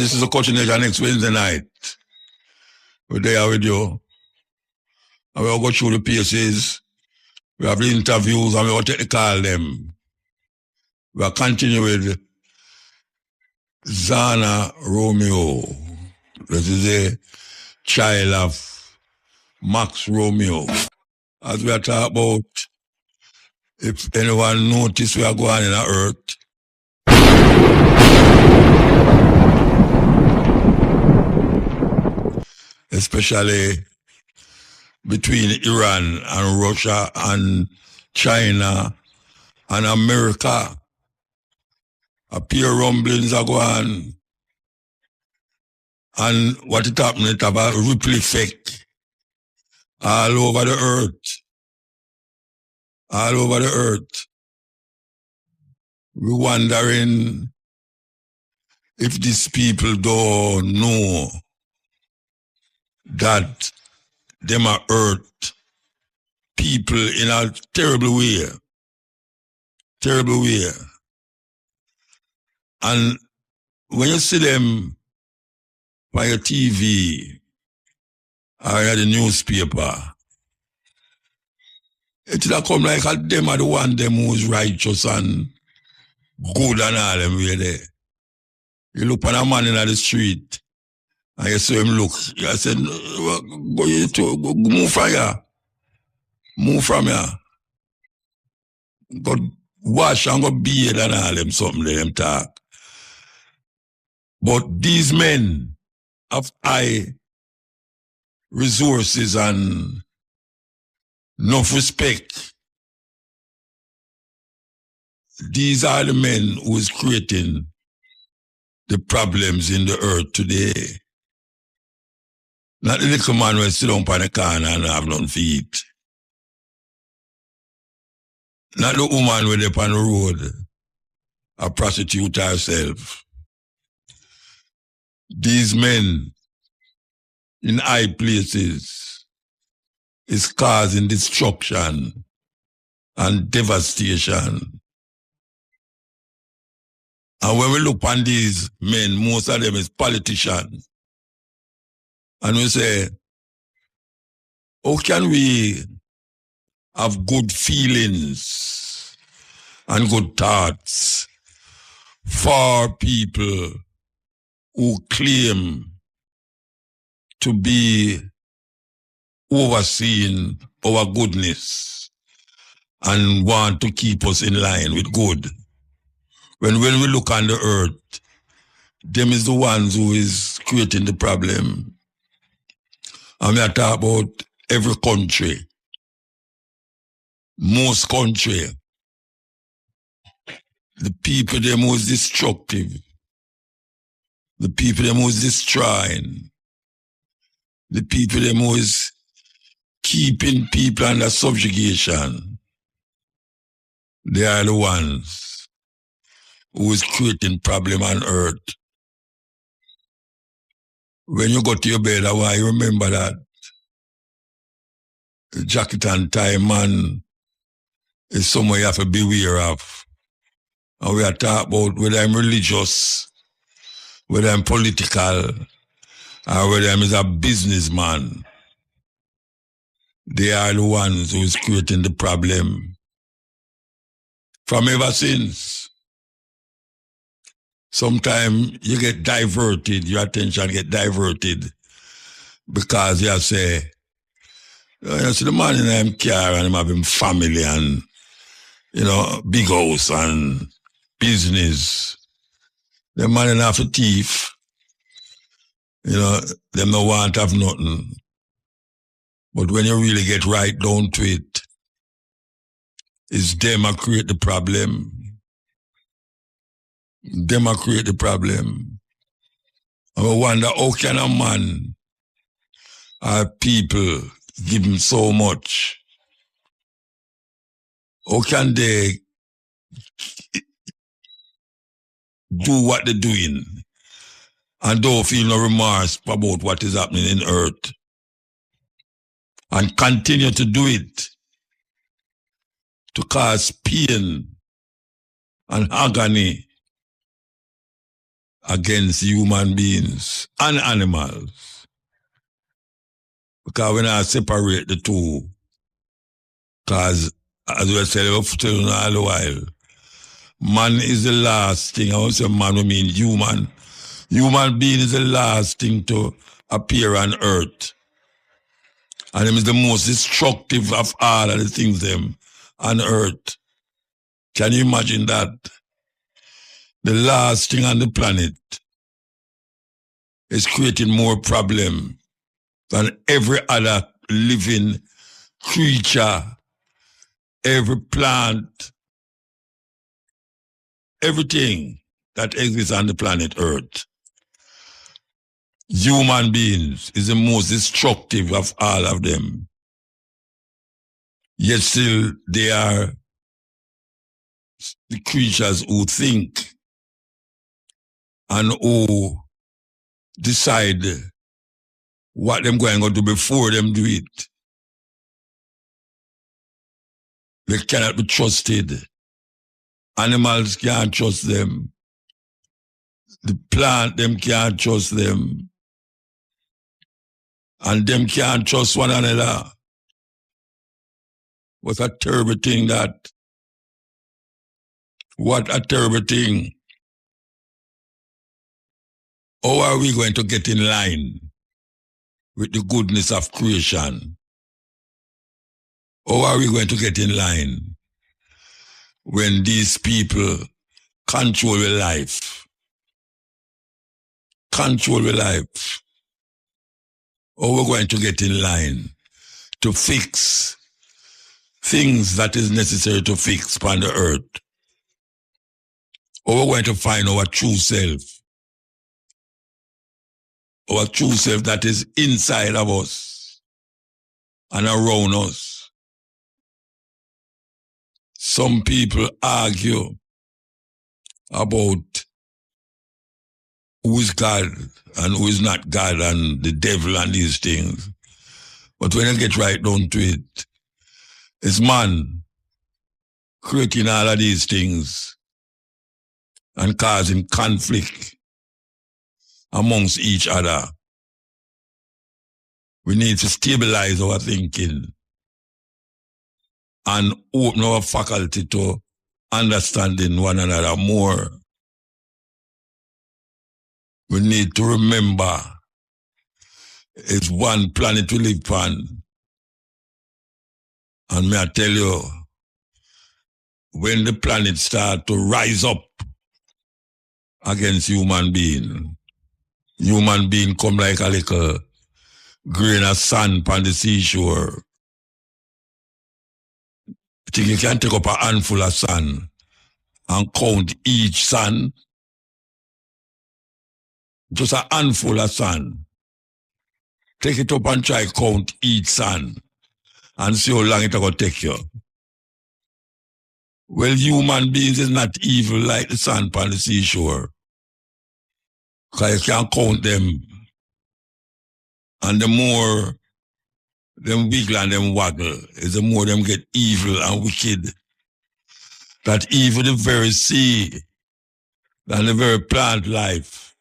This is a coaching nation next Wednesday night. We're there with you. And we'll go through the paces. We have the interviews and we'll take the call them. We'll continue with Zana Romeo. This is a child of Max Romeo. As we are talking about, if anyone notice we are going in the earth, especially between Iran and Russia and China and America, appear rumblings are going, and what it happened, it have a ripple effect all over the earth. All over the earth. We're wondering if these people don't know that them are hurt people in a terrible way. Terrible way. And when you see them on your TV or in the newspaper, it will come like them are the one them who's righteous and good and all them way there. You look at a man in the street and you see him look. You say, go move from here. Move from here. Go wash and go bathe and all them something them talk. But these men have high resources and enough respect. These are the men who is creating the problems in the earth today. Not the little man who sit down on the corner and have nothing to eat. Not the woman who is on the road, a prostitute herself. These men in high places is causing destruction and devastation. And when we look on these men, most of them is politicians. And we say, how can we have good feelings and good thoughts for people who claim to be overseeing our goodness and want to keep us in line with good? When we look on the earth, them is the ones who is creating the problem. And we are talking about every country, most country, the people them who is destructive, the people them who is destroying, the people them who is keeping people under subjugation, they are the ones who is creating problem on earth. When you go to your bed, why you remember that the jacket and tie man is somewhere you have to beware of. And we are talking about whether I'm religious, whether I'm political, or whether I'm a businessman. They are the ones who is creating the problem. From ever since. Sometimes you get diverted, your attention get diverted because you say, you see the man in him car and him having family and, big house and business. The man in half a thief, them no want to have nothing. But when you really get right down to it, it's them that create the problem. Them a create the problem. I wonder how can a man or people give him so much? How can they do what they're doing and don't feel no remorse about what is happening in earth and continue to do it to cause pain and agony against human beings and animals. Because we not separate the two. Because, as we said, we've told you all the while, man is the last thing. I won't say man, we mean human. Human being is the last thing to appear on earth. And him is the most destructive of all of the things them on earth. Can you imagine that? The last thing on the planet is creating more problem than every other living creature, every plant, everything that exists on the planet Earth. Human beings is the most destructive of all of them. Yet still they are the creatures who think and who decide what them going to do before them do it. They cannot be trusted. Animals can't trust them. The plant, them can't trust them. And them can't trust one another. What a terrible thing that. What a terrible thing. How are we going to get in line with the goodness of creation? How are we going to get in line when these people control your life? Control your life. How are we going to get in line to fix things that is necessary to fix upon the earth? How are we going to find our true self? Our true self that is inside of us and around us. Some people argue about who is God and who is not God and the devil and these things. But when you get right down to it, it's man creating all of these things and causing conflict amongst each other. We need to stabilize our thinking and open our faculty to understanding one another more. We need to remember it's one planet we live on. And may I tell you, when the planet start to rise up against human being come like a little grain of sand on the seashore. You think you can take up a handful of sand and count each sand? Just a handful of sand. Take it up and try count each sand and see how long it's going to take you. Well, human beings is not evil like the sand on the seashore. Because you can't count them. And the more them wiggle and them waggle, is the more them get evil and wicked. That even the very sea, and the very plant life,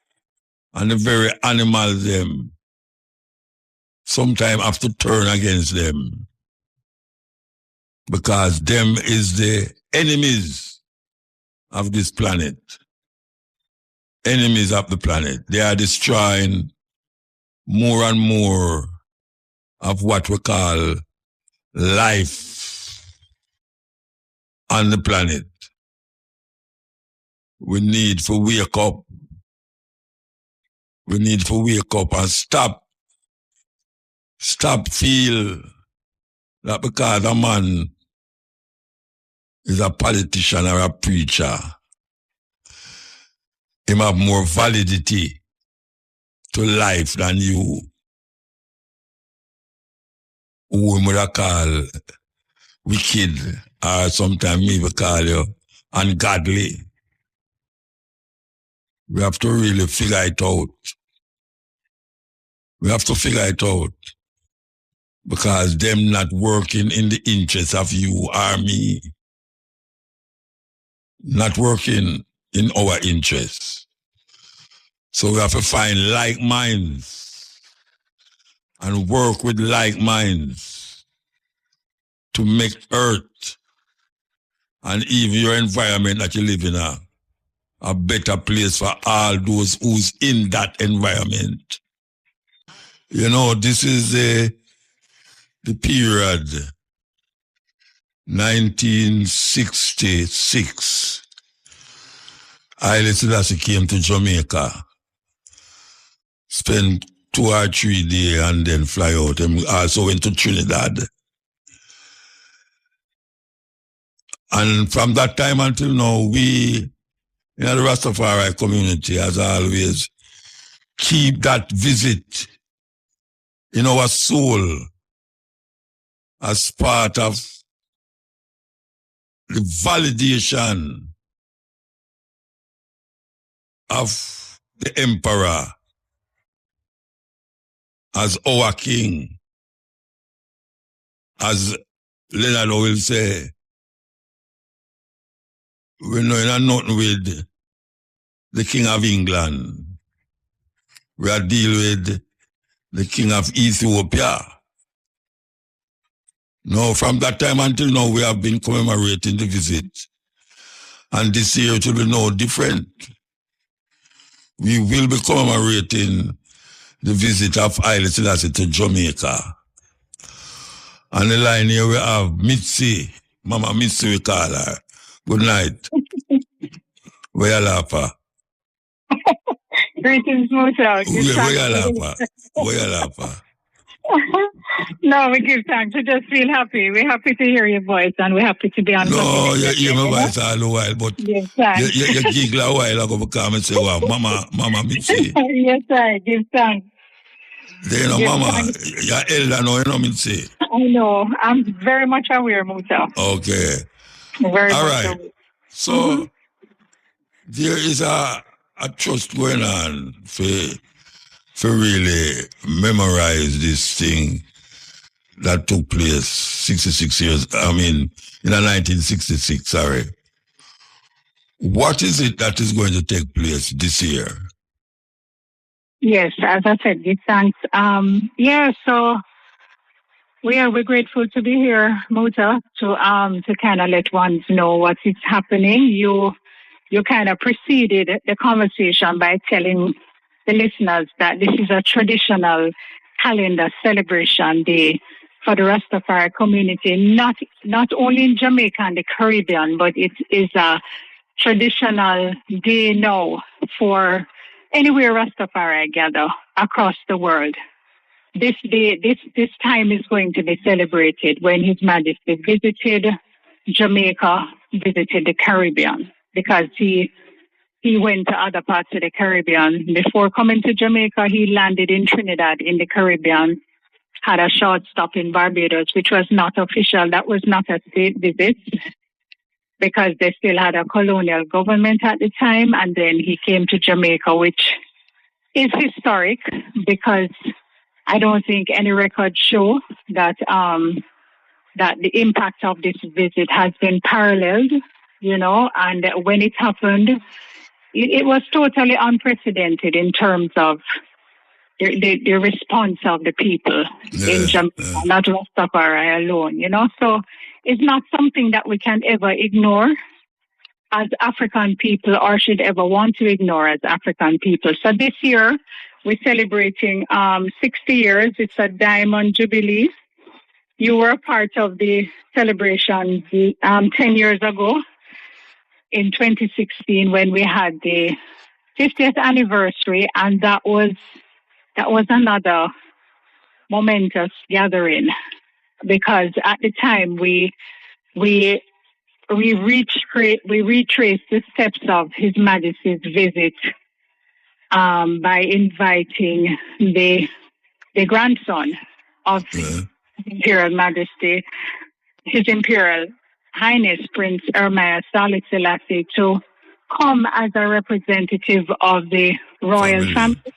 and the very animals them, sometimes have to turn against them. Because them is the enemies of this planet. Enemies of the planet. They are destroying more and more of what we call life on the planet. We need to wake up. We need to wake up and stop feel that because a man is a politician or a preacher, he have more validity to life than you, who we would call wicked, or sometimes maybe call you ungodly. We have to really figure it out. We have to figure it out. Because them not working in the interest of you or me. Not working in our interests. So we have to find like minds and work with like minds to make Earth and even your environment that you live in a better place for all those who's in that environment. You know, this is the period 1966. Selassie came to Jamaica, spent 2 or 3 days and then fly out. And also went to Trinidad. And from that time until now, we in the Rastafari community, as always, keep that visit in our soul as part of the validation of the emperor as our king. As Leonard will say, we know nothing with the King of England. We are dealing with the King of Ethiopia. Now, from that time until now, we have been commemorating the visit. And this year it will be no different. We will be commemorating the visit of Haile Selassie to Jamaica. On the line here we have Mitzi. Mama Mitzi, we call her. Good night. Where you laugh? Greetings, Musa. Where you laugh? No, we give thanks. We just feel happy. We're happy to hear your voice and we're happy to be on. No, you hear my voice all the while, but you giggle a while ago because I say, wow, Mama Mitzi. Yes, sir. Give thanks. Then, Mama, you're elder now, you know Mitzi. I know. I'm very much aware, Musa. Okay. Very all much right. aware. So, there is a trust going on for really memorize this thing that took place 66 years, in 1966, sorry. What is it that is going to take place this year? Yes, as I said, give thanks. So we're grateful to be here, Muta, to kind of let ones know what is happening. You kind of preceded the conversation by telling the listeners that this is a traditional calendar celebration day for the Rastafari community, not only in Jamaica and the Caribbean, but it is a traditional day now for anywhere Rastafari gather across the world. This day, this time is going to be celebrated when His Majesty visited Jamaica, visited the Caribbean, because he went to other parts of the Caribbean. Before coming to Jamaica, he landed in Trinidad in the Caribbean, had a short stop in Barbados, which was not official. That was not a state visit because they still had a colonial government at the time. And then he came to Jamaica, which is historic because I don't think any records show that that the impact of this visit has been paralleled, and when it happened, it was totally unprecedented in terms of the response of the people in Jamaica, not Rastafari alone, So it's not something that we can ever ignore as African people or should ever want to ignore as African people. So this year, we're celebrating 60 years. It's a Diamond Jubilee. You were a part of the celebration 10 years ago in 2016 when we had the 50th anniversary, and that was another momentous gathering because at the time we retraced the steps of His Majesty's visit by inviting the grandson of His Imperial Majesty, His Imperial Highness Prince Ermias Haile Selassie, to come as a representative of the royal family.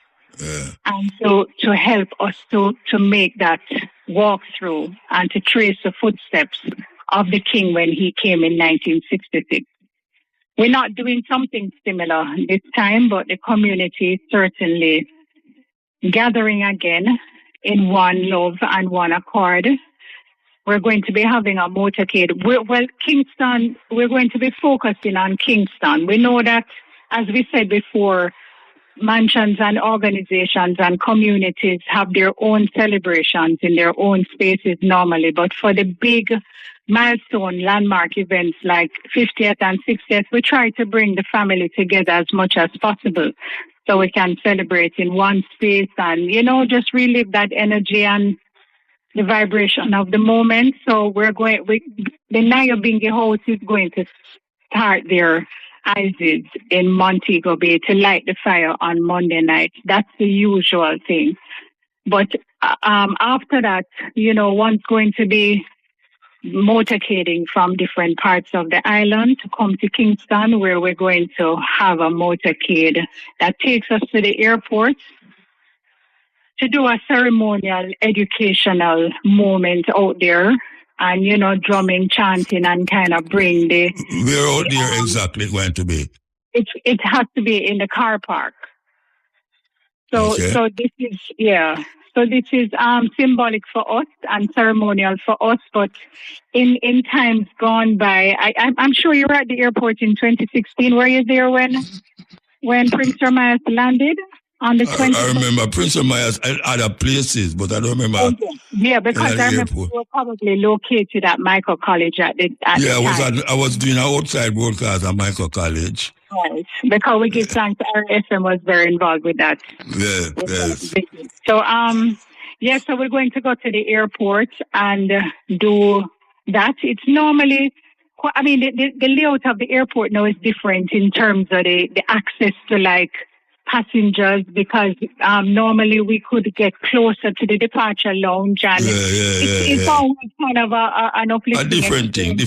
And so to help us to make that walkthrough and to trace the footsteps of the king when he came in 1966. We're not doing something similar this time, but the community is certainly gathering again in one love and one accord. We're going to be having a motorcade. Kingston, we're going to be focusing on Kingston. We know that, as we said before, mansions and organizations and communities have their own celebrations in their own spaces normally. But for the big milestone landmark events like 50th and 60th, we try to bring the family together as much as possible so we can celebrate in one space and, just relive that energy and the vibration of the moment. So the Nyabingi House is going to start their ISIS in Montego Bay to light the fire on Monday night. That's the usual thing. But after that, one's going to be motorcading from different parts of the island to come to Kingston, where we're going to have a motorcade that takes us to the airport to do a ceremonial, educational moment out there and, drumming, chanting, and kind of bring the... Where out there exactly going to be? It has to be in the car park. So this is, So this is symbolic for us and ceremonial for us, but in times gone by, I'm sure you were at the airport in 2016. Were you there when Prince Ramayas landed? On the 20th. I remember Prince Ramayas at other places, but I don't remember. Okay. Yeah, because I remember you were probably located at Michael College at the time. I was doing an outside broadcast at Michael College. Right, because we give thanks. RSM was very involved with that. Yes. So so we're going to go to the airport and do that. It's normally, the layout of the airport now is different in terms of the access to passengers, because normally we could get closer to the departure lounge, and it's always kind of an uplifting. A different thing.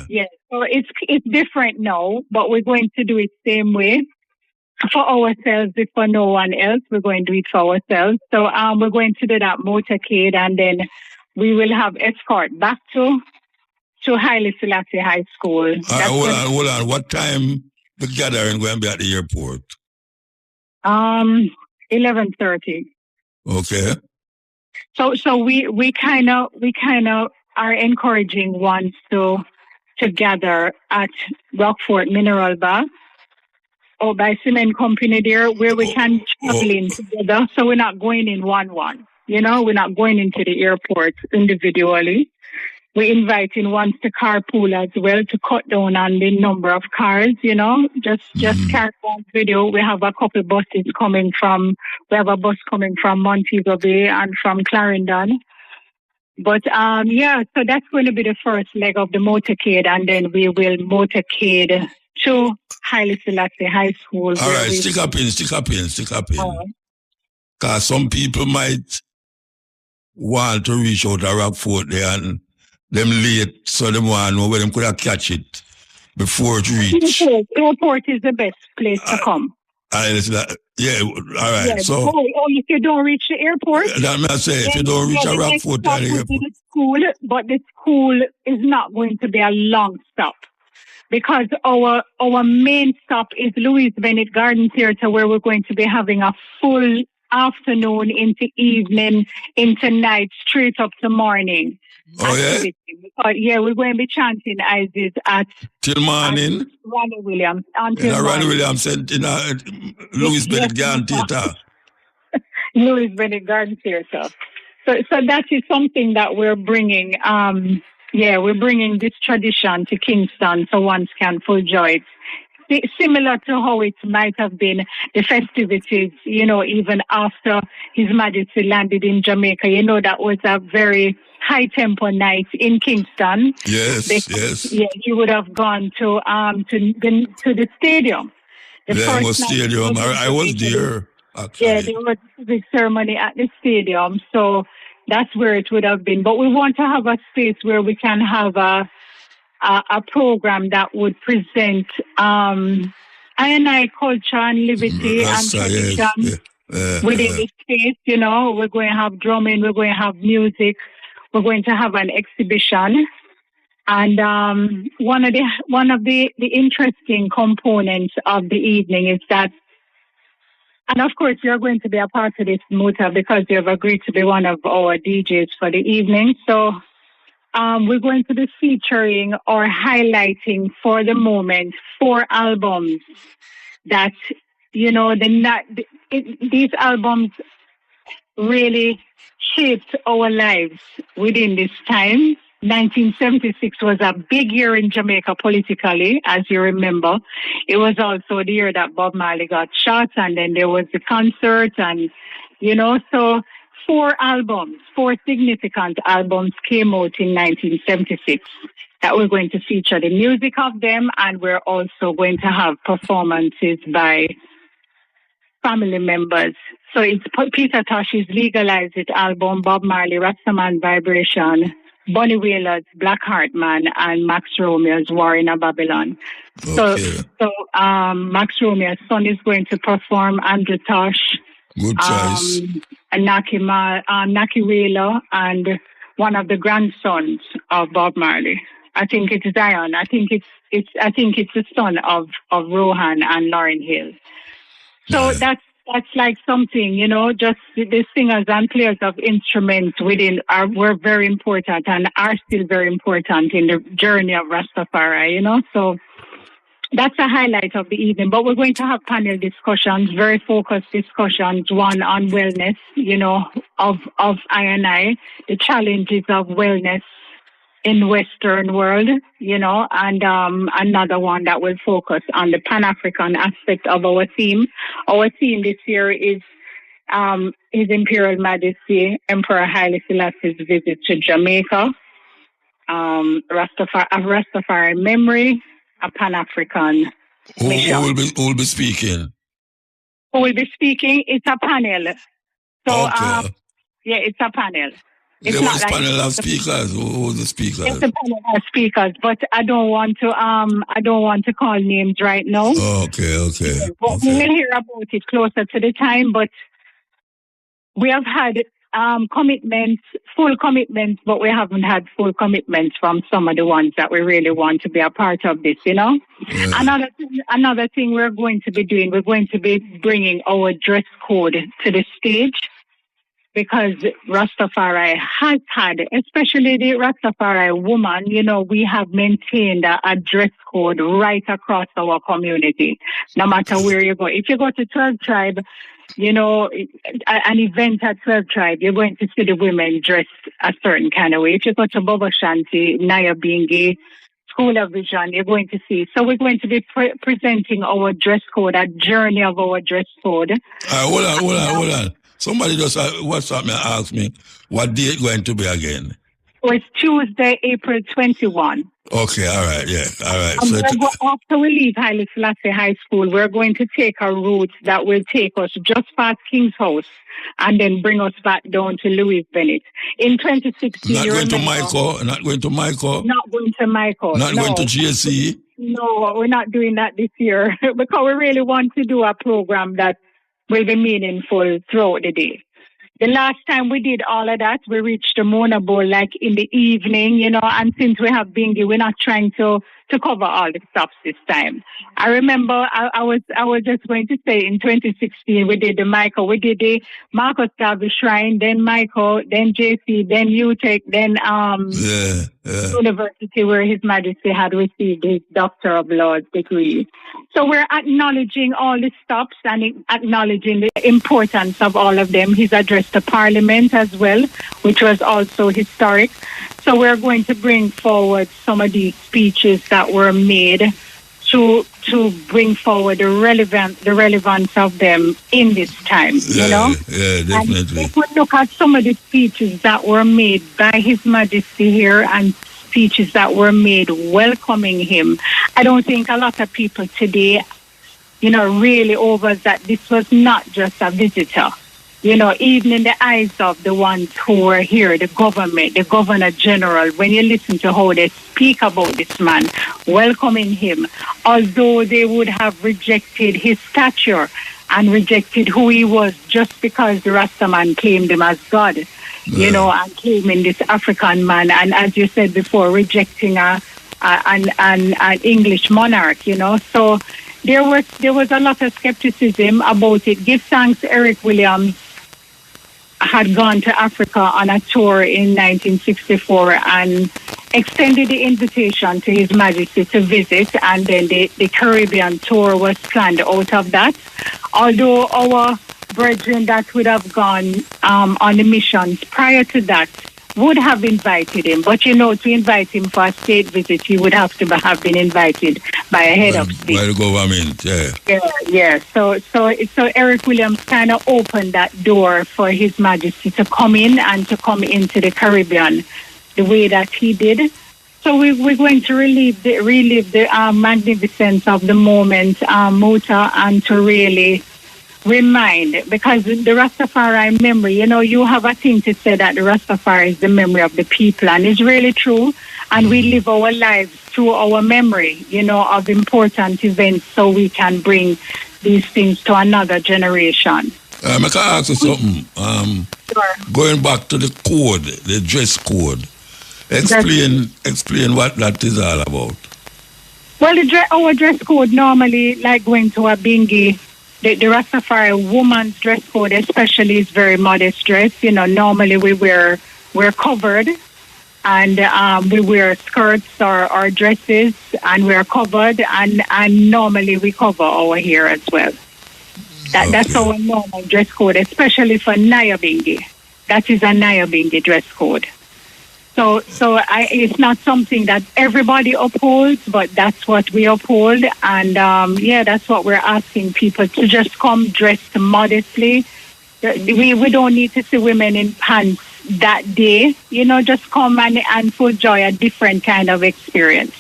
Yeah. So it's different now, but we're going to do it same way for ourselves. If for no one else, we're going to do it for ourselves. So we're going to do that motorcade, and then we will have escort back to Haile Selassie High School. Hold on. What time the gathering going to be at the airport? 11:30. Okay. So we kind of are encouraging ones to gather at Rockfort Mineral Bar or by Cement Company there, where we can travel in together. So we're not going in one. We're not going into the airport individually. We're inviting ones to carpool as well to cut down on the number of cars, just caravan video. We have a couple buses we have a bus coming from Montego Bay and from Clarendon. But, so that's going to be the first leg of the motorcade, and then we will motorcade to Haile Selassie High School. All right, stick up in. Because some people might want to reach out to Rockfort there and them late, so them want to know where them could have catch it before it reach. Airport is the best place to come. All right. Yeah, so if you don't reach the airport, that may say if you don't reach a Rockfort at the airport. But the school is not going to be a long stop, because our main stop is Louis Bennett Garden Theatre, where we're going to be having a full afternoon into evening into night, straight up to morning. Oh, yeah? We're going to be chanting ISIS till morning. Ronnie Williams. Until Ronnie Williams in Louis Bennett Garden Theatre. Louis Bennett Garden Theatre. So that is something that we're bringing. We're bringing this tradition to Kingston so one can enjoy it. Similar to how it might have been the festivities, even after His Majesty landed in Jamaica. That was a very high-tempo night in Kingston. Yes. Yeah, you would have gone to the stadium. The stadium. I was there, actually. Yeah, there was a big ceremony at the stadium, so that's where it would have been. But we want to have a space where we can have a program that would present I&I culture and liberty and tradition within the space. We're going to have drumming, we're going to have music, we're going to have an exhibition, And one of the interesting components of the evening is that, and of course you're going to be a part of this, Muta, because you have agreed to be one of our DJs for the evening. So we're going to be featuring or highlighting for the moment 4 albums that, you know, these albums really shaped our lives within this time. 1976 was a big year in Jamaica politically, as you remember. It was also the year that Bob Marley got shot, and then there was the concert, and, you know, so 4 significant albums came out in 1976 that we're going to feature the music of them, and we're also going to have performances by family members. So it's Peter Tosh's Legalize It album, Bob Marley, Rastaman Vibration, Bunny Wailer's Black Heart Man, and Max Romeo's War in a Babylon. Okay. So Max Romeo's son is going to perform, Andrew Tosh, good choice, and Naki Wailer, and one of the grandsons of Bob Marley. I think it's Zion. I think it's the son of Rohan and Lauryn Hill. So that's like something, you know, just the singers and players of instruments were very important and are still very important in the journey of Rastafari, you know. So that's a highlight of the evening. But we're going to have panel discussions, very focused discussions, one on wellness, you know, of I&I, the challenges of wellness in Western world, you know, and another one that will focus on the Pan-African aspect of our theme. Our theme this year is His Imperial Majesty Emperor Haile Selassie's visit to Jamaica, Rastafari memory, a Pan-African mission. Who will be speaking? Who will be speaking? It's a panel. So, okay. Yeah, it's a panel. It's there not was like panel of speakers. Who was the speakers? It's a panel of speakers, but I don't want to call names right now. Okay. But we will hear about it closer to the time. But we have had full commitments, but we haven't had full commitments from some of the ones that we really want to be a part of this, you know? Yeah. Another thing we're going to be doing, we're going to be bringing our dress code to the stage, because Rastafari has had, especially the Rastafari woman, you know, we have maintained a dress code right across our community, no matter where you go. If you go to 12 Tribe, you know, an event at 12 Tribe, you're going to see the women dressed a certain kind of way. If you go to Bobo Shanti, Naya Bingi, School of Vision, you're going to see. So we're going to be presenting our dress code, a journey of our dress code. Hold on. Somebody just WhatsApp me and ask me what date going to be again. So it's Tuesday, April 21. Okay, all right, yeah, all right. So after we leave Haile Selassie High School, we're going to take a route that will take us just past King's House and then bring us back down to Louis Bennett. In 2016, Not going to Michael. Not going to Michael. Not going to GSC. No, we're not doing that this year because we really want to do a program that will be meaningful throughout the day. The last time we did all of that, we reached the Mona Bowl like in the evening, you know, and since we have Bingi, we're not trying to cover all the stops this time. I remember I was just going to say in 2016, we did the Marcus Garvey Shrine, then Michael, then JC, then UTEC, then University where His Majesty had received his Doctor of Laws degree. So we're acknowledging all the stops and acknowledging the importance of all of them. He's addressed the Parliament as well, which was also historic. So we're going to bring forward some of these speeches that were made to bring forward the relevance of them in this time, you know? Yeah, definitely. And if we look at some of the speeches that were made by His Majesty here and speeches that were made welcoming him, I don't think a lot of people today, you know, really over that this was not just a visitor. You know, even in the eyes of the ones who were here, the government, the Governor General, when you listen to how they speak about this man, welcoming him, although they would have rejected his stature and rejected who he was just because the Rastaman claimed him as God, you know, and claiming this African man. And as you said before, rejecting an English monarch, you know. So there was a lot of skepticism about it. Give thanks, Eric Williams had gone to Africa on a tour in 1964 and extended the invitation to His Majesty to visit, and then the Caribbean tour was planned out of that. Although our brethren that would have gone on the missions prior to that would have invited him, but you know, to invite him for a state visit, he would have to have been invited by a head of state. By the government, Yeah. So Eric Williams kind of opened that door for His Majesty to come in and to come into the Caribbean the way that he did. So we're going to relive the magnificence of the moment, Muta, and to really remind, because the Rastafari memory, you know, you have a thing to say that the Rastafari is the memory of the people, and it's really true. And we live our lives through our memory, you know, of important events, so we can bring these things to another generation. I can ask you something. Sure. Going back to the code, the dress code, explain what that is all about. Well, our dress code normally, like going to a bingy, the Rastafari woman's dress code especially is very modest dress. You know, normally we're covered, and we wear skirts or dresses, and we're covered, and normally we cover our hair as well. That's our normal dress code, especially for Nyabingi. That is a Nyabingi dress code. So it's not something that everybody upholds, but that's what we uphold. And, that's what we're asking people to just come dressed modestly. We don't need to see women in pants that day. You know, just come and full joy a different kind of experience.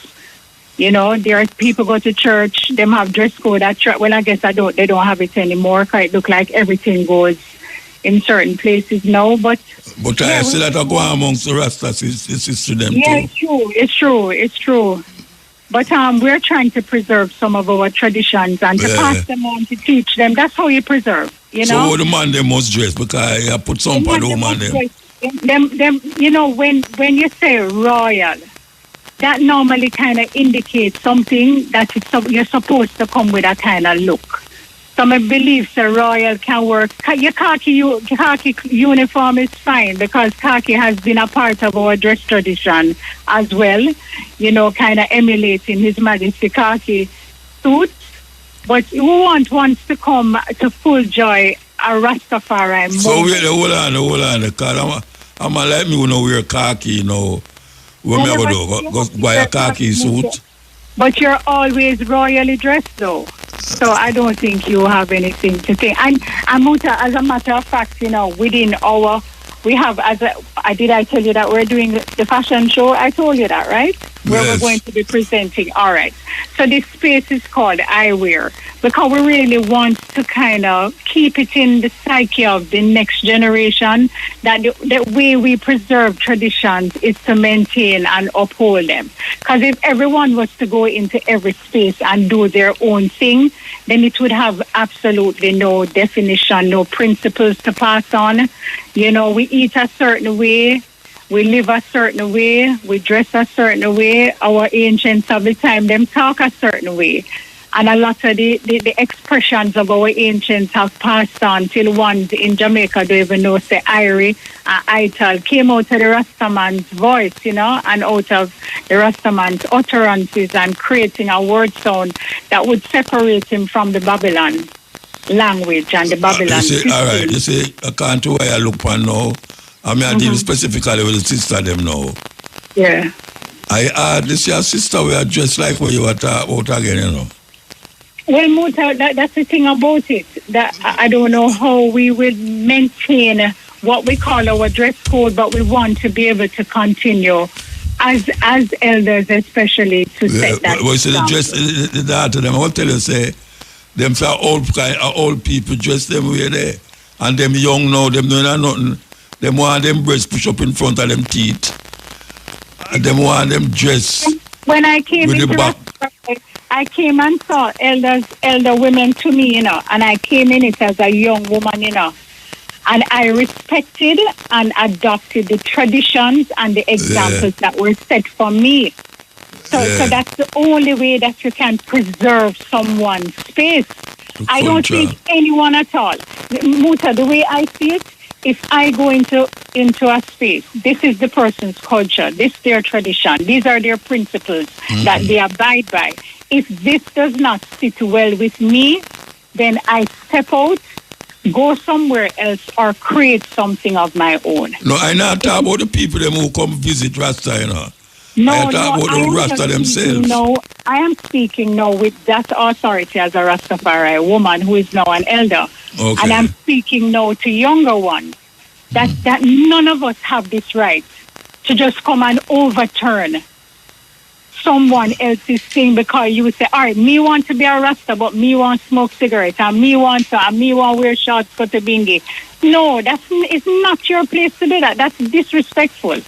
You know, there are people go to church, them have dress code at church. Well, I guess they don't have it anymore, because it look like everything goes in certain places now, but I see that I go amongst the Rastas, it's to them too. It's true. But we're trying to preserve some of our traditions and to pass them on, to teach them. That's how you preserve, you know. So the man they must dress, because I put some for the woman them. You know, when you say royal, that normally kind of indicates something that you're supposed to come with a kind of look. So my beliefs a royal can work. Your khaki uniform is fine, because khaki has been a part of our dress tradition as well, you know, kind of emulating His Majesty khaki suits. But we want ones to come to full joy a Rastafari moment. So hold on, because I'm like me when I wear khaki, you know, when I go buy a khaki suit. But you're always royally dressed, though. So I don't think you have anything to say. And Muta, as a matter of fact, you know, within we have, did I tell you that we're doing the fashion show? I told you that, right? Where we're going to be presenting. All right. So this space is called Eyewear, because we really want to kind of keep it in the psyche of the next generation, that the way we preserve traditions is to maintain and uphold them. Because if everyone was to go into every space and do their own thing, then it would have absolutely no definition, no principles to pass on. You know, we eat a certain way, we live a certain way, we dress a certain way. Our ancients of the time, them talk a certain way. And a lot of the expressions of our ancients have passed on till ones in Jamaica don't even know, say, Irie and Ital came out of the Rastaman's voice, you know, and out of the Rastaman's utterances, and creating a word sound that would separate him from the Babylon language and the Babylon system. All right, you see, I can't do why I look on now. I mean, I deal specifically with the sister them now. Yeah. This your sister, we are dressed like what you are out again, you know. Well, Muta, that's the thing about it. That I don't know how we will maintain what we call our dress code, but we want to be able to continue as elders, especially to set that. Well, so the dress, the daughter, them, I want to tell you, say, them say old people dress them way there, and them young now, them doing nothing. Them want them breasts push up in front of them teeth, and them want them dress. When I came into I came and saw elder women to me, and I came in it as a young woman, and I respected and adopted the traditions and the examples that were set for me. So that's the only way that you can preserve someone's space. I don't think anyone at all. Muta, the way I see it, if I go into a space, this is the person's culture, this is their tradition, these are their principles that they abide by. If this does not sit well with me, then I step out, go somewhere else, or create something of my own. No, I not talk about the people them who come visit Rasta, No, I talk about the Rasta themselves. No, I am speaking now with that authority as a Rastafari woman who is now an elder. Okay. And I'm speaking now to younger ones that none of us have this right to just come and overturn someone else's thing because you say, all right, me want to be a Rasta, but me want smoke cigarettes, and me want wear shorts, cut a bingy. No, it's not your place to do that. That's disrespectful.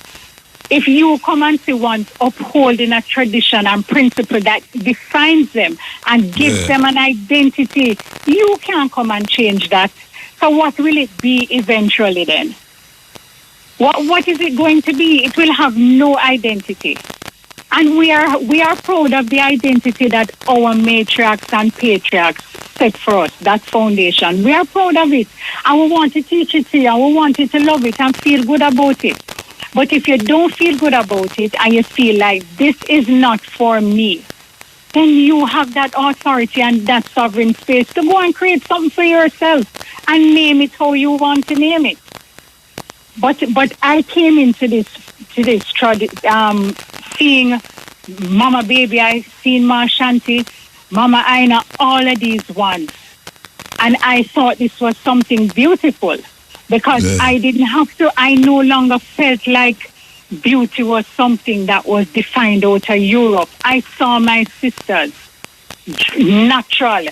If you come and see one's upholding a tradition and principle that defines them and gives them an identity, you can't come and change that. So what will it be eventually then? What is it going to be? It will have no identity. And we are proud of the identity that our matriarchs and patriarchs set for us, that foundation. We are proud of it. And we want to teach it to you. And we want you to love it and feel good about it. But if you don't feel good about it and you feel like this is not for me, then you have that authority and that sovereign space to go and create something for yourself and name it how you want to name it. But I came into this seeing Mama Baby, I seen Ma Shanti, Mama Aina, all of these ones. And I thought this was something beautiful because I didn't have to, I no longer felt like beauty was something that was defined out of Europe. I saw my sisters natural,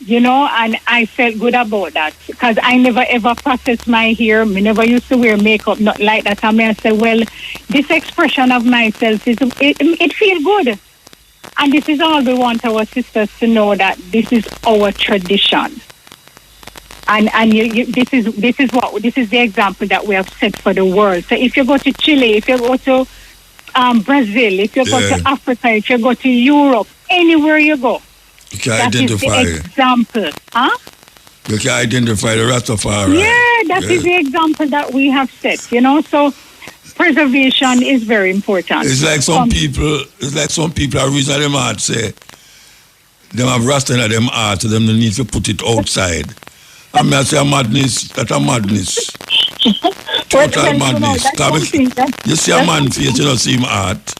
and I felt good about that because I never ever processed my hair. I never used to wear makeup, not like that. I mean, I said, well, this expression of myself, it feels good. And this is all we want our sisters to know, that this is our tradition. And this is the example that we have set for the world. So if you go to Chile, if you go to Brazil, if you go to Africa, if you go to Europe, anywhere you go, you can that identify is the example. Huh? You can identify the Rastafari. Yeah, that is the example that we have set. So preservation is very important. It's like some people are reason them heart say them have Rasta in them heart, so them need to put it outside. I mean, I say madness. That's a madness. Total madness. You see a man face, you don't see him heart.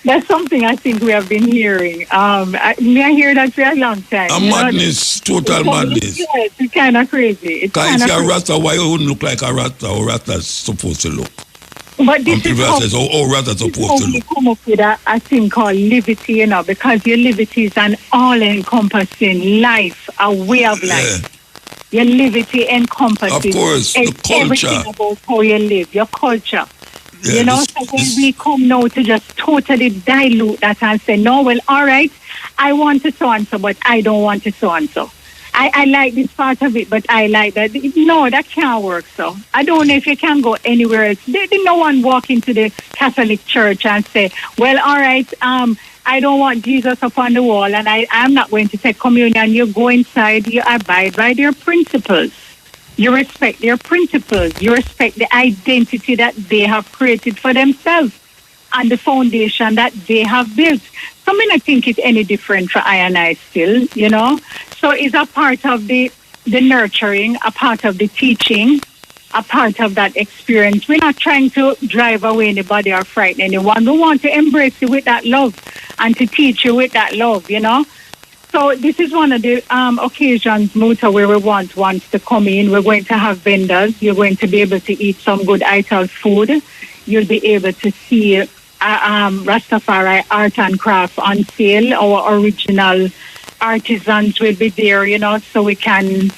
That's something I think we have been hearing. I hear that for a long time. A madness, total madness. Yes, it's kind of crazy. Because if you're a Rasta, why you wouldn't look like a Rasta or Rasta's supposed to look? But this is how Rasta's supposed to look. come up with a thing called liberty, because your liberty is an all-encompassing life, a way of life. Your liberty encompasses of course, the culture. Everything about how you live, your culture. Yeah, so when we come now to just totally dilute that and say, no, well, all right, I want to so-and-so, but I don't want to so-and-so. I like this part of it, but I like that. No, that can't work, so. I don't know if you can go anywhere else. No one walk into the Catholic Church and say, well, all right, I don't want Jesus up on the wall, and I'm not going to take communion. You go inside, you abide by their principles. You respect their principles. You respect the identity that they have created for themselves and the foundation that they have built. So I think it's any different for I and I still, So it's a part of the nurturing, a part of the teaching, a part of that experience. We're not trying to drive away anybody or frighten anyone. We want to embrace you with that love and to teach you with that love, So this is one of the occasions, Muta, where we want ones to come in. We're going to have vendors. You're going to be able to eat some good Ital food. You'll be able to see Rastafari art and craft on sale. Our original artisans will be there, so we can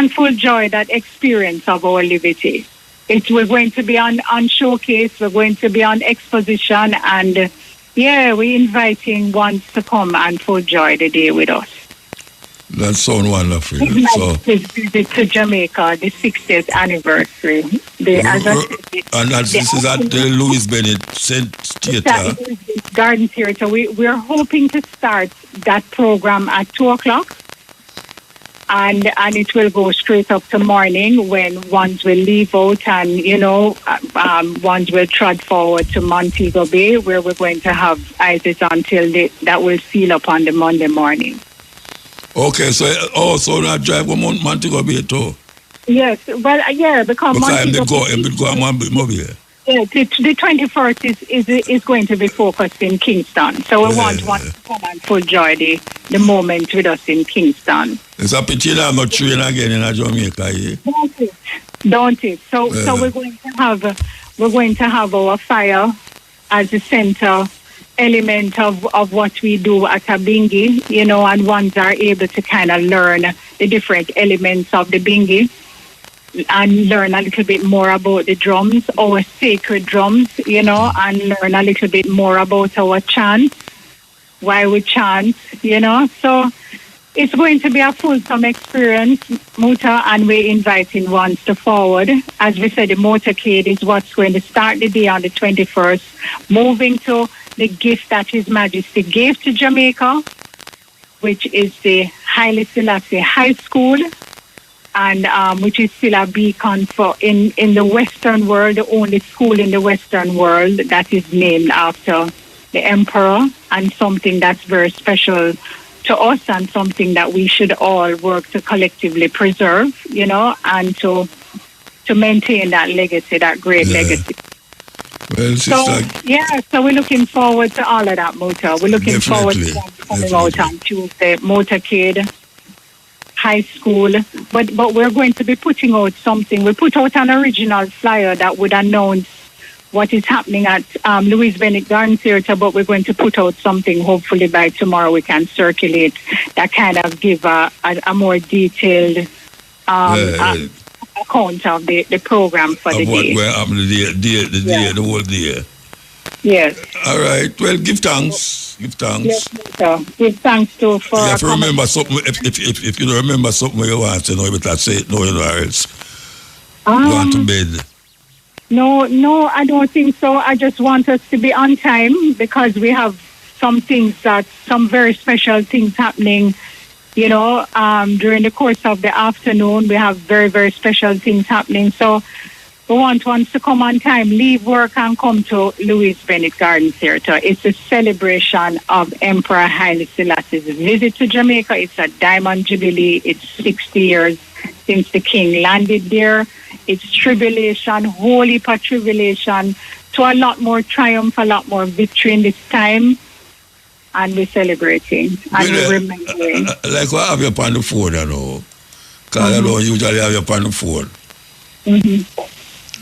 full joy that experience of our liberty. We're going to be on showcase. We're going to be on exposition, and Yeah, we're inviting ones to come and enjoy the day with us. That sounds wonderful. So, visit to Jamaica, the 60th anniversary. This is at the Louis Bennett Theatre. Garden Theatre. We're hoping to start that program at 2 o'clock. And it will go straight up to morning when ones will leave out and, ones will trot forward to Montego Bay where we're going to have ices until that will seal up on the Monday morning. Okay, so also not drive to Montego Bay too? Yes, well, yeah, because Montego Bay. Yeah, the 21st is going to be focused in Kingston. So we want one to come and enjoy the moment with us in Kingston. It's a pity that I'm not train again in Jamaica. Yeah? Don't it? So we're going to have our fire as the center element of what we do at a bingy, and ones are able to kind of learn the different elements of the bingy and learn a little bit more about the drums, our sacred drums, and learn a little bit more about our chants, why we chant, So it's going to be a fulsome experience, Muta, and we're inviting ones to forward. As we said, the motorcade is what's going to start the day on the 21st, moving to the gift that His Majesty gave to Jamaica, which is the Haile Selassie High School, and which is still a beacon for in the Western world, the only school in the Western world that is named after the emperor, and something that's very special to us and something that we should all work to collectively preserve, and to maintain that legacy, that great legacy. Well, so we're looking forward to all of that, Muta. We're looking forward to that coming out on Tuesday, Motorcade High School. But we're going to be putting out something. We put out an original flyer that would announce what is happening at Louis Bennett Garden Theatre, but we're going to put out something, hopefully by tomorrow we can circulate, that kind of give a more detailed account of the program for the day. What happened the whole day. Yes. All right. Well, give thanks. Give thanks. Yes, sir. Give thanks to for. You have to remember something. If you don't remember something you want to know, you better say it no, or else. You want to bed. No, I don't think so. I just want us to be on time because we have some very special things happening, during the course of the afternoon. We have very, very special things happening. So we want ones to come on time, leave work and come to Louis Bennett Garden Theatre. It's a celebration of Emperor Haile Selassie's visit to Jamaica. It's a Diamond Jubilee. It's 60 years since the king landed there. It's tribulation, holy tribulation, to a lot more triumph, a lot more victory in this time. And we're celebrating and we're remembering. Like what have you upon the phone, because I don't usually have you upon the phone. Mm-hmm.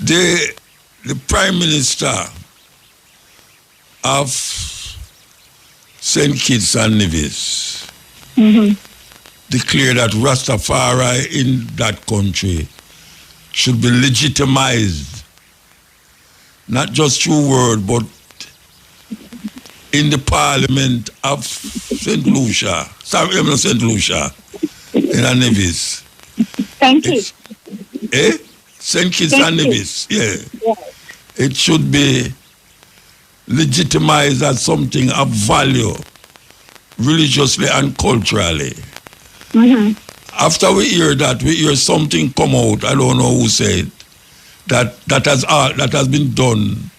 The Prime Minister of St. Kitts and Nevis declared that Rastafari in that country should be legitimized, not just through word, but in the Parliament of St. Lucia. Sorry, not St. Lucia, in Nevis. Thank you. St. Kitts and Nevis, yeah. It should be legitimized as something of value, religiously and culturally. Mm-hmm. After we hear that, we hear something come out, I don't know who said, that has been done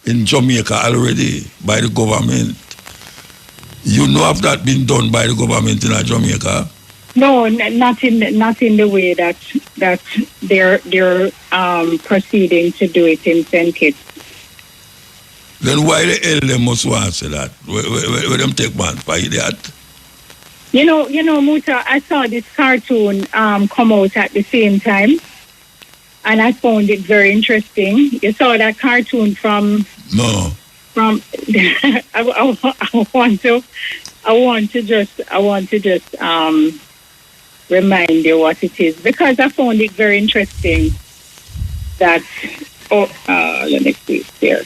in Jamaica already by the government. You know if that been done by the government in Jamaica? No, not in the way that they're proceeding to do it in St. Kitts. Then why the hell they must want to say that? Where them take man for that? You know, Muta, I saw this cartoon come out at the same time, and I found it very interesting. You saw that cartoon from? No. From I want to just remind you what it is, because I found it very interesting. That let me see here.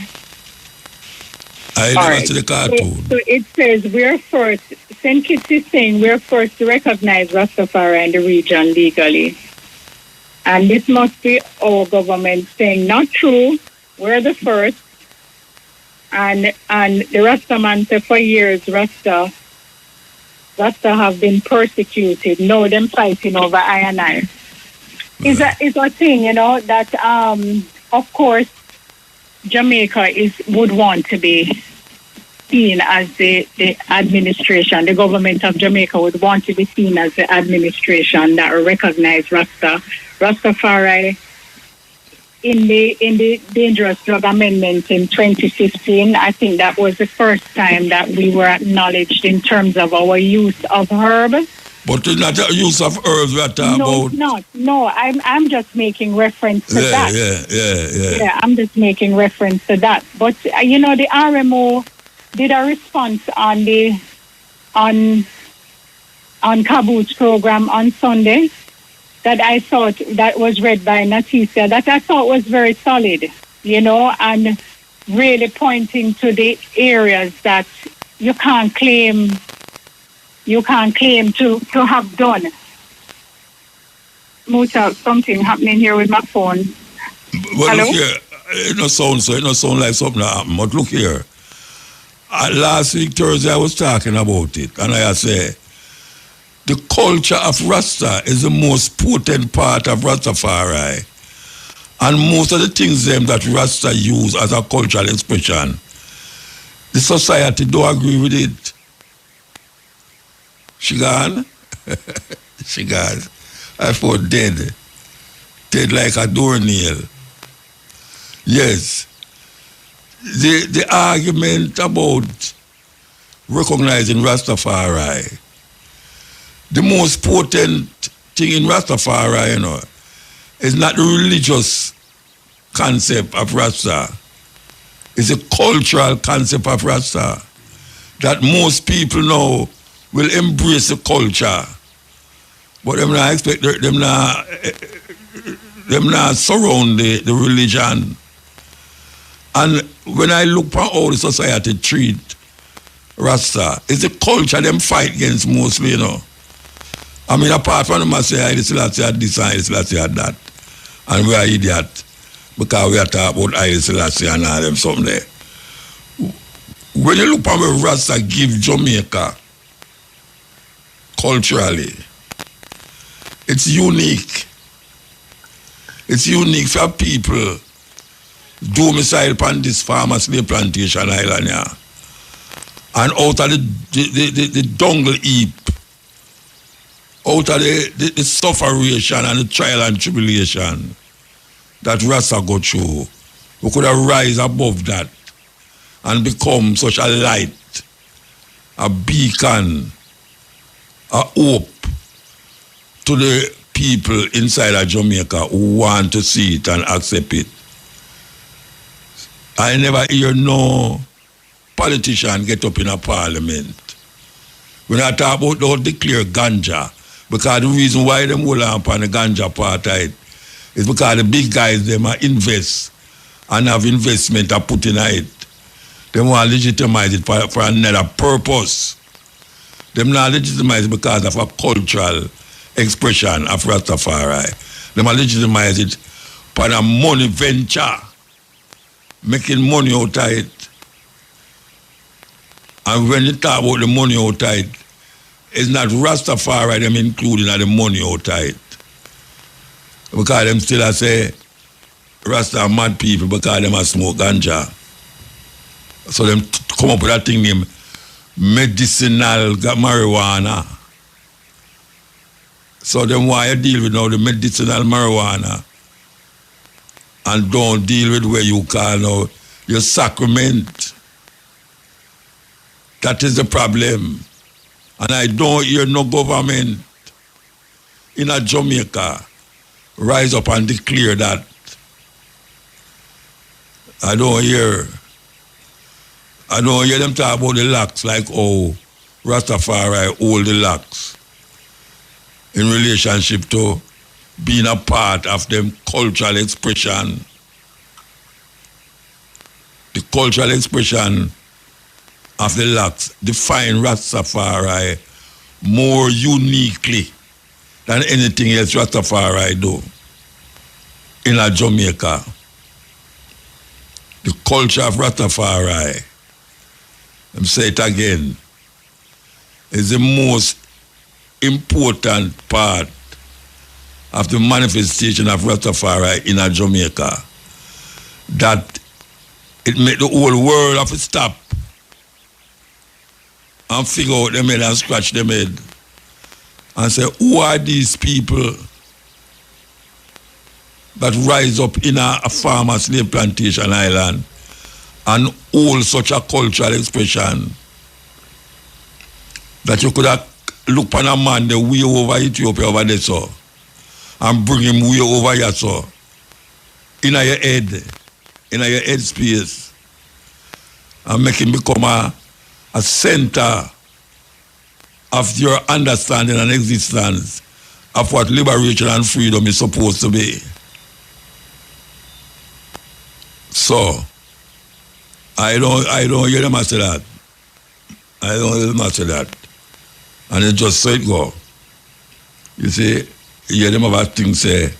I All never right. see the cartoon. So it says we're first, St. Kitts is saying we're first to recognize Rastafari in the region legally. And this must be our government saying, not true, we're the first. And the Rasta man said for years, Rasta have been persecuted. No, them fighting over I and I. It's a thing, that of course Jamaica would want to be seen as the administration. The government of Jamaica would want to be seen as the administration that will recognize Rastafari in the Dangerous Drug Amendment in 2015. I think that was the first time that we were acknowledged in terms of our use of herbs. But it's not the use of herbs we're talking about. No, it's not. No, I'm just making reference to that. Yeah, I'm just making reference to that. But, the RMO did a response on Kabut's program on Sunday that I thought that was read by Natisa, that I thought was very solid, and really pointing to the areas that you can't claim to have done. Muta, something happening here with my phone. Well, hello? Look here, it don't sound like something happened, but look here. Last week, Thursday, I was talking about it, and I say, the culture of Rasta is the most potent part of Rastafari. And most of the things that Rasta use as a cultural expression, the society don't agree with it. She gone? She gone. I thought dead. Dead like a doornail. Yes. The argument about recognizing Rastafari, the most potent thing in Rastafari, is not the religious concept of Rasta. It's a cultural concept of Rasta that most people now will embrace the culture, but them not expect them not surround the religion. And when I look at how the society treat Rasta, it's the culture them fight against mostly, I mean, apart from them, I say, I Selassie had this, I Selassie had that. And we are idiot because we are talking about I Selassie and all them something there. When you look at what Rasta give Jamaica culturally, it's unique. It's unique for people domicile upon this farmer slave plantation island here. And out of the jungle heap, out of the sufferation and the trial and tribulation that Rasta go through, we could have rise above that and become such a light, a beacon, a hope to the people inside of Jamaica who want to see it and accept it. I never hear no politician get up in a parliament when I talk about the declare ganja, because the reason why them hold on upon the ganja apartheid is because the big guys them are invest and have investment are put in it. They want to legitimize it for another purpose. Them not legitimize it because of a cultural expression of Rastafari. Them are legitimize it for a money venture, making money out of it. And when you talk about the money out of it, it's not Rastafari them including the money out of it. Because them still say Rasta are mad people because them are smoke ganja. So them come up with that thing named medicinal marijuana. So them why you deal with now the medicinal marijuana and don't deal with where you call now your sacrament. That is the problem. And I don't hear no government in a Jamaica rise up and declare that. I don't hear them talk about the locks like oh Rastafari hold the locks in relationship to being a part of them cultural expression. The cultural expression of the locks define Rastafari more uniquely than anything else Rastafari do in Jamaica. The culture of Rastafari, let me say it again, is the most important part of the manifestation of Rastafari in Jamaica. That it make the whole world have to stop and figure out them head and scratch them head and say, who are these people that rise up in a farmer slave plantation island and hold such a cultural expression that you could have looked upon a man the way over Ethiopia over there, so, and bring him way over here, so, in your head space, and make him become a center of your understanding and existence of what liberation and freedom is supposed to be. So, I don't hear them say that. I don't hear them say that. And it just so it go. You see, you hear them about things say,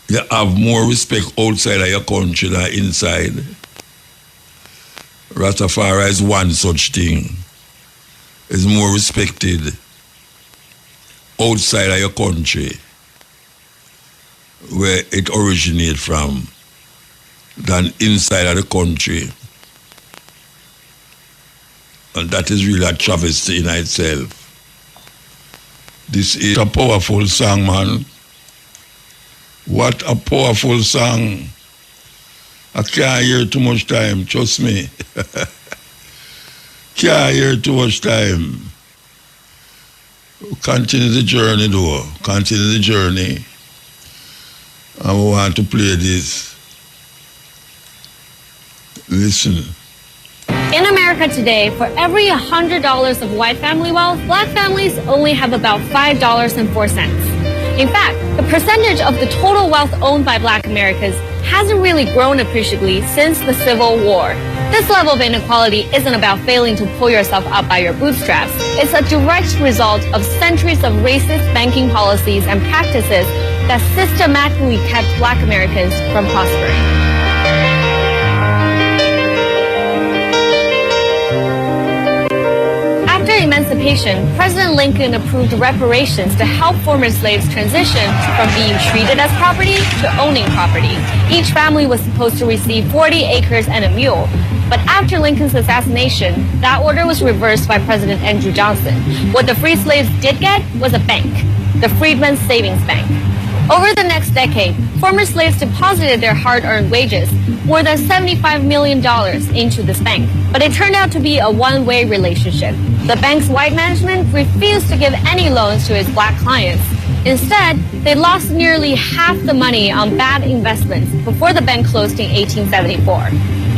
you have more respect outside of your country than inside. Rastafari is one such thing. Is more respected outside of your country where it originates from than inside of the country. And that is really a travesty in itself. This is a powerful song, man. What a powerful song. I can't hear too much time, trust me. Can't hear too much time. Continue the journey though. Continue the journey. And we want to play this. Listen. In America today, for every $100 of white family wealth, black families only have about $5.04. In fact, the percentage of the total wealth owned by black Americans hasn't really grown appreciably since the Civil War. This level of inequality isn't about failing to pull yourself up by your bootstraps. It's a direct result of centuries of racist banking policies and practices that systematically kept black Americans from prospering. After emancipation, President Lincoln approved reparations to help former slaves transition from being treated as property to owning property. Each family was supposed to receive 40 acres and a mule. But after Lincoln's assassination, that order was reversed by President Andrew Johnson. What the free slaves did get was a bank, the Freedmen's Savings Bank. Over the next decade, former slaves deposited their hard-earned wages, more than $75 million, into this bank. But it turned out to be a one-way relationship. The bank's white management refused to give any loans to its black clients. Instead, they lost nearly half the money on bad investments before the bank closed in 1874.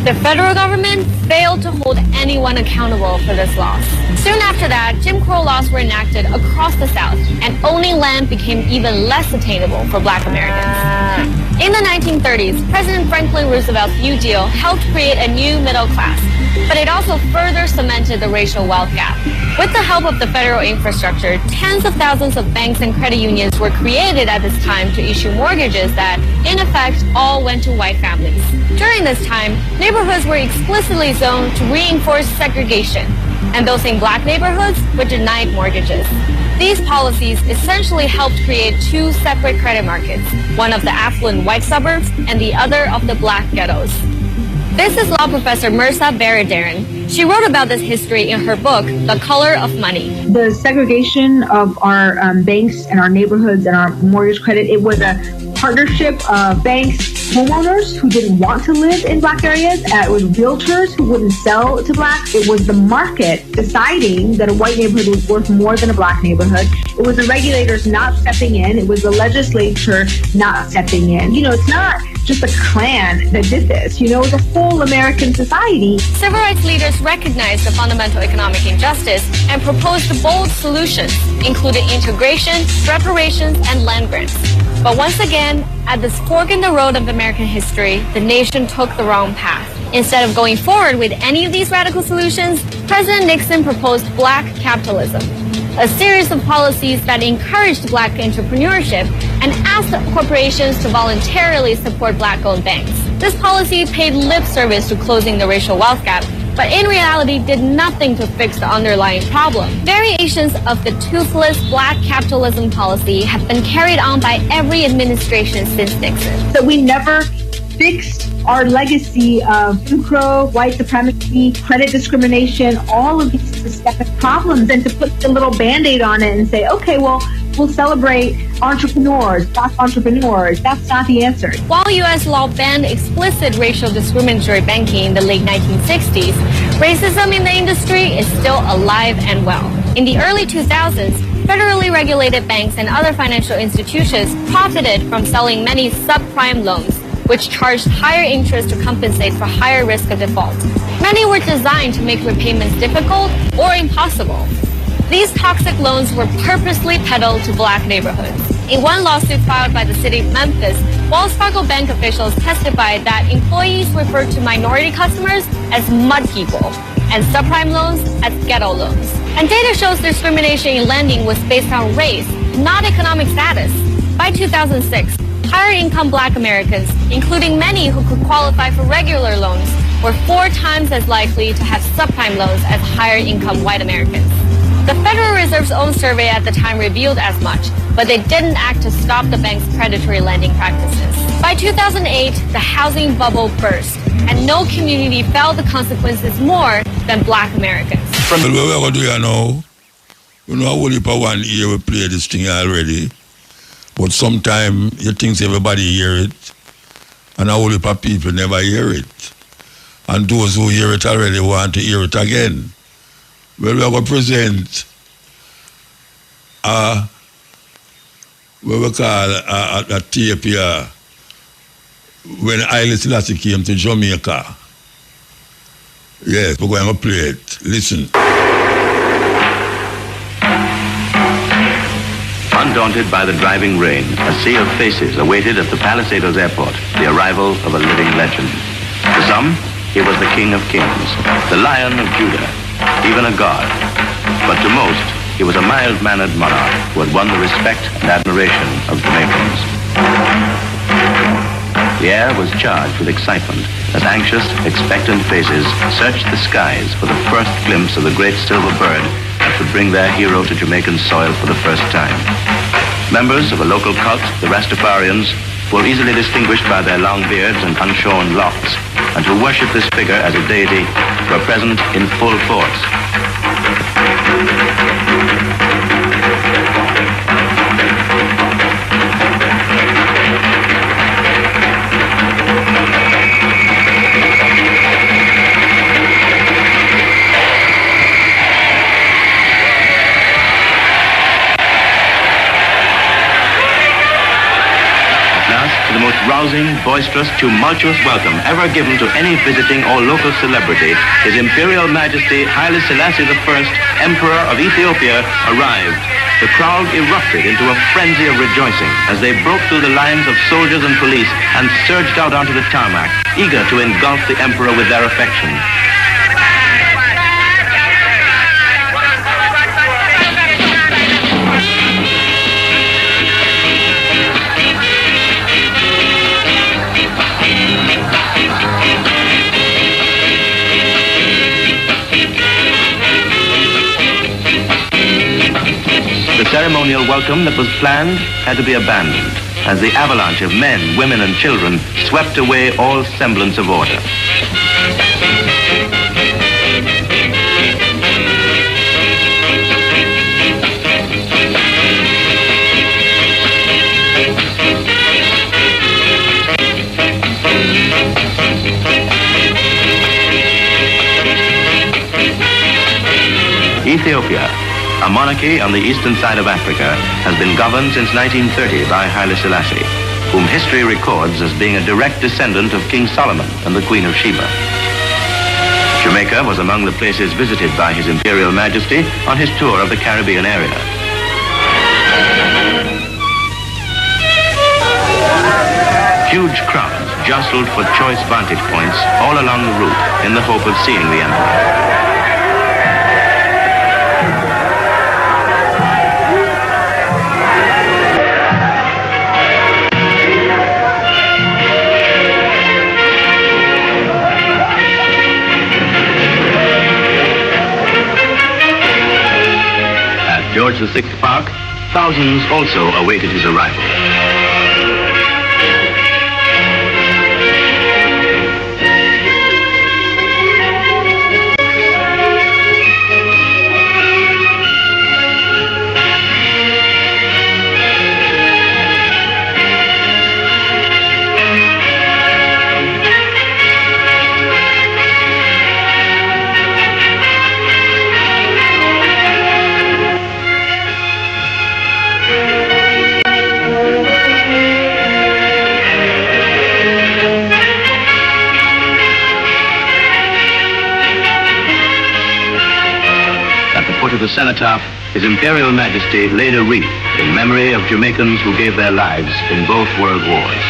The federal government failed to hold anyone accountable for this loss. Soon after that, Jim Crow laws were enacted across the South, and owning land became even less attainable for black Americans. In the 1930s, President Franklin Roosevelt's New Deal helped create a new middle class, but it also further cemented the racial wealth gap. With the help of the federal infrastructure, tens of thousands of banks and credit unions were created at this time to issue mortgages that, in effect, all went to white families. During this time, neighborhoods were explicitly zoned to reinforce segregation, and those in black neighborhoods were denied mortgages. These policies essentially helped create two separate credit markets, one of the affluent white suburbs and the other of the black ghettos. This is law professor Mirza Baradaran. She wrote about this history in her book, The Color of Money. The segregation of our banks and our neighborhoods and our mortgage credit, it was a partnership of banks, homeowners who didn't want to live in black areas. It was realtors who wouldn't sell to blacks. It was the market deciding that a white neighborhood was worth more than a black neighborhood. It was the regulators not stepping in. It was the legislature not stepping in. You know, it's not just a clan that did this. You know, it was a whole American society. Civil rights leaders recognized the fundamental economic injustice and proposed bold solutions, including integration, reparations, and land grants. But once again, at this fork in the road of American history, the nation took the wrong path. Instead of going forward with any of these radical solutions, President Nixon proposed black capitalism, a series of policies that encouraged black entrepreneurship and asked corporations to voluntarily support black-owned banks. This policy paid lip service to closing the racial wealth gap, but in reality did nothing to fix the underlying problem. Variations of the toothless black capitalism policy have been carried on by every administration since Nixon. So we never fixed our legacy of Jim Crow, white supremacy, credit discrimination, all of these systemic problems, and to put a little Band-Aid on it and say, okay, well, we'll celebrate entrepreneurs, black entrepreneurs. That's not the answer. While U.S. law banned explicit racial discriminatory banking in the late 1960s, racism in the industry is still alive and well. In the early 2000s, federally regulated banks and other financial institutions profited from selling many subprime loans, which charged higher interest to compensate for higher risk of default. Many were designed to make repayments difficult or impossible. These toxic loans were purposely peddled to black neighborhoods. In one lawsuit filed by the city of Memphis, Wells Fargo Bank officials testified that employees referred to minority customers as mud people and subprime loans as ghetto loans. And data shows discrimination in lending was based on race, not economic status. By 2006, higher-income black Americans, including many who could qualify for regular loans, were 4 times as likely to have subprime loans as higher-income white Americans. The Federal Reserve's own survey at the time revealed as much, but they didn't act to stop the bank's predatory lending practices. By 2008, the housing bubble burst, and no community felt the consequences more than black Americans. From the way we're do you know, only for 1 year we play this thing already. But sometimes you think everybody hear it, and a whole heap of people never hear it. And those who hear it already want to hear it again. Well, we are going to present what we call a tape here when Selassie came to Jamaica. Yes, we're going to play it. Listen. Undaunted by the driving rain, a sea of faces awaited at the Palisados Airport the arrival of a living legend. To some, he was the King of Kings, the Lion of Judah, even a god. But to most, he was a mild-mannered monarch who had won the respect and admiration of Jamaicans. The air was charged with excitement as anxious, expectant faces searched the skies for the first glimpse of the great silver bird that would bring their hero to Jamaican soil for the first time. Members of a local cult, the Rastafarians, who were easily distinguished by their long beards and unshorn locks, and who worshipped this figure as a deity, were present in full force. The most rousing, boisterous, tumultuous welcome ever given to any visiting or local celebrity, His Imperial Majesty Haile Selassie I, Emperor of Ethiopia, arrived. The crowd erupted into a frenzy of rejoicing as they broke through the lines of soldiers and police and surged out onto the tarmac, eager to engulf the emperor with their affection. The ceremonial welcome that was planned had to be abandoned as the avalanche of men, women, and children swept away all semblance of order. Ethiopia, a monarchy on the eastern side of Africa, has been governed since 1930 by Haile Selassie, whom history records as being a direct descendant of King Solomon and the Queen of Sheba. Jamaica was among the places visited by His Imperial Majesty on his tour of the Caribbean area. Huge crowds jostled for choice vantage points all along the route in the hope of seeing the emperor. George VI Park, thousands also awaited his arrival. To the cenotaph, His Imperial Majesty laid a wreath in memory of Jamaicans who gave their lives in both world wars.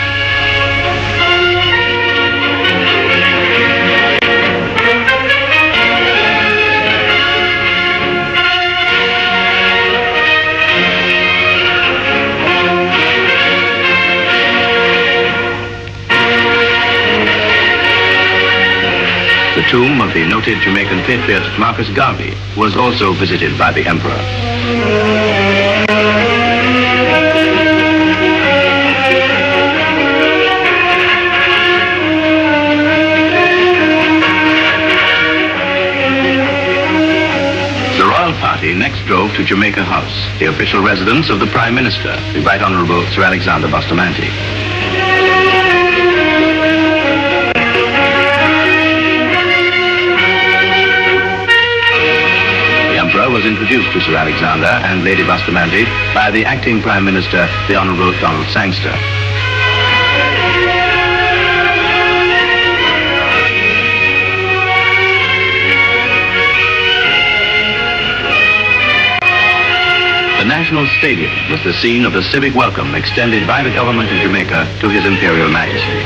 The tomb of the noted Jamaican patriot Marcus Garvey was also visited by the Emperor. The royal party next drove to Jamaica House, the official residence of the Prime Minister, the Right Honourable Sir Alexander Bustamante. Was introduced to Sir Alexander and Lady Bustamante by the acting Prime Minister, the Honourable Donald Sangster. The National Stadium was the scene of the civic welcome extended by the government of Jamaica to His Imperial Majesty.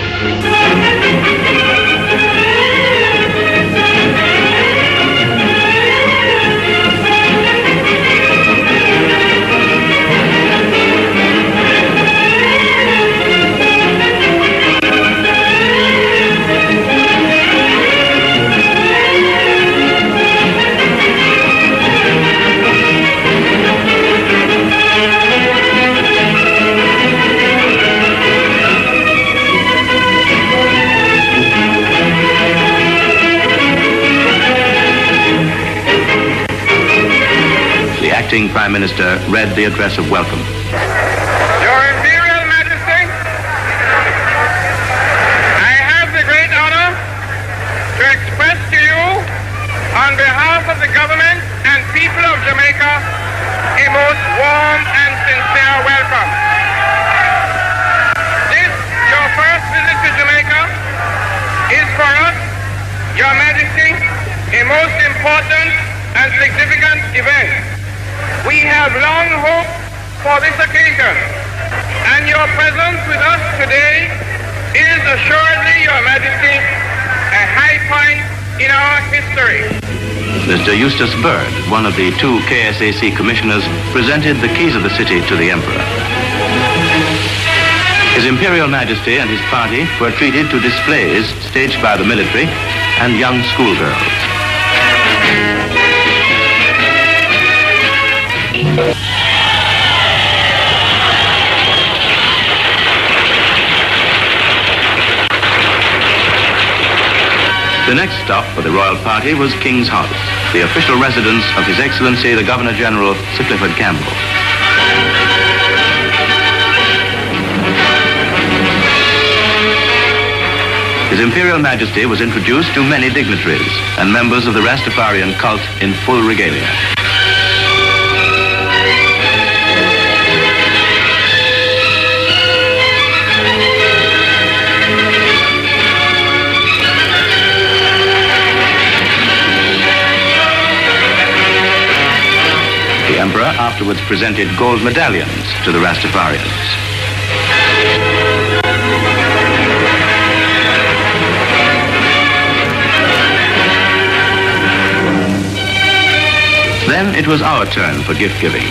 Prime Minister read the address of welcome. Your Imperial Majesty, I have the great honor to express to you, on behalf of the government and people of Jamaica, a most warm and sincere welcome. This, your first visit to Jamaica, is for us, Your Majesty, a most important and significant event. We have long hoped for this occasion, and your presence with us today is assuredly, Your Majesty, a high point in our history. Mr. Eustace Bird, one of the two KSAC commissioners, presented the keys of the city to the Emperor. His Imperial Majesty and his party were treated to displays staged by the military and young schoolgirls. The next stop for the royal party was King's House, the official residence of His Excellency the Governor-General, Sir Clifford Campbell. His Imperial Majesty was introduced to many dignitaries and members of the Rastafarian cult in full regalia. The Emperor afterwards presented gold medallions to the Rastafarians. Then it was our turn for gift-giving.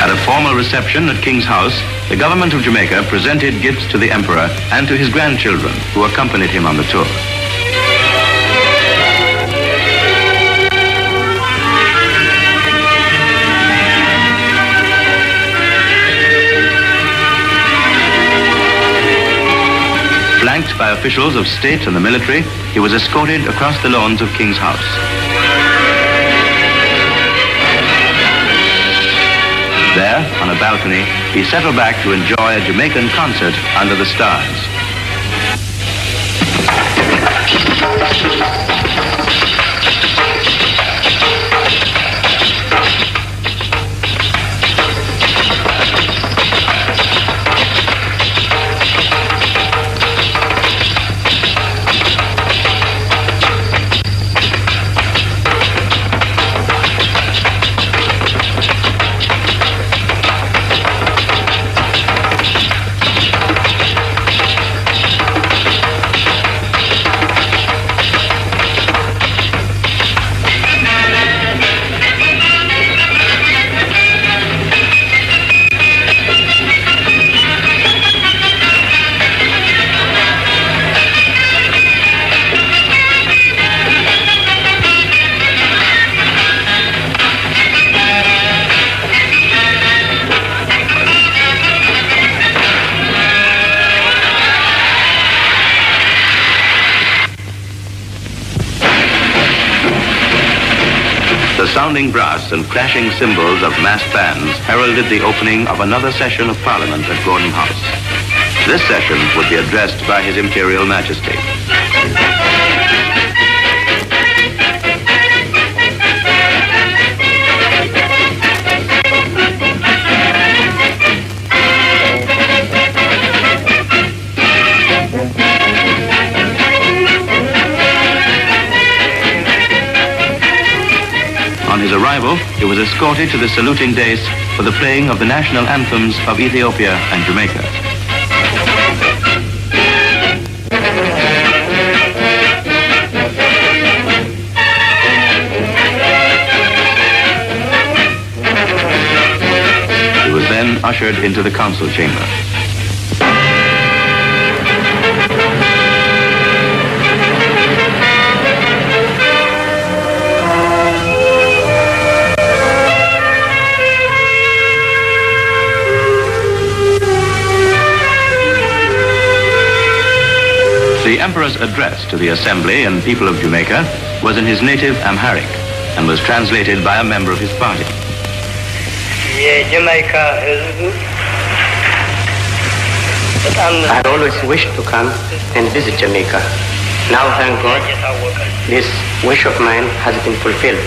At a formal reception at King's House, the government of Jamaica presented gifts to the Emperor and to his grandchildren, who accompanied him on the tour. Flanked by officials of state and the military, he was escorted across the lawns of King's House. There, on a balcony, he settled back to enjoy a Jamaican concert under the stars. Sounding brass and crashing cymbals of massed bands heralded the opening of another session of Parliament at Gordon House. This session would be addressed by His Imperial Majesty. On his arrival, he was escorted to the saluting dais for the playing of the national anthems of Ethiopia and Jamaica. He was then ushered into the council chamber. The Emperor's address to the Assembly and people of Jamaica was in his native Amharic and was translated by a member of his party. I had always wished to come and visit Jamaica. Now, thank God, this wish of mine has been fulfilled.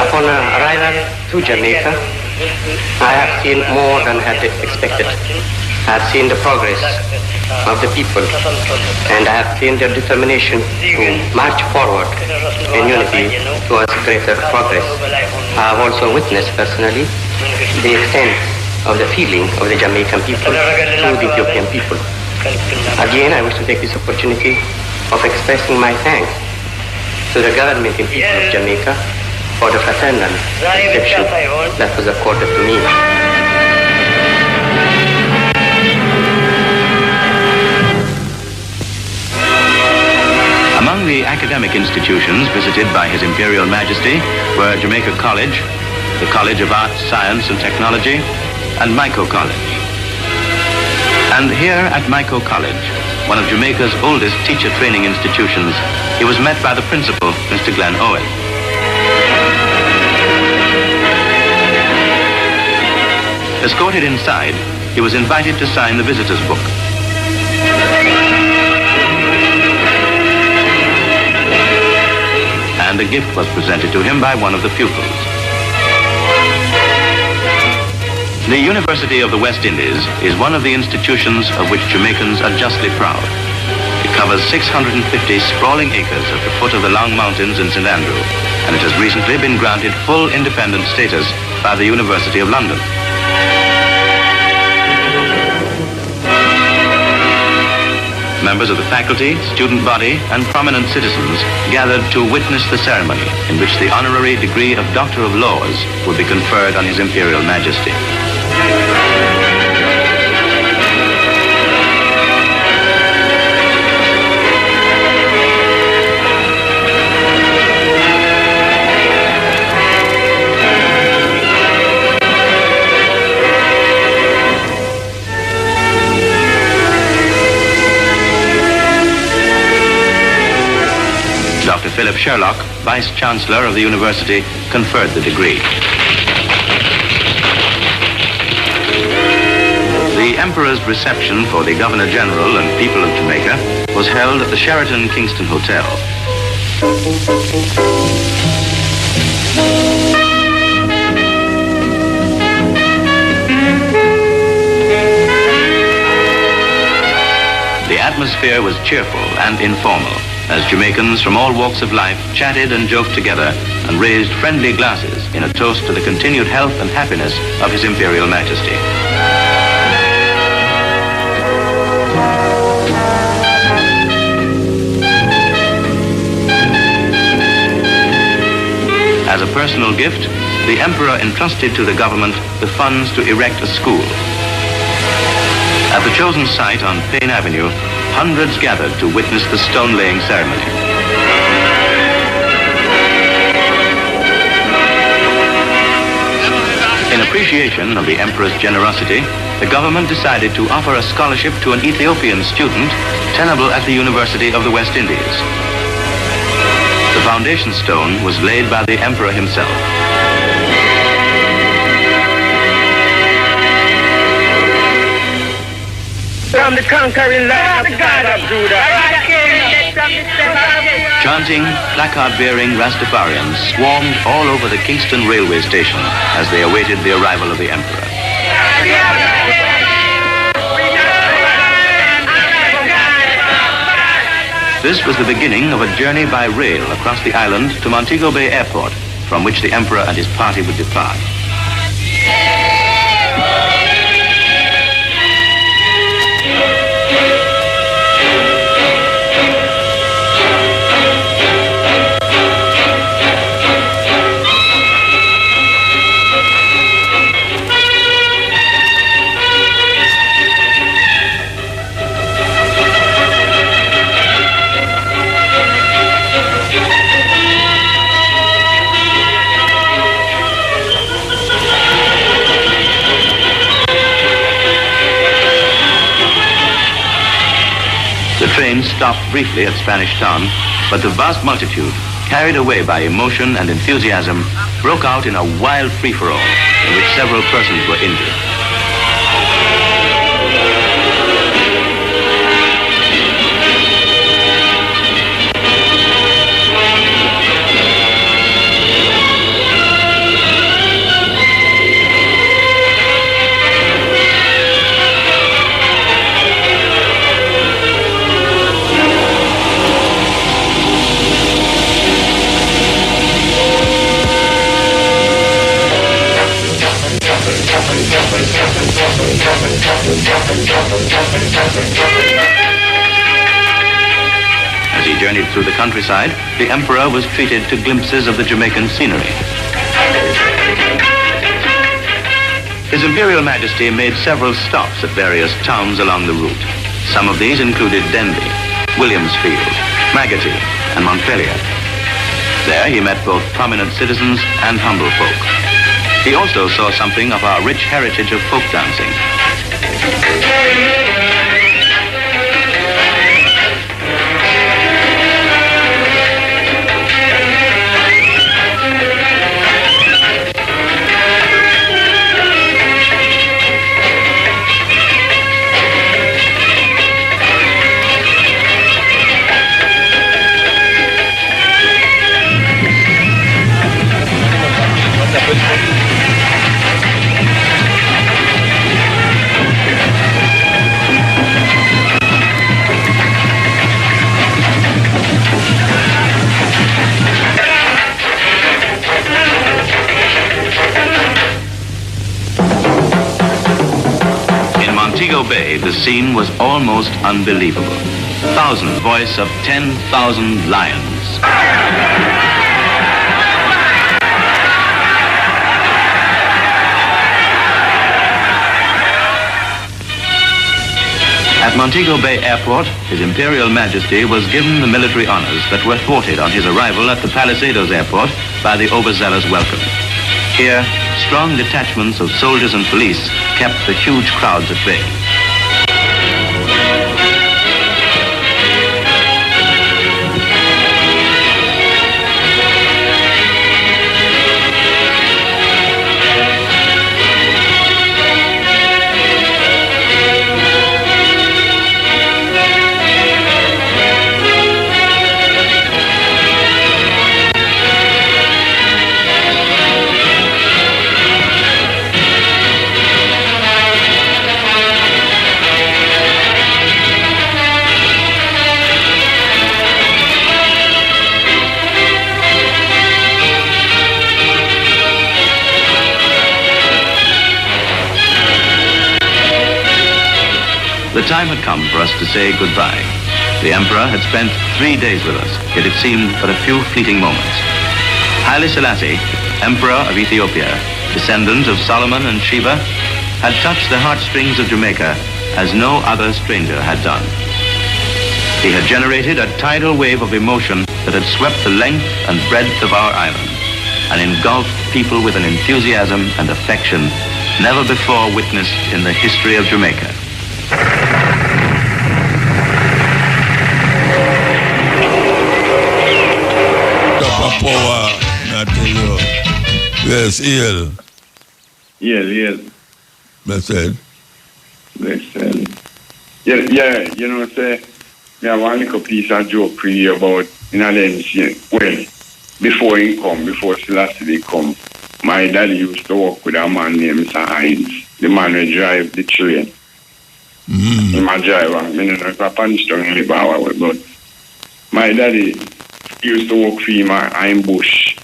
Upon arrival to Jamaica, I have seen more than I had expected. I have seen the progress of the people, and I have seen their determination to march forward in unity towards greater progress. I have also witnessed personally the extent of the feeling of the Jamaican people to the Ethiopian people. Again, I wish to take this opportunity of expressing my thanks to the government and people of Jamaica for the fraternal reception that was accorded to me. Among the academic institutions visited by His Imperial Majesty were Jamaica College, the College of Arts, Science and Technology, and Mico College. And here at Mico College, one of Jamaica's oldest teacher training institutions, he was met by the principal, Mr. Glenn Owen. Escorted inside, he was invited to sign the visitor's book. And a gift was presented to him by one of the pupils. The University of the West Indies is one of the institutions of which Jamaicans are justly proud. It covers 650 sprawling acres at the foot of the Long Mountains in St. Andrew, and it has recently been granted full independent status by the University of London. Members of the faculty, student body, and prominent citizens gathered to witness the ceremony in which the honorary degree of Doctor of Laws would be conferred on His Imperial Majesty. Dr. Philip Sherlock, Vice-Chancellor of the University, conferred the degree. The Emperor's reception for the Governor General and people of Jamaica was held at the Sheraton Kingston Hotel. The atmosphere was cheerful and informal, as Jamaicans from all walks of life chatted and joked together and raised friendly glasses in a toast to the continued health and happiness of His Imperial Majesty. As a personal gift, the Emperor entrusted to the government the funds to erect a school. At the chosen site on Payne Avenue, hundreds gathered to witness the stone-laying ceremony. In appreciation of the Emperor's generosity, the government decided to offer a scholarship to an Ethiopian student tenable at the University of the West Indies. The foundation stone was laid by the Emperor himself. From the conquering land of the God of Judah. Chanting, placard-bearing Rastafarians swarmed all over the Kingston railway station as they awaited the arrival of the Emperor. This was the beginning of a journey by rail across the island to Montego Bay Airport, from which the Emperor and his party would depart. The train stopped briefly at Spanish Town, but the vast multitude, carried away by emotion and enthusiasm, broke out in a wild free-for-all in which several persons were injured. As he journeyed through the countryside, the Emperor was treated to glimpses of the Jamaican scenery. His Imperial Majesty made several stops at various towns along the route. Some of these included Denby, Williamsfield, Magotty, and Montpelier. There he met both prominent citizens and humble folk. He also saw something of our rich heritage of folk dancing. Montego Bay, the scene was almost unbelievable. 10,000 voice of 10,000 lions. At Montego Bay Airport, His Imperial Majesty was given the military honors that were thwarted on his arrival at the Palisados Airport by the overzealous welcome. Here, strong detachments of soldiers and police kept the huge crowds at bay. The time had come for us to say goodbye. The Emperor had spent 3 days with us, yet it seemed but a few fleeting moments. Haile Selassie, Emperor of Ethiopia, descendant of Solomon and Sheba, had touched the heartstrings of Jamaica as no other stranger had done. He had generated a tidal wave of emotion that had swept the length and breadth of our island and engulfed people with an enthusiasm and affection never before witnessed in the history of Jamaica. Power, I tell you. Yes, ill. Yes. Blessed. Yeah, you know, say, I have one little piece of joke for you about, well, before he come, before Selassie come, my daddy used to work with a man named Mr. Hines, the man who drive the train. He's my driver. I don't know if I punch down in the bar, but my daddy used to work for him in Bush.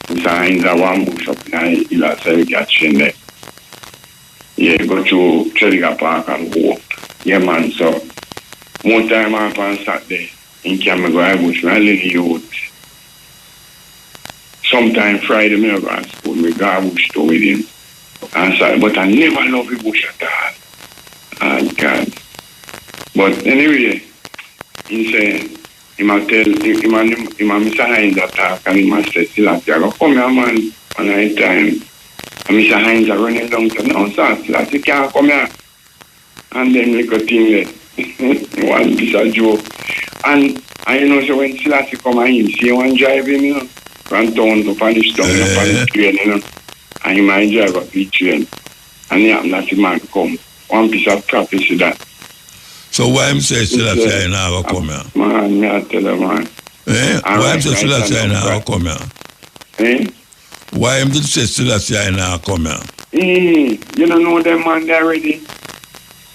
Mr. Hines had one bush up in the hill, catching there. Yeah, go to Trediga Park and go up. Yeah, man, so more time up on Saturday, in Camera go to Bush, I live youth. Sometime Friday, I go to school, we go to Bush to with him. And so, but I never love the Bush at all. Oh, God. But anyway, he said, he might tell, he might Mr. Hines attack, and he might say, Selassie, I go come here, man, on a time. And Mr. Hines are running down to now, so Selassie can't come here. And then we got thing there. One piece of joke. And you know, so when Selassie come and him, see one driving, you know, from town to Panish town, Panish train, you know, and he might drive up the train. And he happened that the man come. One piece of prophecy that. So why him say Selassie I never come here? Man, I tell you, man. Why him say Selassie I never come here? Why him did say Selassie I never come here? You don't know them man they already.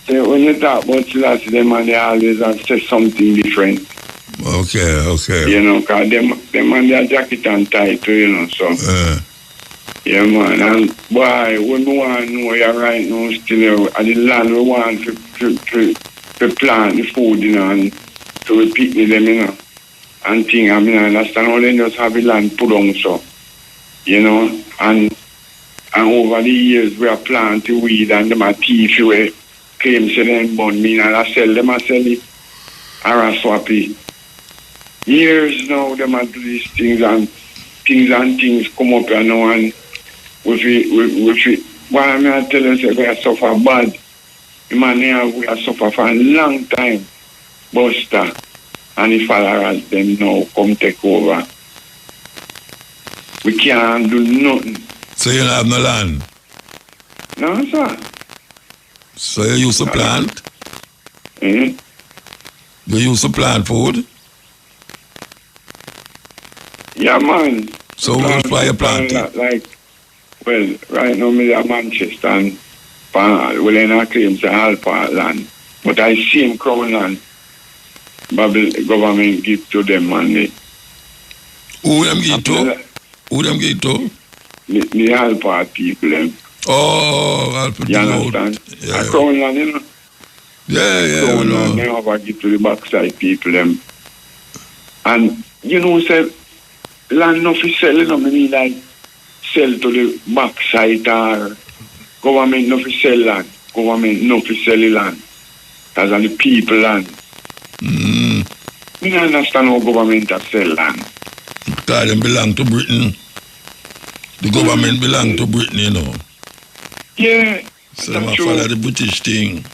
So when you talk about Selassie, them man they always have said something different. Okay. You know, because them man they are jacket and tie too, you know, so. Yeah, man, and boy, when we want to know you're right now still, at the land we want to plant the food, you know, and to repeat them, you know, and things, I mean, I understand how they just have the land put on, so, you know, and over the years we are planting weed and them are thief who claim to them burn me and I sell them, I sell it, or I swap it. Years now, them are do these things and things come up here now and with it, why am I tell you we are suffer bad? We are suffer for a long time. Buster and the followers them now come take over. We can't do nothing. So you don't have no land? No, sir. So you used to plant? You used to plant food? Yeah, man. So why you planting? Like, well, right now I'm in Manchester and I claim to all part land. But I see him crown land. Government give to them money. Who them give to? Who them give to? The all part people them. Oh, I'll put you understand? Yeah. I crown land, you know. So they never get to the backside people them. And you know, say land no fi sell, you know, mean like sell to the backside or government no fi sell land. Government no fi sell the land. That's on the people land. I don't understand how government has sell land. Because them belong to Britain. The government belong to Britain, you know. Yeah. So they follow the British thing.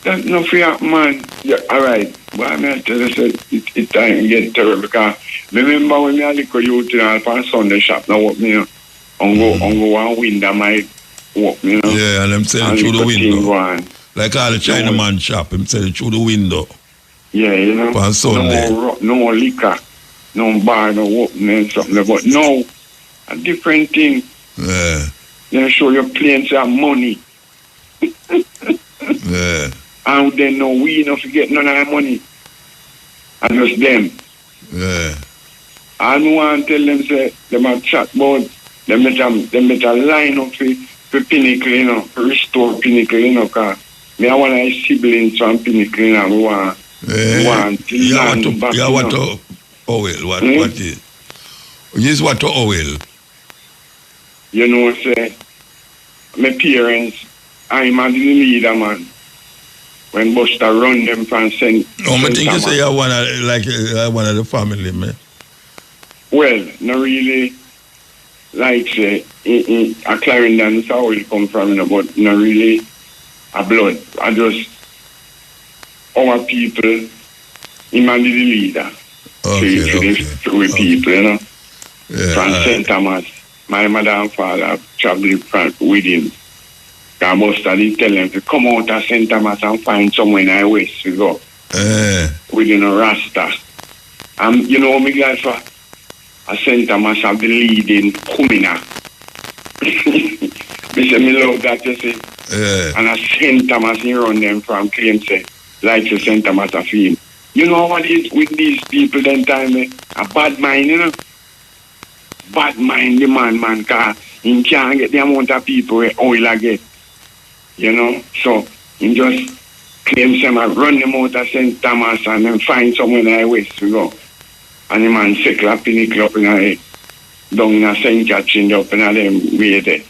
That's no fear, man. Yeah, all right. But I mean, tell you, it's time to get terrible. Because remember when I look at you to Sunday shop, now what me, on go one window, my walk, you know. Yeah, and I'm selling through the window. Like all the Chinaman shop, I'm selling through the window. Yeah, you know. On Sunday. No liquor, no bar, no opening, something. But no, a different thing. Yeah. They show your planes have money. Yeah. And they know we enough to get none of our money. And just them. Yeah. I don't want to tell them, say, them a chat about, them better line up for Pinnacle, you know, for restore Pinnacle, you know, because me I want my siblings from Pinnacle, you know, want to land back, you what to oil, what is? This what to oil. You know, say, my parents, I'm a leader, man. When Buster run them from St. No, I think you say you're one of the family, man. Well, not really, like, say, a Clarendon is how it come from, you know, but not really a blood. I just, our people, him and the leader. Through people, you know. Yeah, from St. Thomas. My mother and father traveling with him. And Buster did tell them to come out of St. Thomas and find somewhere in the west to go. Within a Rasta. And you know, me glad for a St. Thomas have the leading Kumina. Me say me love that, you see. And a St. Thomas he run them from claim say, like the St. Thomas of him. You know what it is with these people then time, a bad mind, you know. Bad mind the man, because he can't get the amount of people where oil I get. You know, so he just claims them and run them out of St. Thomas and then find somewhere in the west to go. And the man settle up in the club in a down in a St. Catherine up in a them way there.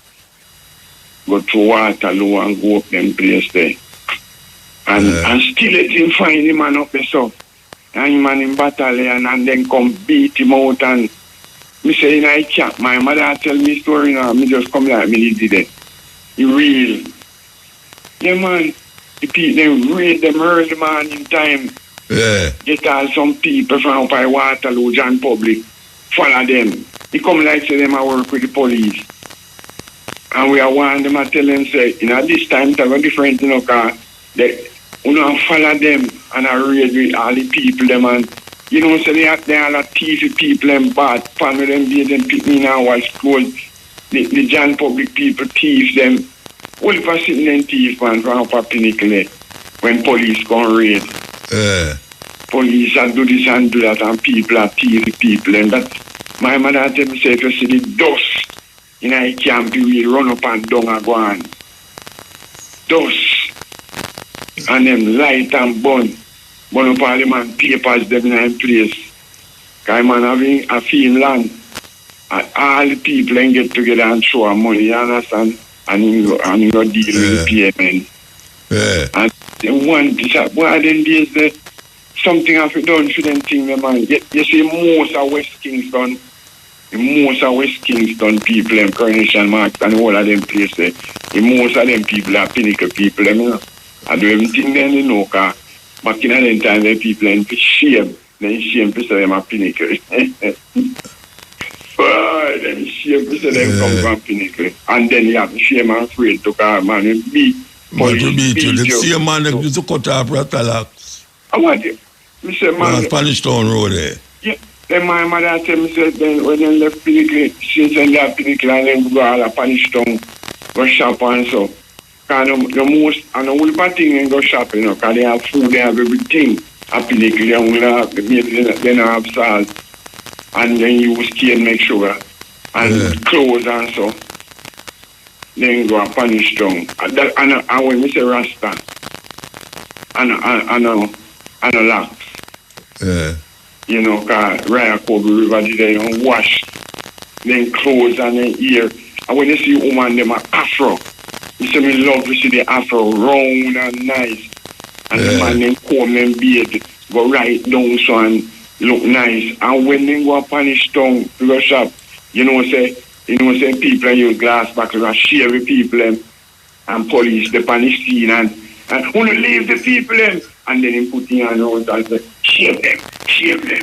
Go to Waterloo and go up them place there. And still let him find the man up there so. And the man in battalion and then come beat him out and me say in I camp, my mother tell me story now, me just come like me did it. He real. Yeah, man. The people, they raid them early morning time. Yeah. Get all some people from up by Waterloo, John Public. Follow them. He come like say them I work with the police. And we are one them I tell them say, you know, this time it's a different, you know, because they follow them and I raid with all the people them and you know, so they are all thief people and bad family them they them pick me now while school. The John Public people thief them. All for sitting in thief man from up Pinnacle when police come raid. Police and do this and do that and people are thief people and that my mother tell me say if you see the dust in a camp we run up and down and go on. Dust and them light and burn. Burn up all the man papers them in a place. Because man having a field land and all the people and get together and show money, you understand? And you go deal with the payment. And the one piece boy then there's the something have done for them thing, man. You see most of West Kingston, people and Coronation Marks and all of them places, most of them people are Pinnacle people, you know. I do everything then you know, because back in the time the people and shame. Then shame to say them are Pinnacle. Then shame to say them come from Pinnacle. And then you have the shame and afraid to come man and beat. Beat you. The same man that used to cut off Ratalax. I want you. Mr. Man. Spanish Town Road there. Yeah. Then my mother tell me say then when they left Pinnacle, she said they have Pinnacle and then go all a Spanish Town, go shop and so. Because the most, and the whole bad thing and go shop, you know, because they have food, they have everything. A Pinnacle, they only have, they don't have salt. And then use cane make sugar. And clothes and so. then go and punish down. And when we say Rasta, I know locks. Yeah. You know, because Raya Kobe River did they wash, then clothes and then ear. And when you see woman, them are afro. You see me love to see the afro round and nice. And the man then comb and beard, go right down so and look nice. And when they go and punish down to the shop, you know say people use glass bottles and share with people and police the punish scene and want to leave the people and then he put in your nose and say, shave them.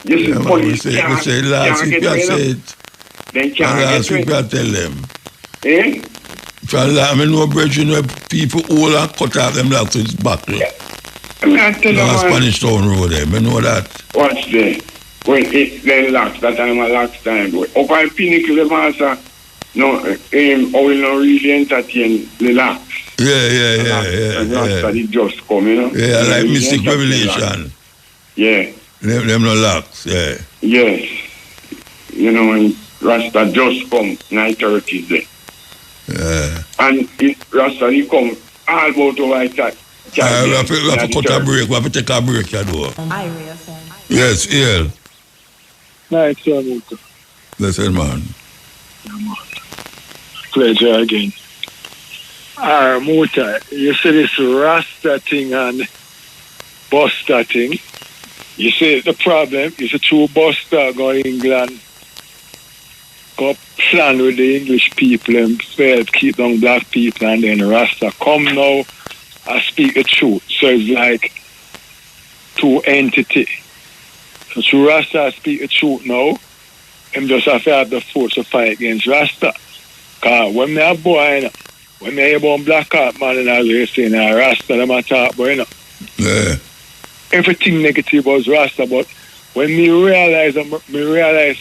You see, police we say last week I said, then can't last week I tell them. Eh? I mean, no brethren where people all and cut out them locks with buckle. Yeah. I mean, I tell them, Spanish Town Road there, I know that. What's there? When it then locks, that time a locks time. Up on Pinnacle, the master, no, I will not really entertain the locks. Yeah. Rasta did just come, you know. Yeah, like Mystic Revelation. Yeah. Them no locks, yeah. Yes. You know, when Rasta just come, 9:30 there. Yeah. And Rasta, he come all about over like that. We have to cut a break, we have to take a break, you know. Yes, yeah. Nice, Muta. Listen, man. Pleasure again. Muta, you say this Rasta thing and Buster thing. You say the problem is a true Buster go to England, go plan with the English people and fail to keep down black people, and then Rasta come now and speak the truth. So it's like two entities. So through Rasta speak the truth now, him just have to have the force to fight against Rasta. Because when me a boy, when me hear about black heart man and as they say, Rasta them a talk about, you know. Yeah. Everything negative was Rasta, but when me realize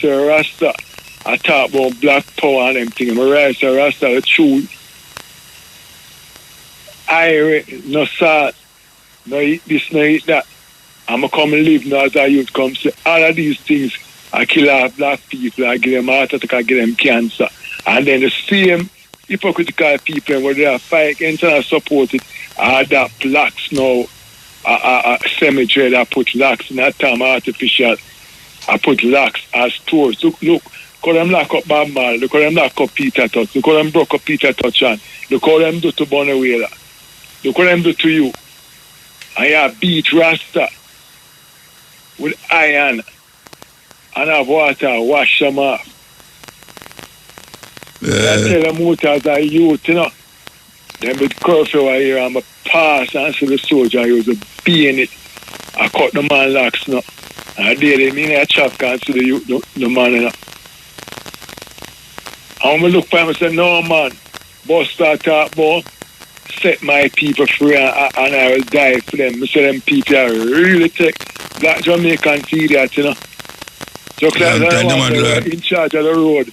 Rasta, I talk about black power and them things, I realize Rasta the truth. I no sad, no eat this, no eat that. I'm come and live now as a youth come say all of these things I kill off black people, I give them heart attack, I give them cancer. And then the same hypocritical people where they are fight against and support it are that blacks now a cemetery that put locks in that time artificial. I put locks as stores. Look, how them lock up Bob Marley, look how them lock up Peter Touch, look how them broke up Peter Touch and look how them do to Bonnie Wheeler. Look what them do to you. And you beat Rasta with iron and have water wash them off. Yeah. I tell them out as a youth, you know. Them with curfew I hear I'm a pass and see the soldier I use a being it. I cut the man locks now. And I did him in a chop and see the man, you know. And when I look for him, I say, no man, Buster talk about set my people free and I will die for them. I say them people are really take black Jamaican see that, you know. Just like that in charge of the road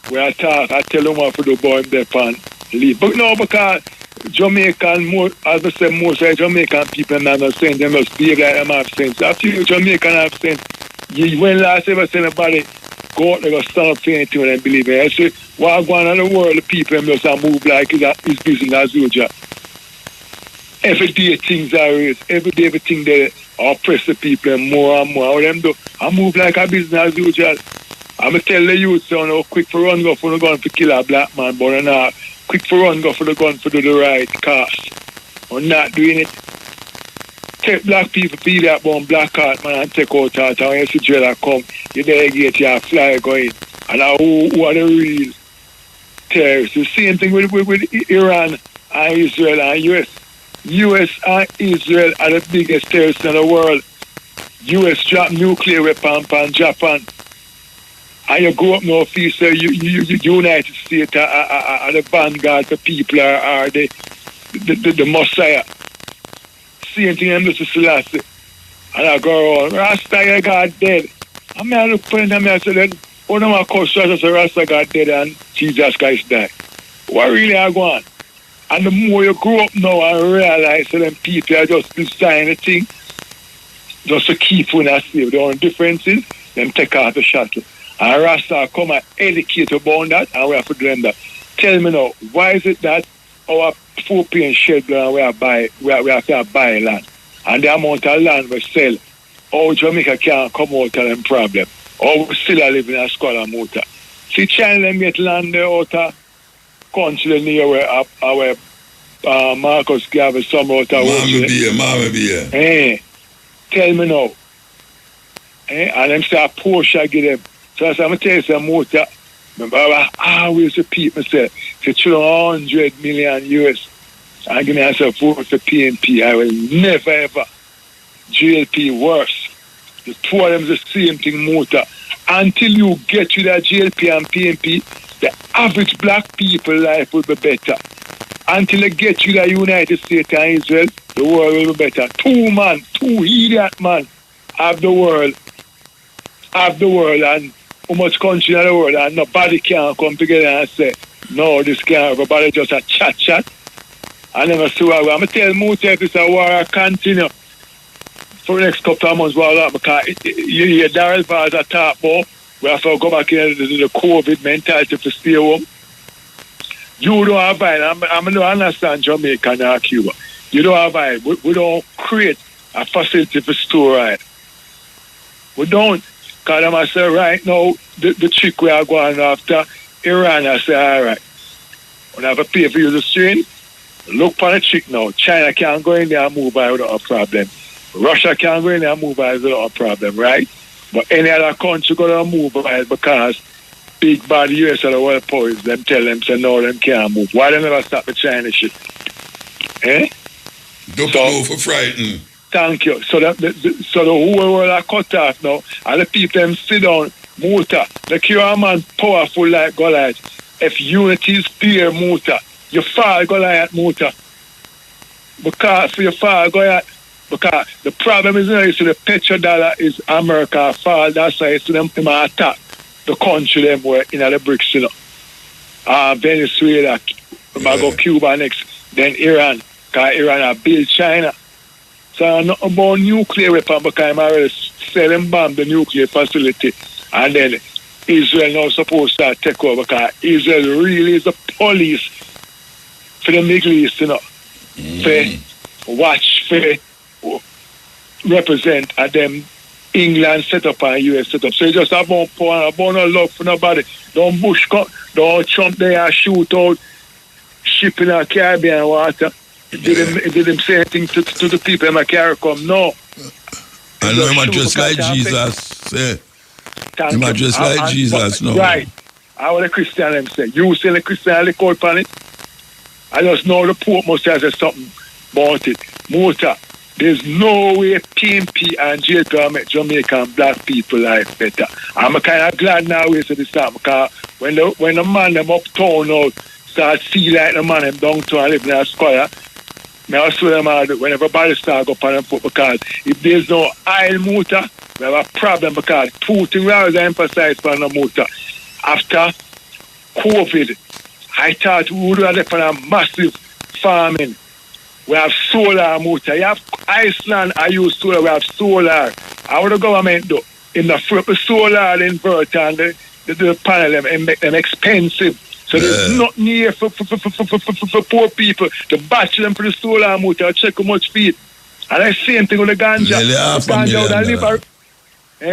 where I talk, I tell them what to do about them and leave. But no, because Jamaican, as I said, most of Jamaican people are not saying they must behave like them have sense. After you Jamaican have sense, when last ever say anybody go out there go stand up for anything when they believe in. I say, what going on in the world, the people must move like it's business as usual. Every day things are raised. Every day everything they oppress the people and more and more. How them do? I move like a business as usual. I'm going to tell the youth, so no, quick for run go for the gun for kill a black man, but not quick for run go for the gun for do the right cause. Or not doing it. Take black people feel that one black heart man and take out that and when you see jail come, you delegate your fly going. And who are the real terrorists? The same thing with Iran and Israel and US. US and Israel are the biggest terrorists in the world. US drop nuclear weapons on Japan. And you go up now, feel so United States are the vanguard, the people are the Messiah. Same thing I'm to Selassie. And I go, Rasta, you got dead. I mean, I look for him and I said, one of my customers said, Rasta got dead and Jesus Christ died. What really are going on? And the more you grow up now and realize that them people are just designing the thing just to keep when I see the only difference is them take out the shuttle. And Rasta come and educate about that and we have to do them that. Tell me now, why is it that our food paying shed ground we have to buy land? And the amount of land we sell, how Jamaica can't come out of them problem. Or we still are living in a squalor motor. See, China them get land there out of country near where our Marcus gave us some out of Mama beer. Hey, tell me now. And them say a Porsche give them. So I'm going to tell you some motor. Remember, I always repeat myself, if you throw 100 million US and give me myself vote for PNP, I will never ever. GLP worse. The two of them is the same thing, motor. Until you get to that GLP and PNP, the average black people life will be better. Until they get to the United States and Israel, the world will be better. Two idiot man have the world, and how much country in the world, and nobody can come together and say, no, this can't, everybody just a chat. And then I say, well, I'm going to tell Muta if it's a war continue for the next couple of months, because you hear Darrell Bars a talk about, we have to go back in the COVID mentality to stay home. You don't have it. I don't understand Jamaica and Cuba. You don't have it. We don't create a facility for store, right? We don't. Because I say right now, the trick we are going after Iran, I say, all right. When I have to pay for you the strain, look for the trick now. China can't go in there and move by without a problem. Russia can't go in there and move by without a problem, right? But any other country going to move by it because big bad US or the world powers, them tell them, say no, them can't move. Why they never stop the China shit? Don't move for frightened. Thank you. So the whole world are cut off now, and the people them sit down, motor. The cure man powerful like Goliath. If unity is fear, motor, you fall Goliath, motor. Because for your fall Goliath, because the problem is, the petrodollar is America fall. That's why it's them attack the country them were in the BRICS, Venezuela, go Cuba next, then Iran, because Iran are build China. So not about nuclear weapon because I'm already selling bomb the nuclear facility, and then Israel now supposed to take over because Israel really is the police for the Middle East, for watch, for represent and them England set up and US set up. So you just have one power, no love for nobody. Don't bush cut, don't Trump there and shoot out ship in the Caribbean water. Did him say anything to the people in my carry come? No. And no, him just like Jesus. Him just like Jesus, no. Right. How the Christian them say? You say the Christian lick out on it? I just know the Pope must have said something about it. Motor. There's no way PNP and JP make Jamaican black people life better. I'm kind of glad now we say this time because when the man them uptown now start see like the man them downtown live in a square, I swear them all when everybody start up on them foot because if there's no oil motor, we have a problem because two things we always emphasize on the motor. After COVID, I thought we would have a massive farming. We have solar motor. You have Iceland, I use solar, we have solar. How the government do? In the solar inverter and the panel them make them expensive. So there's nothing here for poor people. The batch them for the solar motor, check how much feet. And the same thing with the ganja. Nearly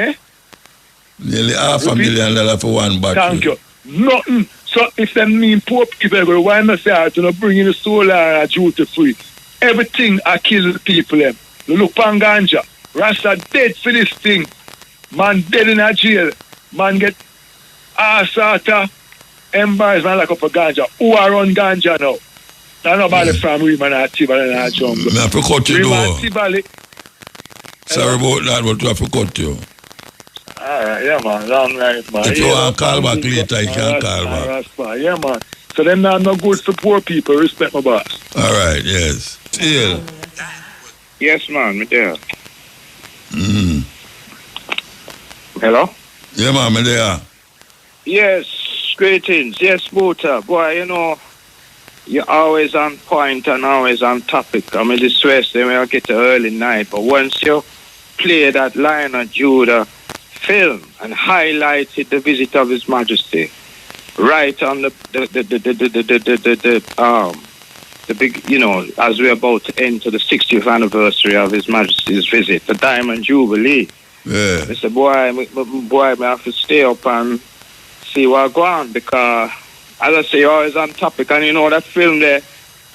$500,000. Nearly $500,000 for one battery. Thank you. Nothing. So if they mean poor people, why not say to bring in the solar and duty free? Everything I kill the people them. Look on ganja. Rasta dead for this thing. Man dead in a jail. Man get assaulted. Embers man like up a ganja. Who are on ganja now? Not nobody from Riemann or Tivoli and Jungle. I forgot you though. Tivoli. Sorry about that, but I forgot you. Alright, yeah man, long life man. If you want to call back later, you can call back. Yeah man. So them not no good for poor people, respect my boss. Alright, yes. Still. Yes man, me there. Hello? Yeah man, me there. Yes, greetings. Yes, Muta. Boy, you know, you're always on point and always on topic. I mean, the stress, then we'll get to early night. But once you play that Lion of Judah film and highlighted the visit of His Majesty, right on the big, you know, as we're about to enter the 60th anniversary of His Majesty's visit, the Diamond Jubilee. Yeah. I said, boy, I have to stay up and see what's going on, because, as I say, always on topic. And you know, that film there,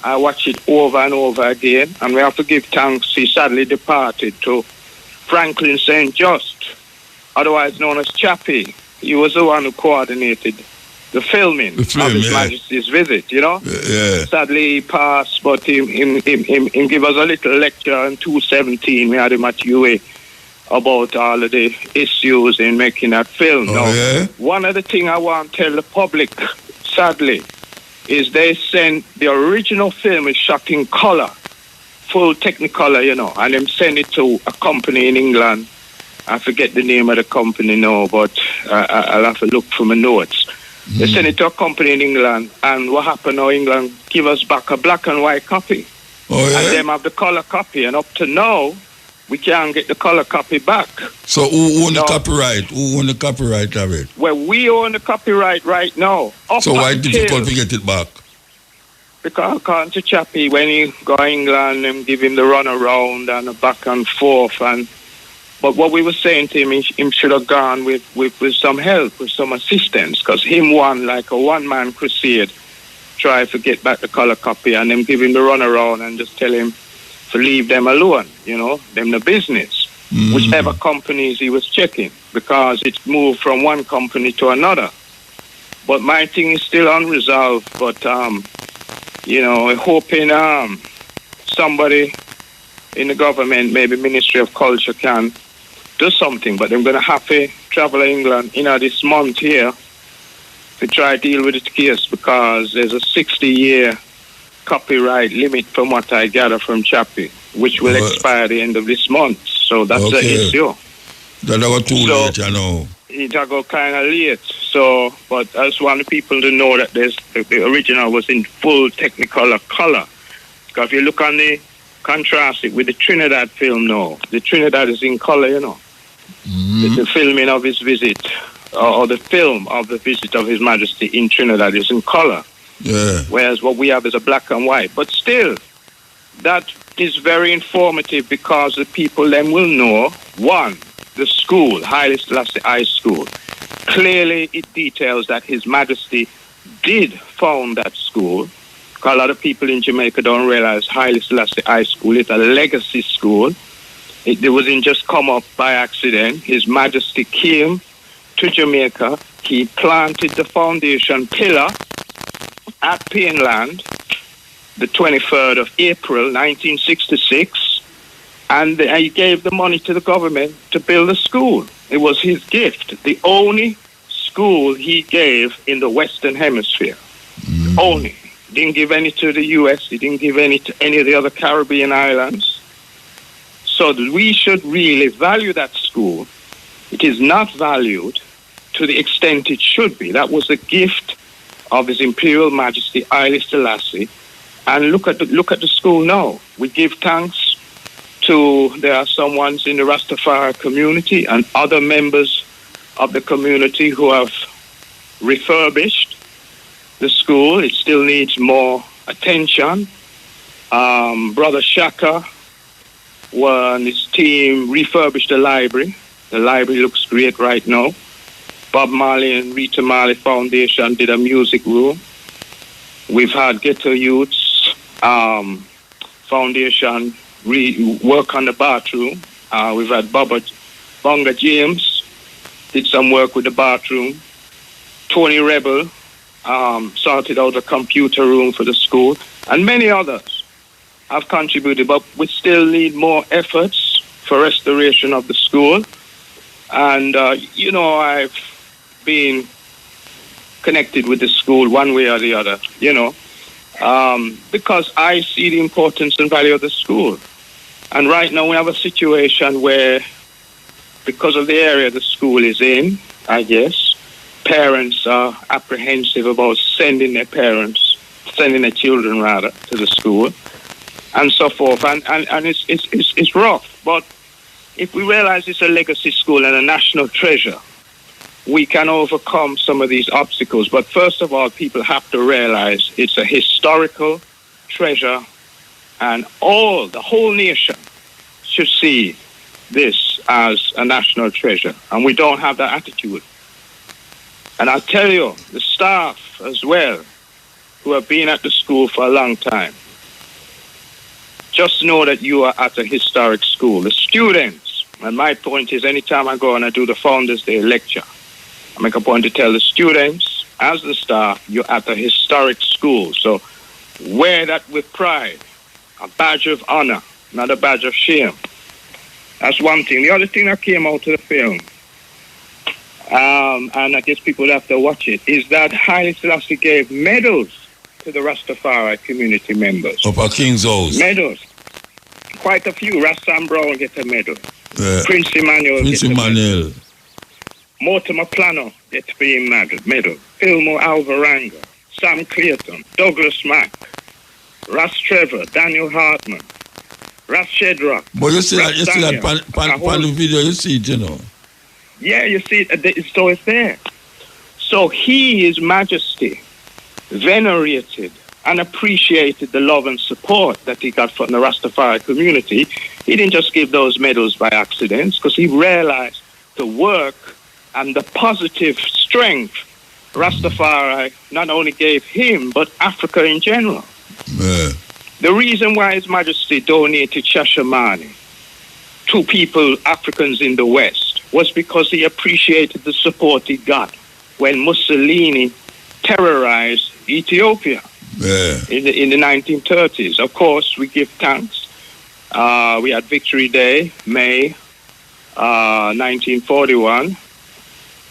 I watch it over and over again, and we have to give thanks. He sadly departed to Franklin St. Just, otherwise known as Chappie. He was the one who coordinated the filming of His Majesty's visit, you know. Yeah. Sadly, he passed, but he gave us a little lecture in 2017. We had him at UA about all of the issues in making that film. One of the things I want to tell the public, sadly, is they sent the original film is shot in color, full Technicolor, you know, and them send it to a company in England. I forget the name of the company now, but I'll have to look for my notes. They sent it to a company in England, and what happened now, England give us back a black and white copy. And them have the color copy, and up to now, we can't get the color copy back. So who own the copyright? Who own the copyright of it? Well, we own the copyright right now. So why difficult to get it back? Because according to Chappie, when he go to England, and give him the run around and the back and forth, but what we were saying to him, he should have gone with some help, with some assistance, because him won like a one-man crusade, try to get back the color copy, and them give him the run around and just tell him to leave them alone, you know, them the business, whichever companies he was checking, because it's moved from one company to another. But my thing is still unresolved, but, you know, hoping somebody in the government, maybe Ministry of Culture, can do something, but I'm going to have to travel to England, you know, this month here to try to deal with the case, because there's a 60-year copyright limit from what I gather from Chappie, which will expire at the end of this month. So that's the issue. That got too late, you know. It got kind of late. So, but I just want the people to know that the original was in full Technicolor color. Because if you look on the contrast it with the Trinidad film now, the Trinidad is in color, you know. The filming of his visit, or the film of the visit of His Majesty in Trinidad is in color. Yeah. Whereas what we have is a black and white. But still, that is very informative, because the people then will know, one, the school, Haile Selassie High School. Clearly, it details that His Majesty did found that school. Because a lot of people in Jamaica don't realize Haile Selassie High School is a legacy school. It wasn't just come up by accident. His Majesty came to Jamaica. He planted the foundation pillar at Pineland, the 23rd of April, 1966, and he gave the money to the government to build a school. It was his gift, the only school he gave in the Western Hemisphere. Only. He didn't give any to the U.S., he didn't give any to any of the other Caribbean islands. So we should really value that school. It is not valued to the extent it should be. That was a gift of His Imperial Majesty Haile Selassie. And look at the school now. We give thanks to, there are some ones in the Rastafari community and other members of the community who have refurbished the school. It still needs more attention. Brother Shaka and his team refurbished the library. The library looks great right now. Bob Marley and Rita Marley Foundation did a music room. We've had Ghetto Youths Foundation work on the bathroom. We've had Bonga James did some work with the bathroom. Tony Rebel sorted out a computer room for the school. And many others have contributed, but we still need more efforts for restoration of the school. And, you know, I've been connected with the school one way or the other, you know, because I see the importance and value of the school. And right now we have a situation where, because of the area the school is in, I guess, parents are apprehensive about sending their children rather, to the school, and so forth. And it's rough. But if we realize it's a legacy school and a national treasure, we can overcome some of these obstacles. But first of all, people have to realize it's a historical treasure, and the whole nation should see this as a national treasure. And we don't have that attitude. And I'll tell you, the staff as well, who have been at the school for a long time, just know that you are at a historic school. The students, and my point is, anytime I go and I do the Founders Day lecture, I make a point to tell the students, as the staff, you're at a historic school. So wear that with pride, a badge of honor, not a badge of shame. That's one thing. The other thing that came out of the film, and I guess people have to watch it, is that Haile Selassie gave medals to the Rastafari community members. Upper King's House. Medals. Quite a few. Rasta and Brown get a medal. Prince Emmanuel gets a medal. Mortimer Plano gets a medal. Fillmore Alvaranga, Sam Clayton, Douglas Mack, Ras Trevor, Daniel Hartman, Ras Shedrack. But you see that pan the video, you see it, you know. Yeah, you see it, so it's there. So he, His Majesty, venerated and appreciated the love and support that he got from the Rastafari community. He didn't just give those medals by accident, because he realized the work and the positive strength Rastafari not only gave him, but Africa in general. The reason why His Majesty donated Shashamane to people, Africans in the West, was because he appreciated the support he got when Mussolini terrorized Ethiopia in the 1930s. Of course, we give thanks. We had Victory Day, May 1941,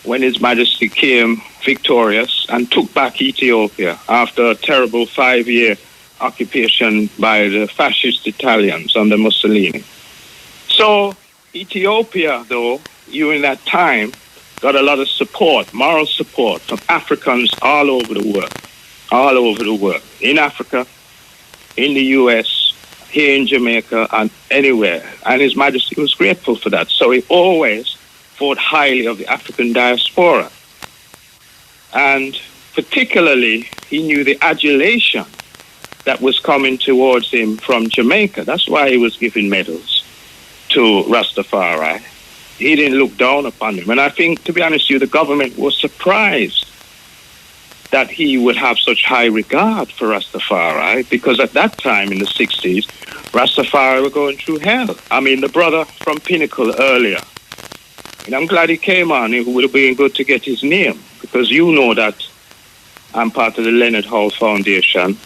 when His Majesty came victorious and took back Ethiopia after a terrible 5-year occupation by the fascist Italians under Mussolini. So Ethiopia, though, during that time, got a lot of support, moral support from Africans all over the world, in Africa, in the US, here in Jamaica, and anywhere. And His Majesty was grateful for that. So he always thought highly of the African diaspora. And particularly, he knew the adulation that was coming towards him from Jamaica. That's why he was giving medals to Rastafari. He didn't look down upon him. And I think, to be honest with you, the government was surprised that he would have such high regard for Rastafari, because at that time in the 60s, Rastafari were going through hell. I mean, the brother from Pinnacle earlier, and I'm glad he came on. It would have been good to get his name, because you know that I'm part of the Leonard Hall Foundation.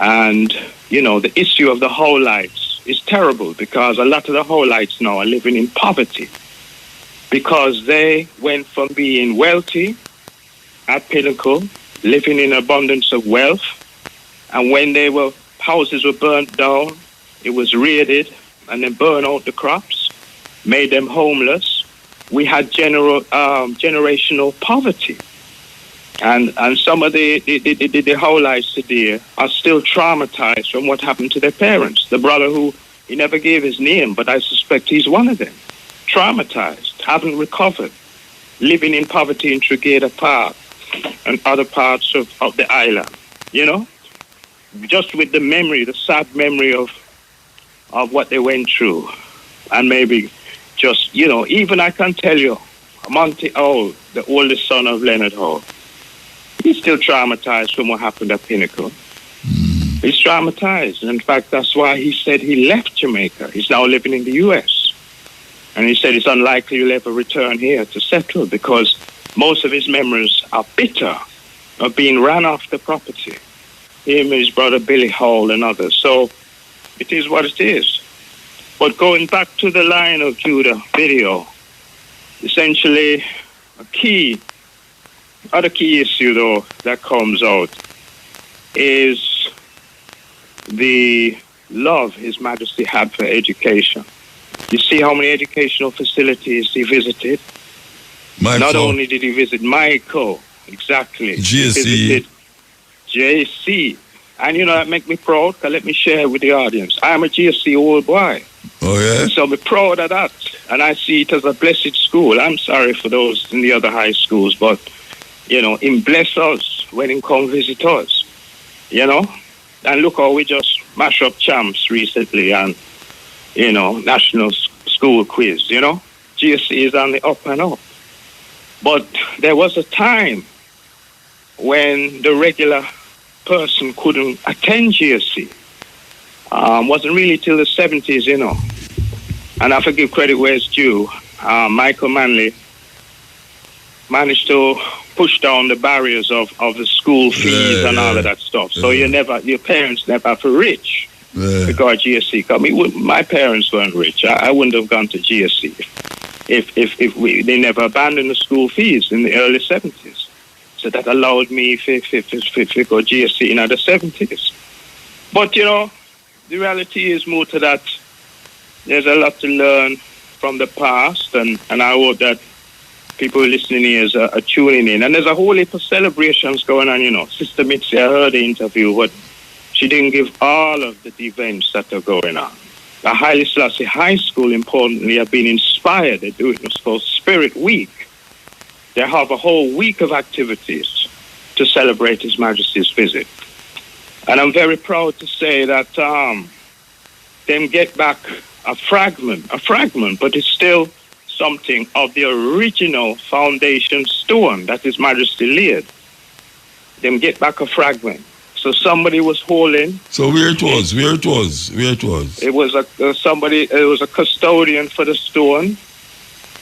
And, you know, the issue of the Holites is terrible, because a lot of the Holites now are living in poverty, because they went from being wealthy at Pinnacle, living in abundance of wealth, and when houses were burnt down, it was raided, and then burned out the crops, made them homeless. We had generational poverty. And some of the Holites today are still traumatized from what happened to their parents. The brother who, he never gave his name, but I suspect he's one of them. Traumatized, haven't recovered, living in poverty in Tregear Park and other parts of the island, you know? Just with the memory, the sad memory of what they went through. And maybe just, you know, even I can tell you, Monty Hall, the oldest son of Leonard Hall, he's still traumatized from what happened at Pinnacle. He's traumatized. In fact, that's why he said he left Jamaica. He's now living in the US. And he said it's unlikely he'll ever return here to settle, because most of his memories are bitter of being ran off the property. Him, his brother Billy Hall, and others. So it is what it is. But going back to the Lion of Judah video, essentially other key issue, though, that comes out is the love His Majesty had for education. You see how many educational facilities he visited? Not only did he visit Michael, exactly. GSC. He visited JC. And, you know, that make me proud, because let me share with the audience. I'm a GSC old boy. Oh, yeah? So we're proud of that. And I see it as a blessed school. I'm sorry for those in the other high schools, but, him bless us when he come visit us, And look how we just mash up champs recently and, national school quiz, GSC is on the up and up. But there was a time when the regular person couldn't attend GSC. Wasn't really till the 70s, And I have to give credit where it's due. Michael Manley managed to push down the barriers of the school fees and all of that stuff. So your parents never have to rich to go to GSC. I mean, my parents weren't rich. I wouldn't have gone to GSC if they never abandoned the school fees in the early 70s. So that allowed me to go GSC in the 70s. But, the reality is more to that. There's a lot to learn from the past, and I hope that people listening here are tuning in. And there's a whole heap of celebrations going on, Sister Mitzi, I heard the interview, but she didn't give all of the events that are going on. The Haile Selassie High School, importantly, have been inspired. They do what's called Spirit Week. They have a whole week of activities to celebrate His Majesty's visit. And I'm very proud to say that them get back a fragment, but it's still something of the original foundation stone that His Majesty laid. Them get back a fragment. So somebody was holding. So where it was? It was a custodian for the stone,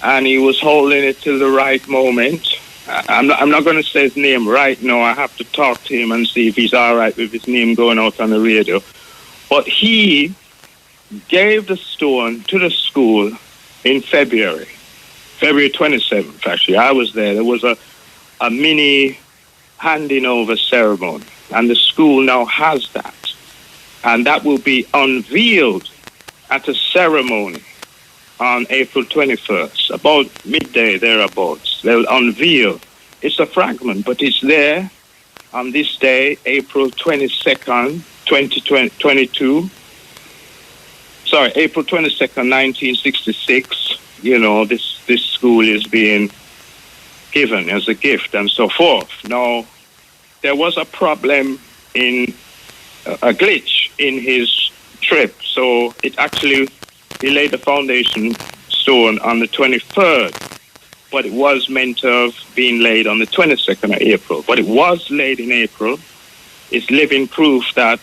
and he was holding it till the right moment. I'm not going to say his name right now. I have to talk to him and see if he's all right with his name going out on the radio. But he gave the stone to the school in February 27th, actually. I was there. There was a mini handing over ceremony, and the school now has that. And that will be unveiled at a ceremony on April 21st, about midday thereabouts. They'll unveil. It's a fragment, but it's there on this day, April 22nd, 2022. Sorry, April 22nd, 1966. This school is being given as a gift and so forth. Now, there was a problem in a glitch in his trip, so it actually he laid the foundation stone on the 23rd, but it was meant to have been laid on the 22nd of April. But it was laid in April. It's living proof that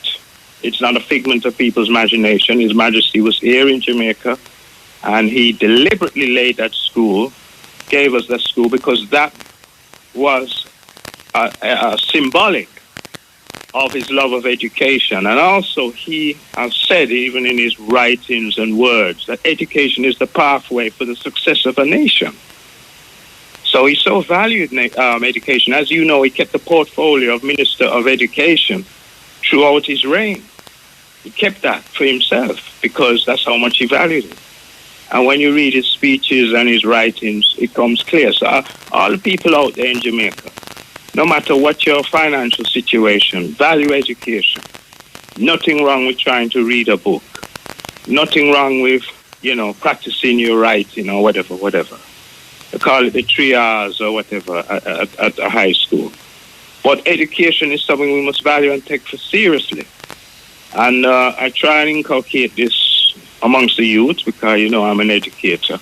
it's not a figment of people's imagination. His Majesty was here in Jamaica, and he deliberately laid that school, gave us that school, because that was symbolic of his love of education. And also he has said, even in his writings and words, that education is the pathway for the success of a nation. So he so valued education. As you know, he kept the portfolio of Minister of Education throughout his reign. He kept that for himself because that's how much he valued it. And when you read his speeches and his writings, it comes clear. So all the people out there in Jamaica, no matter what your financial situation, value education. Nothing wrong with trying to read a book. Nothing wrong with, practicing your writing or whatever. They call it the 3 hours or whatever at a high school. But education is something we must value and take seriously. And I try and inculcate this amongst the youth because, I'm an educator.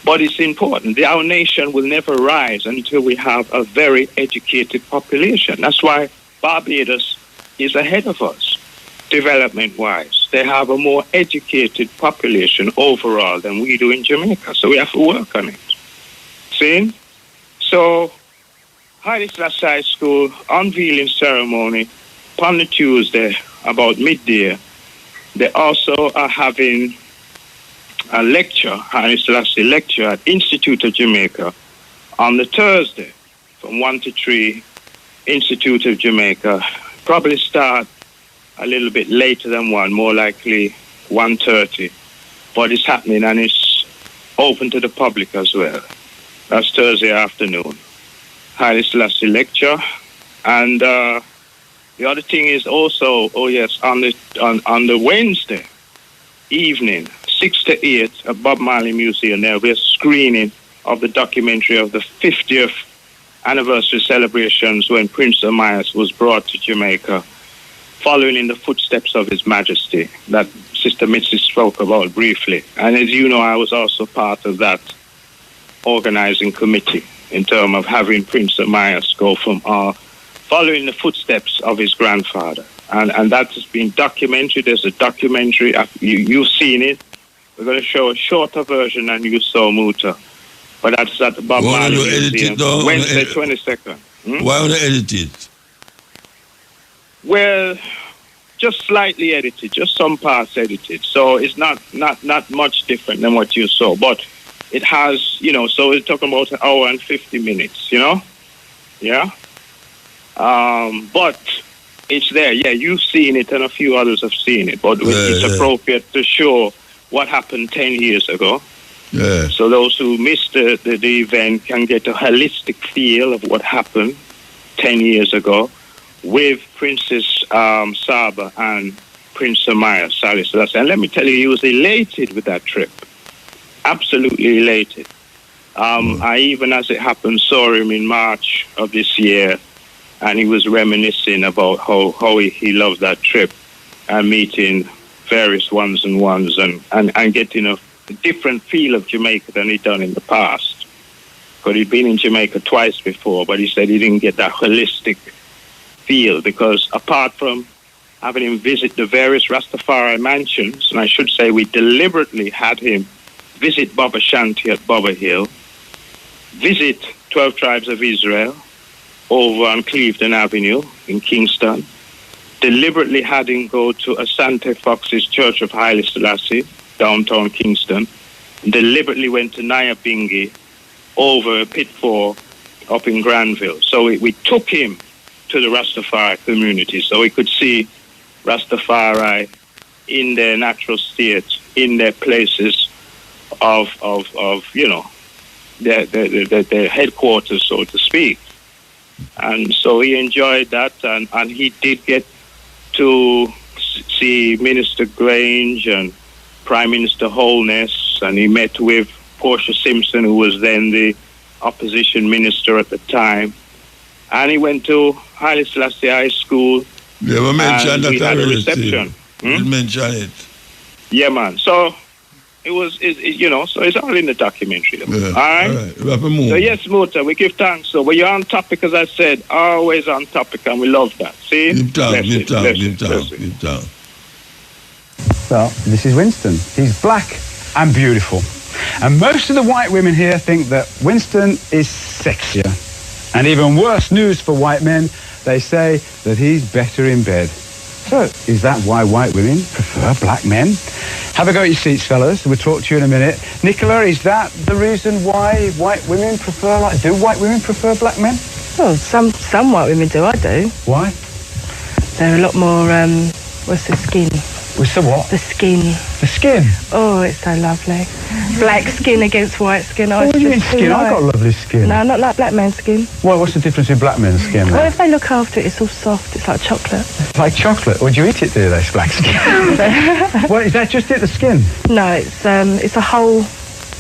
But it's important. Our nation will never rise until we have a very educated population. That's why Barbados is ahead of us, development-wise. They have a more educated population overall than we do in Jamaica. So we have to work on it. See? So, Haile Selassie High School unveiling ceremony on the Tuesday about midday. They also are having a lecture, Haile Selassie lecture at Institute of Jamaica on the Thursday from 1 to 3, Institute of Jamaica. Probably start a little bit later than 1, more likely 1:30. But it's happening and it's open to the public as well. That's Thursday afternoon. Haile Selassie lecture. And the other thing is also, on the Wednesday evening, 6 to 8 at Bob Marley Museum. There'll be a screening of the documentary of the 50th anniversary celebrations when Prince Amias was brought to Jamaica, following in the footsteps of His Majesty, that Sister Mitzi spoke about briefly. And as you know, I was also part of that organizing committee in terms of having Prince Amias go from following the footsteps of his grandfather. And that has been documented. There's a documentary. You've seen it. We're going to show a shorter version than you saw, Muta. But that's at the Bob Marley Museum, Wednesday, 22nd. Why would I edit it? Well, just slightly edited, just some parts edited. So it's not much different than what you saw. But it has, so we're talking about an hour and 50 minutes, Yeah? But it's there. Yeah, you've seen it and a few others have seen it. But it's appropriate to show what happened 10 years ago. Yeah. So those who missed the event can get a holistic feel of what happened 10 years ago with Princess Saba and Prince Amaya, Selassie. And let me tell you, he was elated with that trip. Absolutely elated. I even, as it happened, saw him in March of this year, and he was reminiscing about how he loved that trip and meeting various ones and getting a different feel of Jamaica than he'd done in the past. But he'd been in Jamaica twice before, but he said he didn't get that holistic feel because apart from having him visit the various Rastafari mansions, and I should say we deliberately had him visit Baba Shanti at Baba Hill, visit 12 Tribes of Israel over on Clevedon Avenue in Kingston, deliberately had him go to Asante Fox's Church of Haile Selassie, downtown Kingston, deliberately went to Nyabingi over Pit 4 up in Granville. So we took him to the Rastafari community so he could see Rastafari in their natural state, in their places of their headquarters, so to speak. And so he enjoyed that, and he did get to see Minister Grange and Prime Minister Holness, and he met with Portia Simpson, who was then the opposition minister at the time. And he went to Haile Selassie High School. Yeah, we mentioned that. We had a reception. You mentioned it. Yeah, man. So it was, so it's all in the documentary. Yeah. All right? So yes, Muta, we give thanks. So you're on topic, as I said, always on topic, and we love that. See? Give thanks. Well, this is Winston. He's black and beautiful. And most of the white women here think that Winston is sexier. And even worse news for white men, they say that he's better in bed. So, is that why white women prefer black men? Have a go at your seats, fellas. We'll talk to you in a minute. Nicola, is that the reason why white women prefer, do white women prefer black men? Well, some white women do, I do. Why? They're a lot more, what's the skin? What's the what? The skin. The skin? Oh, it's so lovely. Black skin against white skin. What do you mean skin? I've got lovely skin. No, not like black man's skin. Well, what's the difference in black men's skin? Well, if they look after it, it's all soft. It's like chocolate. Like chocolate? Would you eat it, do they, black skin? What, is that just it, the skin? No, it's a whole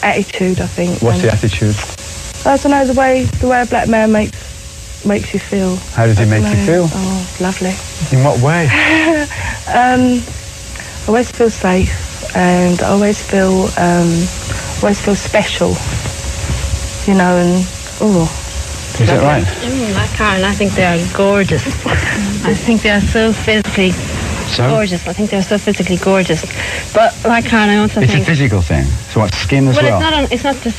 attitude, I think. What's the attitude? I don't know, the way a black man makes you feel. How does he make you feel? Oh, lovely. In what way? I always feel safe, and I always feel special, and Is that right? Like Karen, I think they are gorgeous. I think they are so physically gorgeous. I think they're so physically gorgeous. But like Karen, I also think it's a physical thing. So what, skin as well? It's not just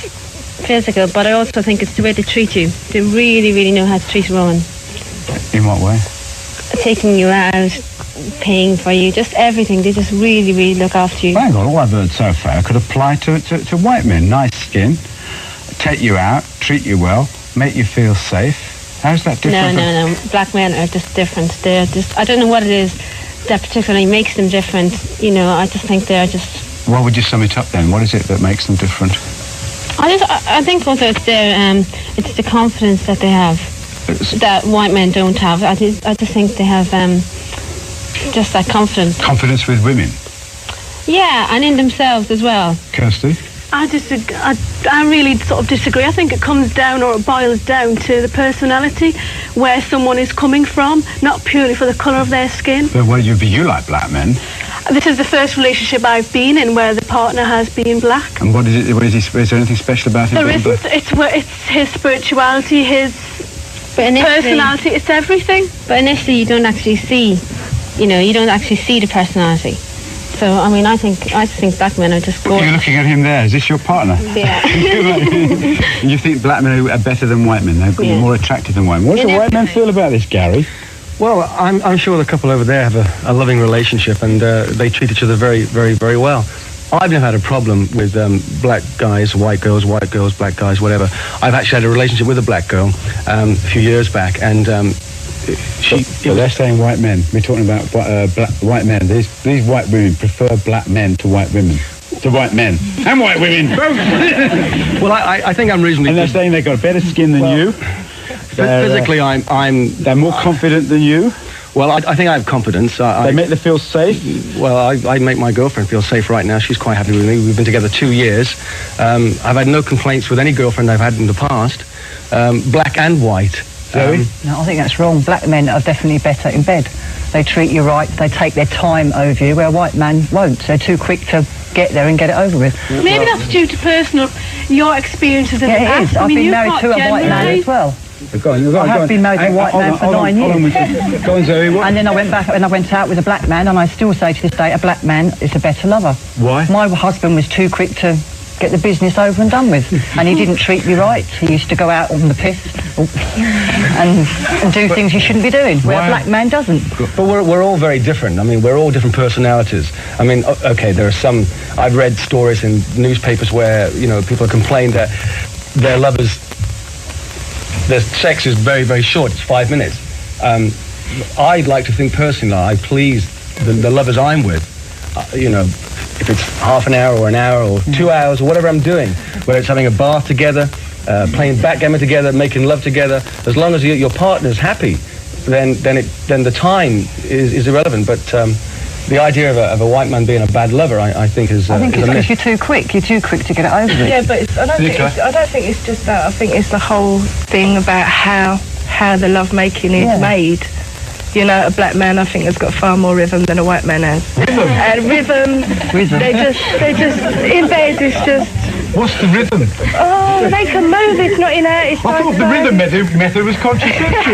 physical, but I also think it's the way they treat you. They really, really know how to treat a woman. In what way? Taking you out, paying for you, just everything. They just really, really look after you. Hang on, all I've heard so far could apply to white men. Nice skin, take you out, treat you well, make you feel safe. How's that different? No. Black men are just different. They're just, I don't know what it is that particularly makes them different. I just think they're just... What would you sum it up then? What is it that makes them different? I think also it's the confidence that they have that white men don't have. I just think they have just that confidence. Confidence with women? Yeah, and in themselves as well. Kirsty? I really sort of disagree. I think it comes down, or it boils down to the personality, where someone is coming from, not purely for the colour of their skin. But what do you like black men? This is the first relationship I've been in where the partner has been black. And is there anything special about it? There isn't. It's his spirituality, his personality, it's everything. But initially you don't actually see, you don't actually see the personality. So, I mean, I think black men are just gorgeous. You're looking at him there. Is this your partner? Yeah. You think black men are better than white men? They're more attractive than white men. What do white men feel about this, Gary? Well, I'm sure the couple over there have a loving relationship, and they treat each other very, very, very well. I've never had a problem with black guys, white girls, black guys, whatever. I've actually had a relationship with a black girl a few years back, and they're saying white men. We're talking about black, white men. These white women prefer black men to white women. To white men. And white women, both! Well, I think I'm reasonably... And they're saying they've got better skin than you. Physically, They're more confident than you. Well, I think I have confidence. They make them feel safe? Well, I make my girlfriend feel safe right now. She's quite happy with me. We've been together 2 years. I've had no complaints with any girlfriend I've had in the past, black and white. No, I think that's wrong. Black men are definitely better in bed. They treat you right. They take their time over you, where a white man won't. They're too quick to get there and get it over with. Maybe that's due to your experiences in the past. It is. I've been married to a white man as well. I have been married to a white man for 9 years. Go on, Zoe. And then I went back and I went out with a black man, and I still say to this day, a black man is a better lover. Why? My husband was too quick to get the business over and done with, and he didn't treat me right. He used to go out on the piss and do things he shouldn't be doing, where a black man doesn't. But we're all very different. I mean, we're all different personalities. I mean, okay, there are some... I've read stories in newspapers where, people complain that their lovers... Their sex is very, very short. It's 5 minutes. I'd like to think personally I please the lovers I'm with, if it's half an hour or an hour or 2 hours or whatever I'm doing, whether it's having a bath together, playing backgammon together, making love together, as long as your partner's happy, then the time is irrelevant. But the idea of a white man being a bad lover, I think is I think it's because you're too quick. You're too quick to get it over with. Yeah, but I don't think it's just that. I think it's the whole thing about how the love making is made. A black man, I think, has got far more rhythm than a white man has. Rhythm. They just in bed. It's just. What's the rhythm? Oh, they can move. It's not I thought the rhythm method was contraception.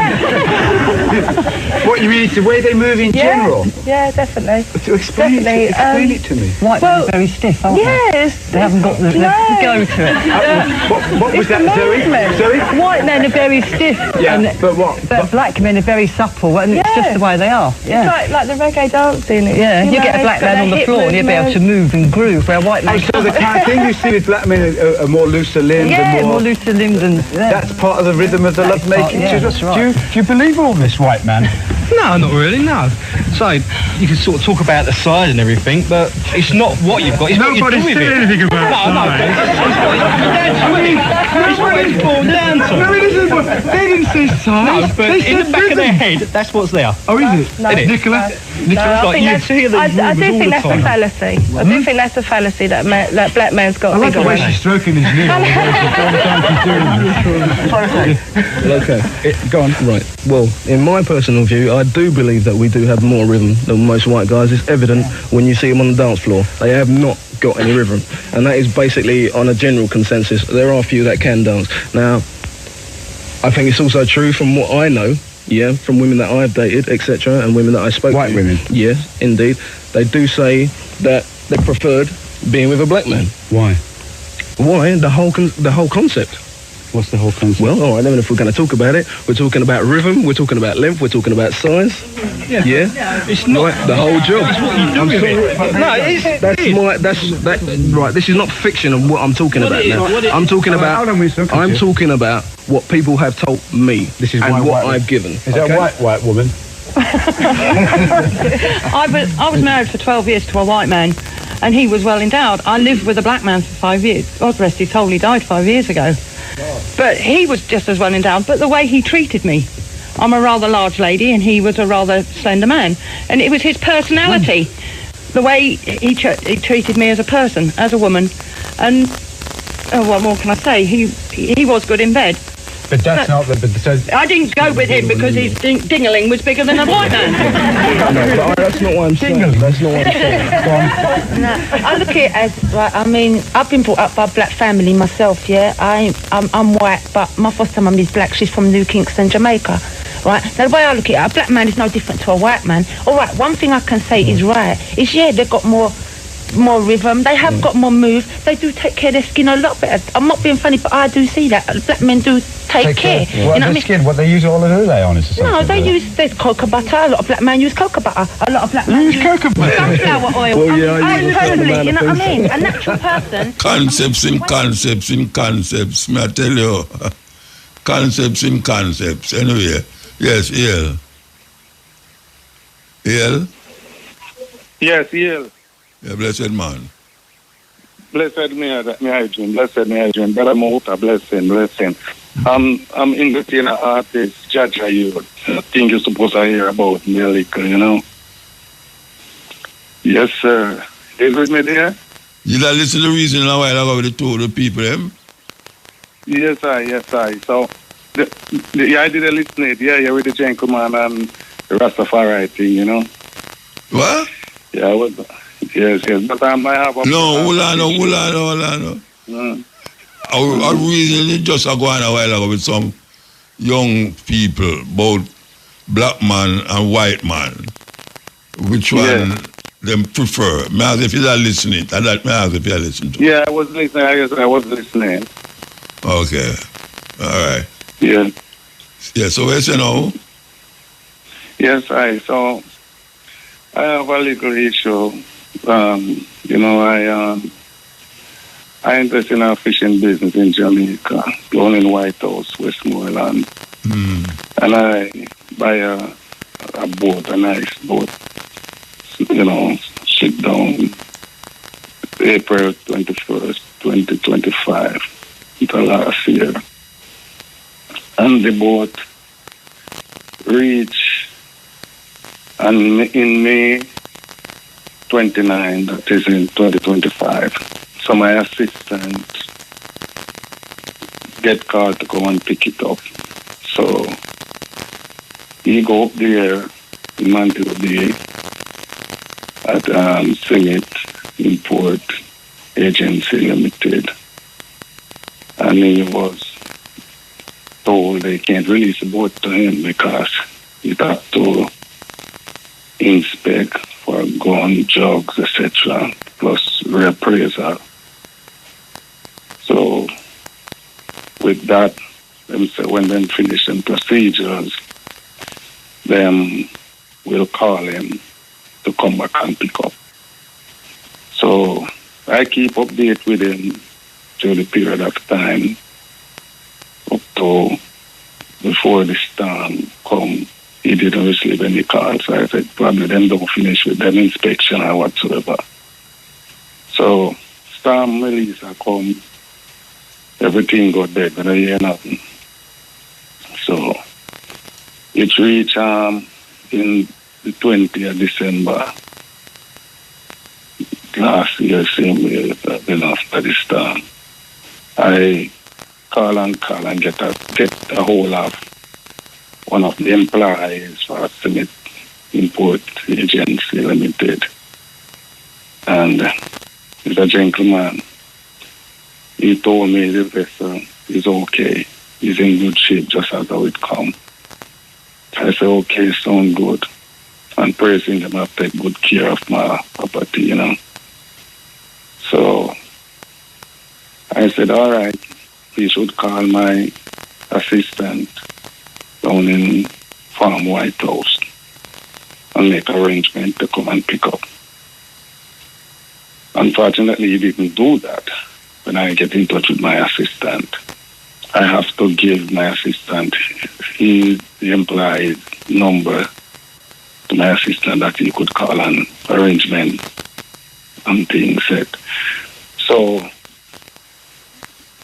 What you mean? It's the way they move in general. Yeah, definitely. To explain it to me. White men are very stiff, aren't they? They haven't got the go to it. What was that, Zoe? White men are very stiff. Yeah, but what? But black men are very supple, and it's just the way they are. Yeah. It's like the reggae dancing. Yeah, you get a black man on the floor and you'll be able to move and groove, where white men... So the kind of thing you see with black men are more looser limbs. Yeah, more looser limbs and... That's part of the rhythm of the love making. That's right. Do you believe all this, white man? No, not really, no. So, you can sort of talk about the size and everything, but it's not what you've got, it's what you do with it. Nobody's said anything about size. It's what it's born down to. No, it isn't. They didn't say size. No, but in the back of their head, that's what's there. Oh, is it? No, Nicola? I do think that's a fallacy. I do think that's a fallacy that black man's got. I like the way she's stroking his knee. Okay, go on. Right. Well, in my personal view, I do believe that we do have more rhythm than most white guys. It's evident when you see them on the dance floor. They have not got any rhythm, and that is basically on a general consensus. There are a few that can dance. Now, I think it's also true from what I know. Yeah, from women that I've dated, etc., and women that I spoke to. White women? Yes, indeed. They do say that they preferred being with a black man. Why? Why? The whole concept. What's the whole concept? Well, all right, then if we're going to talk about it, we're talking about rhythm, we're talking about length, we're talking about size. Yeah. It's not right, the whole job. It's what you do with it. No, that's right. This is not fiction of what I'm talking about now. I'm talking about what people have told me. This is and what I've given. Is that a white woman? I was married for 12 years to a white man, and he was well endowed. I lived with a black man for 5 years. God rest his soul, he died 5 years ago. But he was just as well endowed, but the way he treated me. I'm a rather large lady and he was a rather slender man. And it was his personality. the way he treated me as a person, as a woman, and what more can I say? He was good in bed. But that's not the... So I didn't go with him because his ding-a-ling was bigger than a white man. No, but that's not what I'm saying. That's not what I'm saying. Go on. No, I look at it as, right, I mean, I've been brought up by a black family myself, yeah? I'm white, but my foster mum is black. She's from New Kingston, Jamaica. Right? Now, the way I look at it, a black man is no different to a white man. All right, one thing I can say is right, is, yeah, they've got more rhythm, they have got more move, they do take care of their skin a lot better. I'm not being funny, but I do see that. Black men do take care. Yeah. What, their skin, what they use all of it, they on it? No, they use cocoa butter. A lot of black men use cocoa butter. A lot of black men use cocoa butter. Sunflower oil. Well, yeah, I personally, you know what I mean? A natural person. Concepts, may I tell you. Concepts. Anyway, yes, EL. EL? Yes, EL. Yeah, blessed man. Blessed me I dream. Brother Mota, blessing. I'm English artist, Jaja Youth. I think you're supposed to hear about me a little, you know. Yes, sir. Is with me there? You not listen to the reason why I go with the people, them? Yes, I. So, I did a listen. Yeah, with the gentleman and the Rastafari thing, you know. What? Yeah, I was... Yes, but I have a... No, hold on. I recently just a while ago with some young people, both black man and white man. Which one them prefer? May I ask if you're listening? May I ask if you're listening to? Yeah, I was listening. Okay. All right. Yeah. Yeah, so where's you now? Yes, so I have a little issue. You know, I invest in a fishing business in Jamaica, down in White House, Westmoreland. And I buy a boat, a nice boat, you know, sit down April 21st, 2025, the last year. And the boat reached, and in May 29, that is in 2025. So my assistant get called to go and pick it up. So he go up there in Mantua Bay at Summit Import Agency Limited. And he was told they can't release the boat to him because he had to inspect for gun, drugs, etc., plus reappraisal. So, with that, when they finish the procedures, then we'll call him to come back and pick up. So, I keep update with him through the period of time up to before the storm come. He didn't receive any calls. So I said, probably them don't finish with them inspection or whatsoever. So, storm release come, everything got dead, but I hear nothing. So, it reached in the 20th of December last year, same year, then after the storm. I call and get a hold of one of the employees for Summit Import Agency Limited. And he's a gentleman. He told me the vessel is okay. He's in good shape just as how it come. I said, okay, sound good. And praising them, I take good care of my property, you know. So I said, all right, he should call my assistant down in Farm White House and make arrangement to come and pick up. Unfortunately, he didn't do that. When I get in touch with my assistant, I have to give my assistant the employee's number to my assistant that he could call an arrangement and things set. So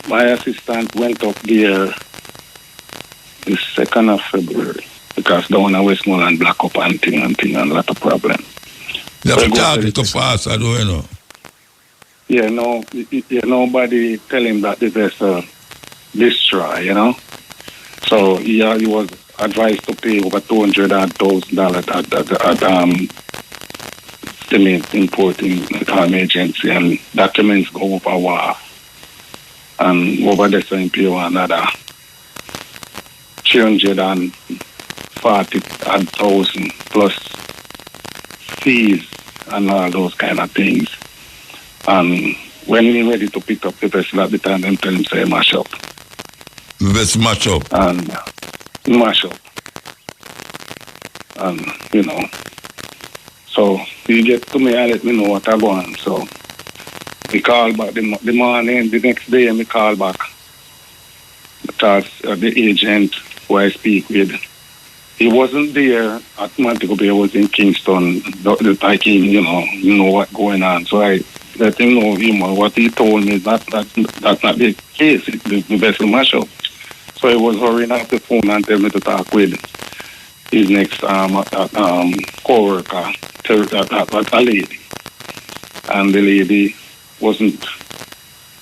my assistant went up there the 2nd of February because down in Westmoreland black up and a lot of problem. You have to talk a little faster, though, you know. Yeah, no, nobody tell him that this is destroy, you know. So he was advised to pay over $200,000 at cement importing agency, and documents go over war. And over the same pay another 340,000 plus fees and all those kind of things. And when we ready to pick up the vessel at the time, them tell him say mash up. Let's mash up. And mash up. And you know. So he get to me and let me know what I go on. So we call back the morning, the next day I call back. Because the agent who I speak with, he wasn't there at Montego Bay, I was in Kingston. I came, you know what's going on. So I let him know, what he told me, that's not the case. It's the vessel mash up. So he was hurrying off the phone and tell me to talk with his next co-worker, a lady. And the lady wasn't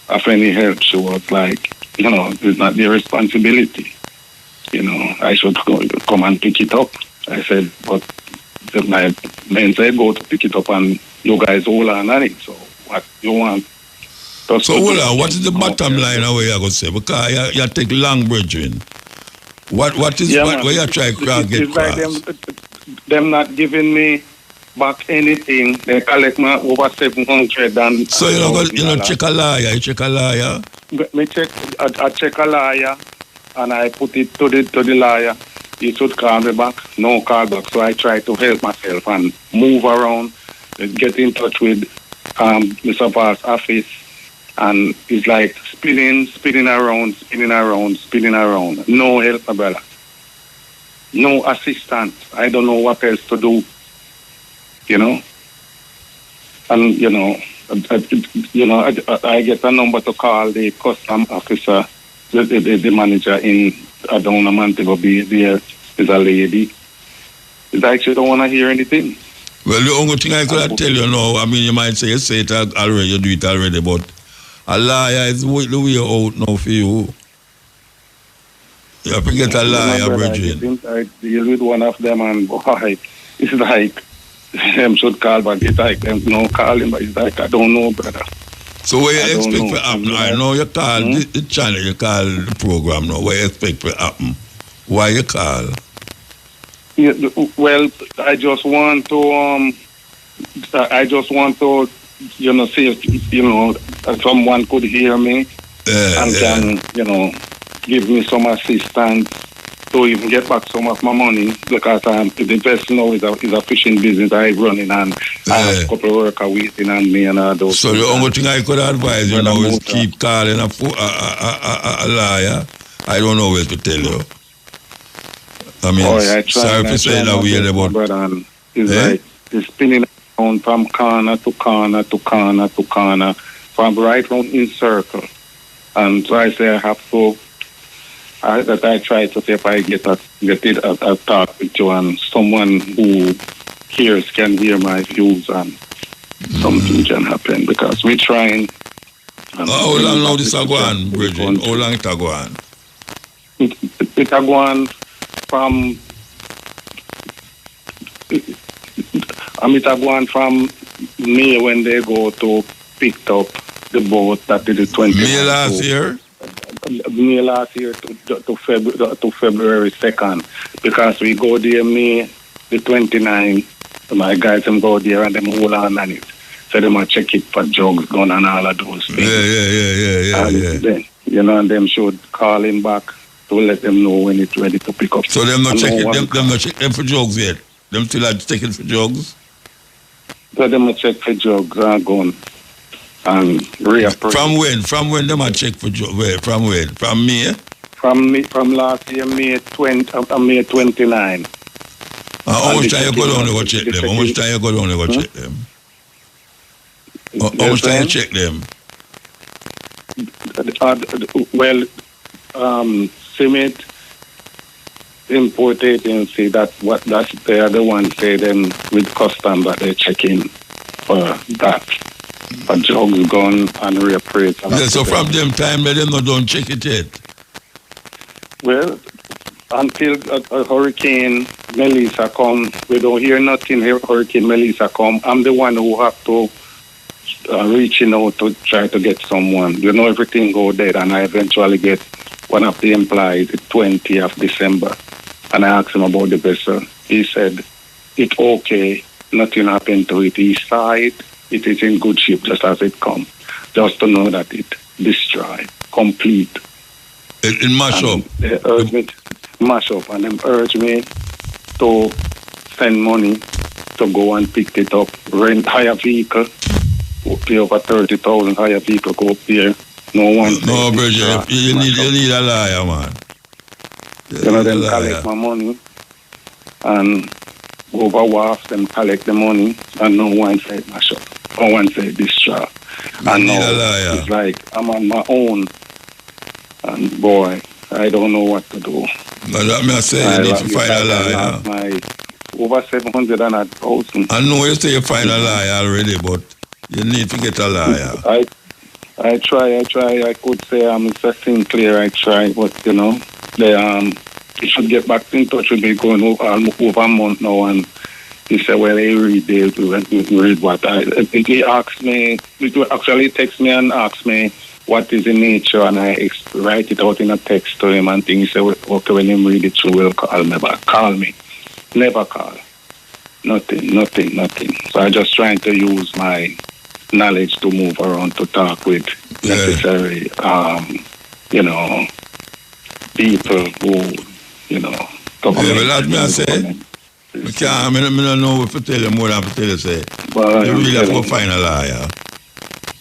of any help. She was like, it's not their responsibility. I should come and pick it up. I said, but my men said go to pick it up and you guys hold on it. So what you want? So hold on, what is the bottom line of what you're going to say? Because you take long bridging. What is what you try to get across? Like them not giving me back anything. They collect me over 700 and so you check a liar. You check a liar. I check a liar and I put it to the liar. He should call me back. No call back. So I try to help myself and move around, get in touch with Mr. Paul's office. And it's like spinning around. No help, my brother. No assistance. I don't know what else to do. And I get a number to call the custom officer, the manager in down Montego Bay. There is a lady. It's like she don't want to hear anything. Well, the only thing I could tell you now, I mean, you might say you say it already, you do it already, but a liar is the way out now for you. You have to get a liar, Bridget. I deal with one of them and boy, it's like them should call back. It's like them no calling, but it's like I don't know, brother. So what you expect to happen? I know you call the channel, you call the program now. What you expect to happen? Why you call? Yeah, well, I just want to see if, someone could hear me and can, give me some assistance to even get back some of my money because the best now is a fishing business I running and I have a couple of workers waiting on me and all those. So the only thing I could advise you now is keep calling a liar. I don't know where to tell you. I mean, sorry to say that we are about. It's like it's spinning around from corner to corner to corner to corner, from right round in circle. And so I say I have to. I try to see if I get it a talk with you and someone who hears can hear my views and something can happen because we're trying. How long now this go on, Bridget? How long it go on? It go on from from May when they go to pick up the boat that did the 20th. May last year? May last year to February 2nd because we go there May the 29th. My guys them go there and them hold on it. So they might check it for drugs, gun and all of those things. Yeah. Then, and them should call him back to let them know when it's ready to pick up. So them not check it, them not check them for drugs yet. Them still are checking for drugs. So them not check for drugs and gun. And reappraise. From when them a check for drugs? From when? From May? From last year May 29. How much time you go down to go check them? How much time you go down to go check them? How much time you check them? Cement import agency, they are the ones say them with custom that they check in for that. For drugs, gun, and rape rates. Yeah, so from them time, they don't check it yet. Well, until a Hurricane Melissa come, we don't hear nothing. Hurricane Melissa come, I'm the one who have to reaching out to try to get someone. You know, everything go dead, and I eventually get one of the employees the 20th of December. And I asked him about the vessel. He said, it's okay, nothing happened to it. He saw it, it is in good shape just as it come. Just to know that it destroyed, complete. It mash up? They urge me to mash up, and them urge me to send money to go and pick it up, rent, hire vehicle, pay over 30,000, hire vehicle, go up there. No one. No, Bridget, you need a liar, man. You know, them collect my money and over wharf, them collect the money, and no one say mash up. No one say destroy. And now it's like I'm on my own, and boy, I don't know what to do. But that me say you need to find a liar. My over 700,000. I know you say you find a liar already, but you need to get a liar. I try. I could say Mr. Sinclair, I try, but you know, they should get back in touch with me going over a month now, and he said, well, he read what he asked me, he actually text me and asked me what is the nature, and I write it out in a text to him, and things. He said, okay, when him read it through, he'll call me back. Call me. Never call. Nothing. So I just trying to use my knowledge to move around to talk with necessary, you know, people who, you know, government. Yeah, well, that's me I say. I don't know what to tell you more than to tell you, say. Well, you really have to go find a liar.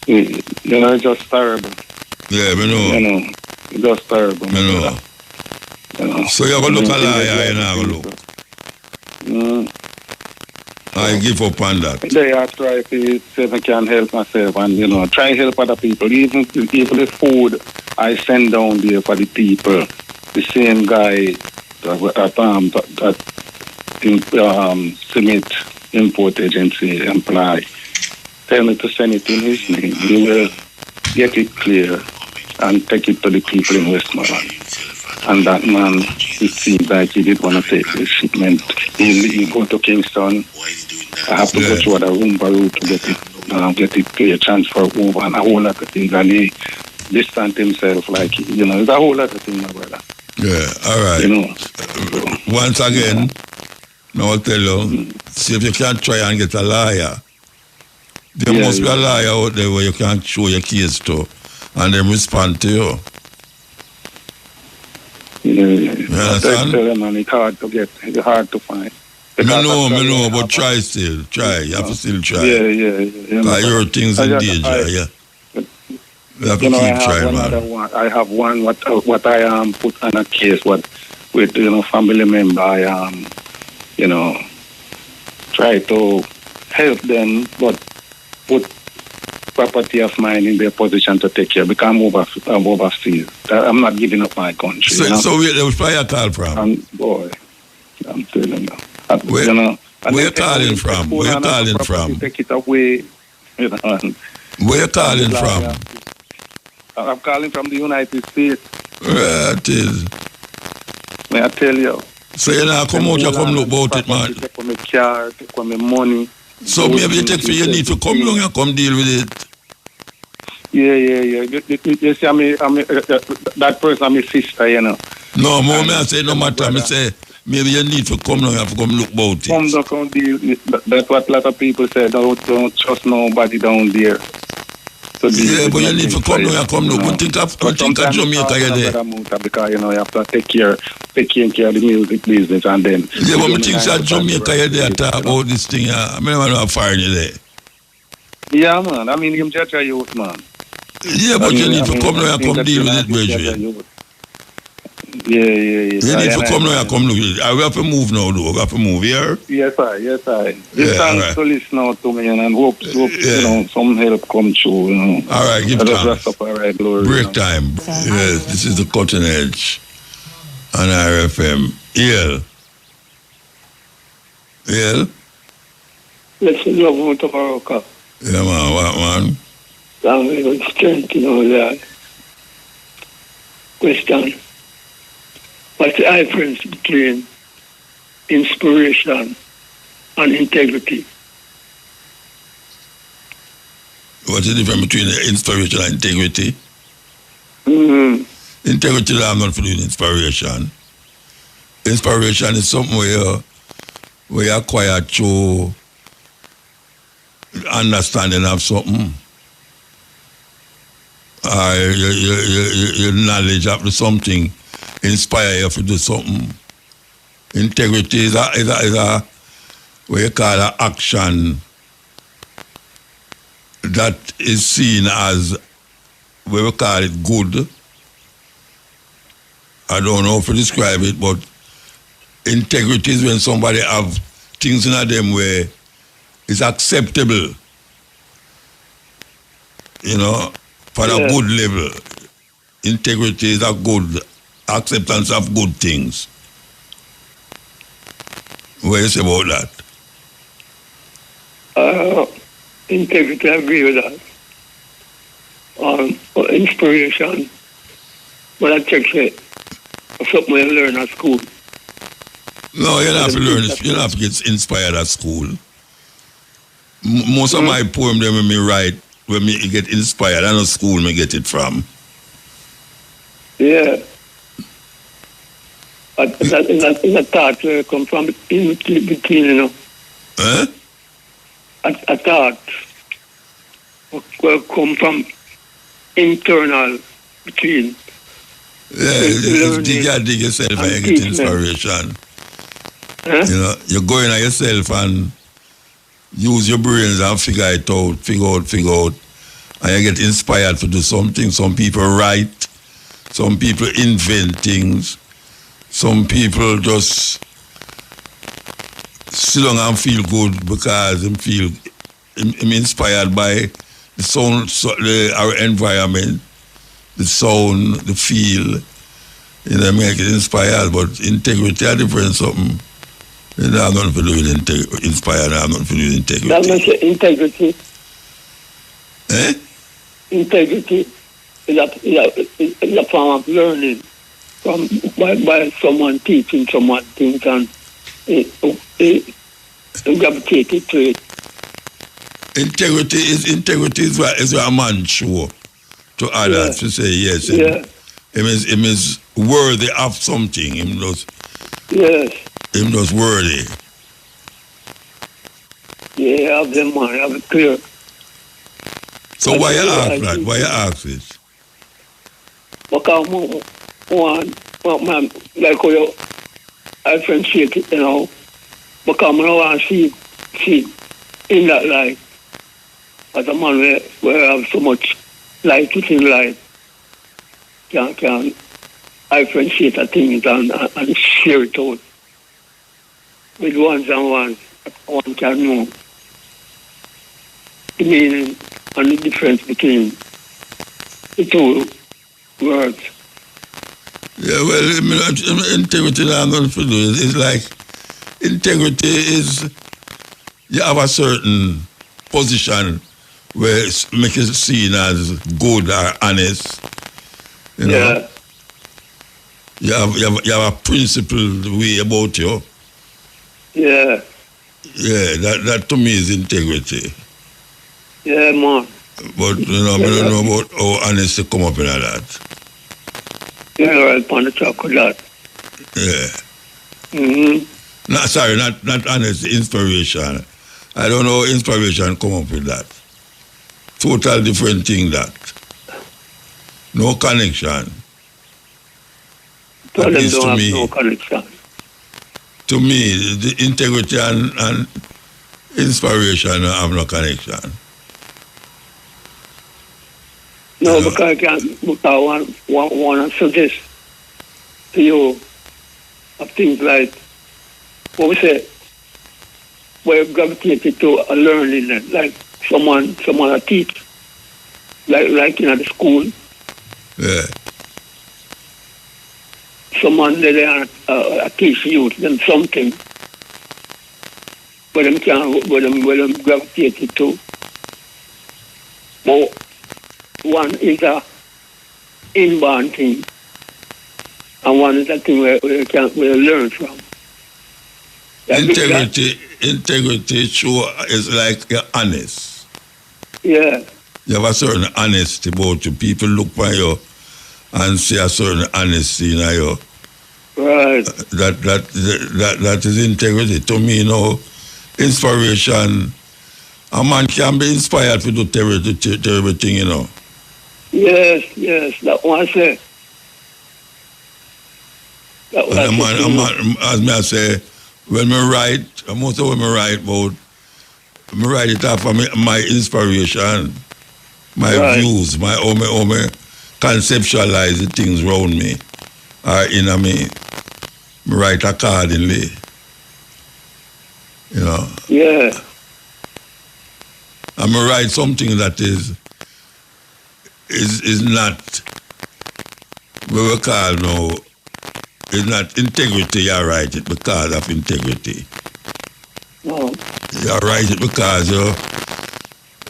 You know, it's just terrible. Yeah, I know. You know, it's just terrible. I know. You know. So you're going to look a liar, you're not going to look. I give up on that. They are trying to see if I can help myself and, you know, try to help other people. Even the food I send down there for the people, the same guy that Summit Import Agency employ, tell me to send it in his name. He will get it clear and take it to the people in Westmoreland. And that man, it seems like he did want to take the shipment. He go to Kingston. I have to go through the Mutabaruka to get it clear, transfer over, and a whole lot of things. And he distant himself, like, you know, it's a whole lot of things, my brother. Yeah, all right. You know. Once again, now I'll tell you, see if you can't try and get a liar. There must be a liar out there where you can show your case to, and then respond to you. Yeah. You understand? It's hard to get, it's hard to find. I know, but try still. Try. You have to still try. Yeah. Like your things in danger, yeah. You have to keep trying, man. I have one, what I put on a case with, you know, family member, I you know, try to help them, but put property of mine in their position to take care, because I'm overseas. I'm not giving up my country. So, you know? So where you call from? Boy, I'm telling you. Where you know, you calling from? Where you calling from? Take it away. You know, where you calling from? I'm calling from the United States. Where it is? May I tell you? So you now come out, you come look about it, man. Take for my car, take for my money. So maybe you take for you need to come along and come deal with it. Yeah. You see, that person, I'm my sister, you know. No, more me I say no matter. I say maybe you need to come along and come look about it. Come deal. That's what a lot of people say. Don't trust nobody down there. So yeah, but you need to come along and come look. But think of Jamaica you're there. Because, you know, you have to take care of the music business, and then. Yeah, but I think that Jamaica you're there talk about this thing. I mean, I'm not firing you there. Yeah, man. I mean, you're just a youth, man. Yeah, but you need to come now and come deal with it, Bridget. Yeah. You need to come now and come look at it. We have to move now, though. We have to move here. Yes, I. Thanks to listen out to me, and hope you know, some help come through, you know. All right, give thanks. Glory, break time. Yes, this is the Cutting Edge on RFM. Yeah. Yeah. Let's love Mutabaruka. Yeah, man. What, man? With strength, that. Question. What's the difference between inspiration and integrity? What's the difference between inspiration and integrity? Mm-hmm. Integrity, I'm not for doing inspiration. Inspiration is something where you acquire through understanding of something. Or your knowledge of something inspire you to do something. Integrity is a what you call an action that is seen as what we call it good. I don't know how to describe it, but integrity is when somebody have things in them where it's acceptable, for a good level. Integrity is a good acceptance of good things. What do you say about that? Integrity, I agree with that. Inspiration, but I check it. Something I learn at school. No, you don't have to learn it. You don't have to get inspired at school. Most of my poems when me write, when me get inspired, I know school me get it from. Yeah. It's a thought where come from in between, Huh? A thought will come from internal between. Yeah, you dig yourself and you get inspiration. Huh? You go in on yourself and use your brains and figure it out, figure out. And you get inspired to do something. Some people write, some people invent things, some people just sit down and feel good because I'm inspired by the sound, our environment, the sound, the feel. Make it inspired, but integrity is different something. I'm not for doing inspired, I'm not for doing integrity. That means integrity. Eh? Integrity is a form of learning by someone teaching someone things and gravitated to it. Integrity is what a man show to others to say yes. Yeah. It means worthy of something. Him just worthy. Yeah, I have them man, I have it clear. So why you ask that? Why you ask this? Because one man, like how you differentiate it, because I don't want to see in that life as a man where I have so much light within life can differentiate the things and share it out with ones and ones. One can know the meaning and the difference between the two words. Yeah, well, integrity I'm going to do is like, integrity is, you have a certain position where it makes it seen as good or honest. You know? Yeah. You have a principled way about you. Yeah. Yeah, that to me is integrity. Yeah, man. But, I don't know about how honest to come up in that. Yeah, right on the top of that. Yeah. Mm-hmm. Not honest, inspiration. I don't know how inspiration come up with that. Total different thing that. No connection. So at them least don't to have me. no connection. To me, the integrity and inspiration have no connection. No, because I want to suggest to you of things like, what we say, where gravitated to a learning, like someone a teach, like in the school. Yeah. someone that they teach youth them something, where them can, where them gravitate to. But one is a inborn thing, and one is a thing where you learn from. Integrity sure is like you're honest. Yeah. You have a certain honesty about you. People look for you and see a certain honesty in you. Right. That is integrity. To me, inspiration. A man can be inspired to do terrible thing, Yes, that one I say. As me I say, when I write, most of when I write about, I write it off of my inspiration, my views, my how me conceptualize the things around me or in me. I write accordingly. Yeah. I'm gonna write something that is not what we call now. It's not integrity. You write it because of integrity. No. You write it because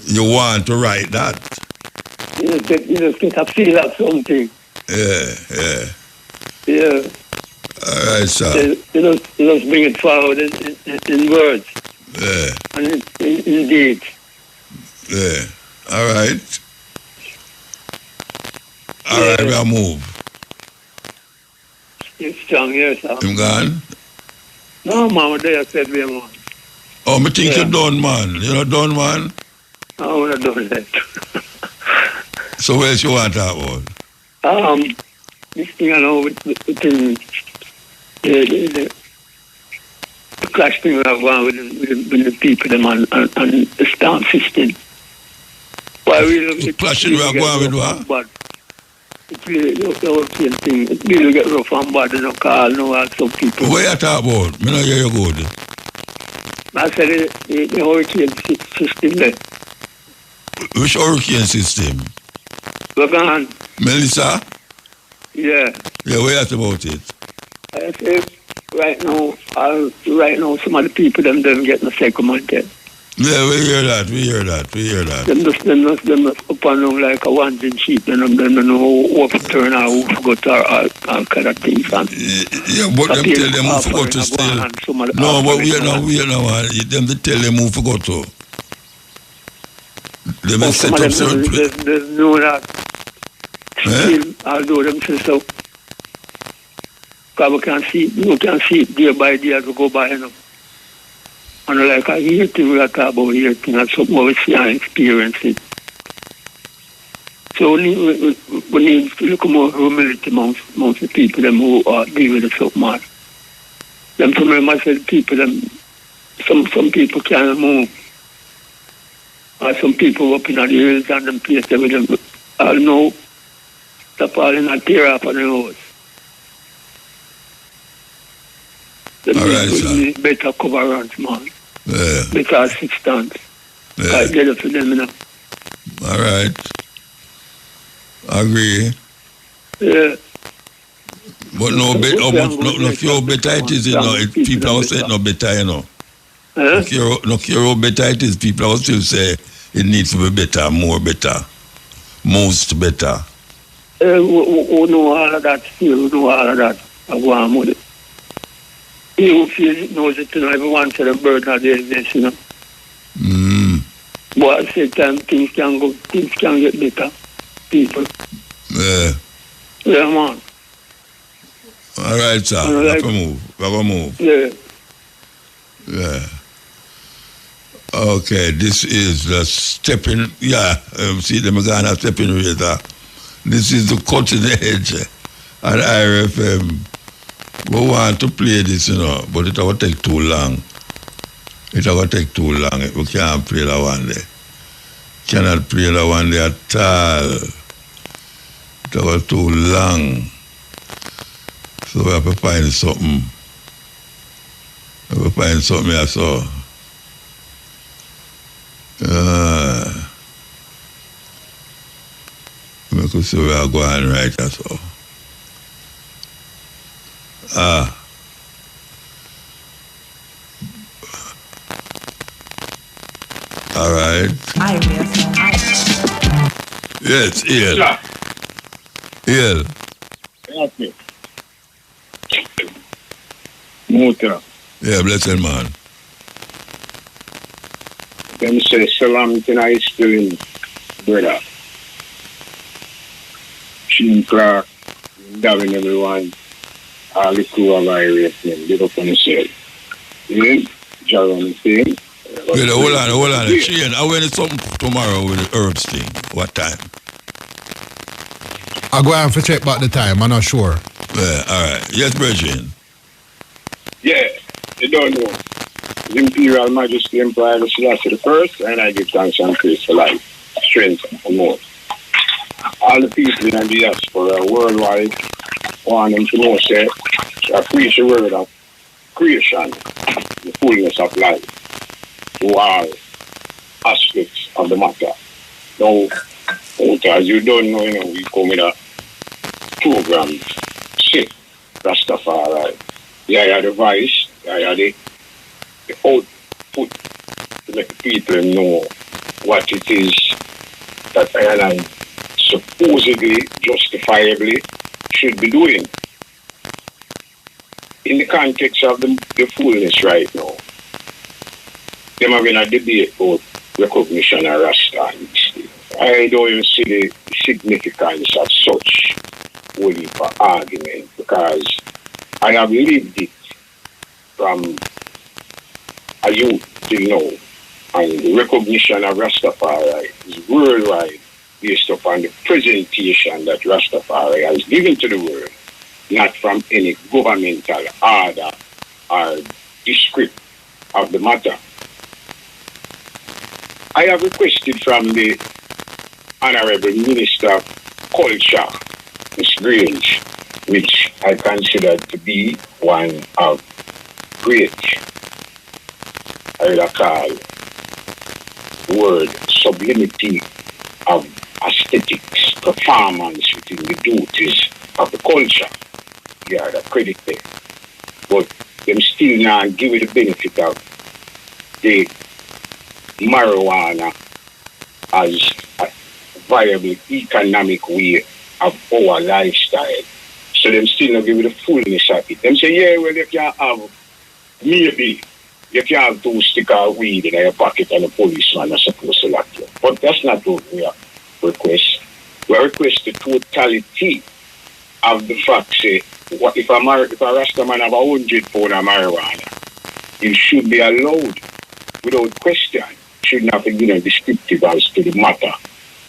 you want to write that. You just get a feel of something. Yeah. All right, sir. You just bring it forward in words. Yeah. And in deeds. Yeah. All right. All right, we'll move. You're strong here, sir. You gone? No, Mama, there I said we are man. Oh, I think you're done, man. You're not done, man? No, we're not done yet. So what else you want to talk about? This thing I know with the clash thing we have gone with the people them and the stamp system. Why we clashing we are going with what? But it's really the whole same thing. It really get rough and bad, some people. What you talk about? Me not hear you good. I said the hurricane system there. Which hurricane system? We're gone. Melissa? Yeah. Yeah, what you talk about it? I said right now some of the people them getting a second dead. Yeah, we hear that. Them just up and down like a wandering sheep. Them don't know what to turn or who forgot or all kind of things. Yeah, but them tell them who forgot to still. No, but we know. Them they tell them who forgot to. They will set up certain place. They know that. Still, although them say so. Because you can see it day by day as we go by, And like I hear things we are talking about here, that's something we see and experience it. So we need to look more humility amongst the people them who deal with it so much. Them to me myself people some people can't move. Or some people up in the hills and them places with them all know they're falling and tear off on the house. They need better coverance, man. Yeah. Better assistance. Yeah. Get it for them, All right. Agree. Yeah. But no cure better it is, people will say no better, No cure better it is, people will still say it needs to be better, more better, most better. We know all of that still, we know all of that. I go on with it. You feel it knows it, everyone said a bird not there, But at the same time, things can get better. People. Yeah. Yeah, man. All right, sir. We're going to move. Yeah. Yeah. Okay, this is the stepping, see them going to stepping radar. This is the cutting edge at IRFM. We want to play this, but it will take too long. We can't play that one day. Cannot play that one day at all. It was too long. So we have to find something. I saw. We could see we are going right, that's all. All right. Yes, Ian. Ian. Okay. Muta. Yeah, blessed man. Them say Salam tonight still in brother. Sheen Clark, Davin everyone, all the crew of Irish, big up on yourself. Yeah, Jaron thing. Wait, hold on. Sheen, I went to something tomorrow with the herbs thing. What time? I'll go and check back the time, I'm not sure. Yeah, all right. Yes, Bridget. Yeah, you don't know. His Imperial Majesty Emperor Selassie the First, and I give thanks and praise for life, strength, and more. All the people in the diaspora worldwide want them to know, say, I preach the word of creation, the fullness of life, to all aspects of the matter. Now, as you don't know, we come with a program, say, Rastafari. Yeah, I had the voice, I had the output to make people know what it is that I supposedly, justifiably should be doing. In the context of the fullness right now, them having a debate about recognition of Rasta. I don't even see the significance of such holy for argument, because I have lived it from a youth till now, and the recognition of Rastafari is worldwide based upon the presentation that Rastafari has given to the world, not from any governmental order or descript of the matter. I have requested from the Honorable Minister of Culture, Ms. Grange, which I consider to be one of great, I would call the word sublimity of aesthetics, performance within the duties of the culture. Yeah, the credit there. But them still not give it the benefit of the marijuana as a viable economic way of our lifestyle. So them still not give it the fullness of it. Them say, yeah, well, you can have, maybe, you can have 2 sticks of weed in your pocket and a policeman is supposed to lock you. But that's not what we request. We request the totality of the fact, say, what if a Rasta man have 100 pounds of marijuana, it should be allowed without question. Shouldn't have to be descriptive as to the matter,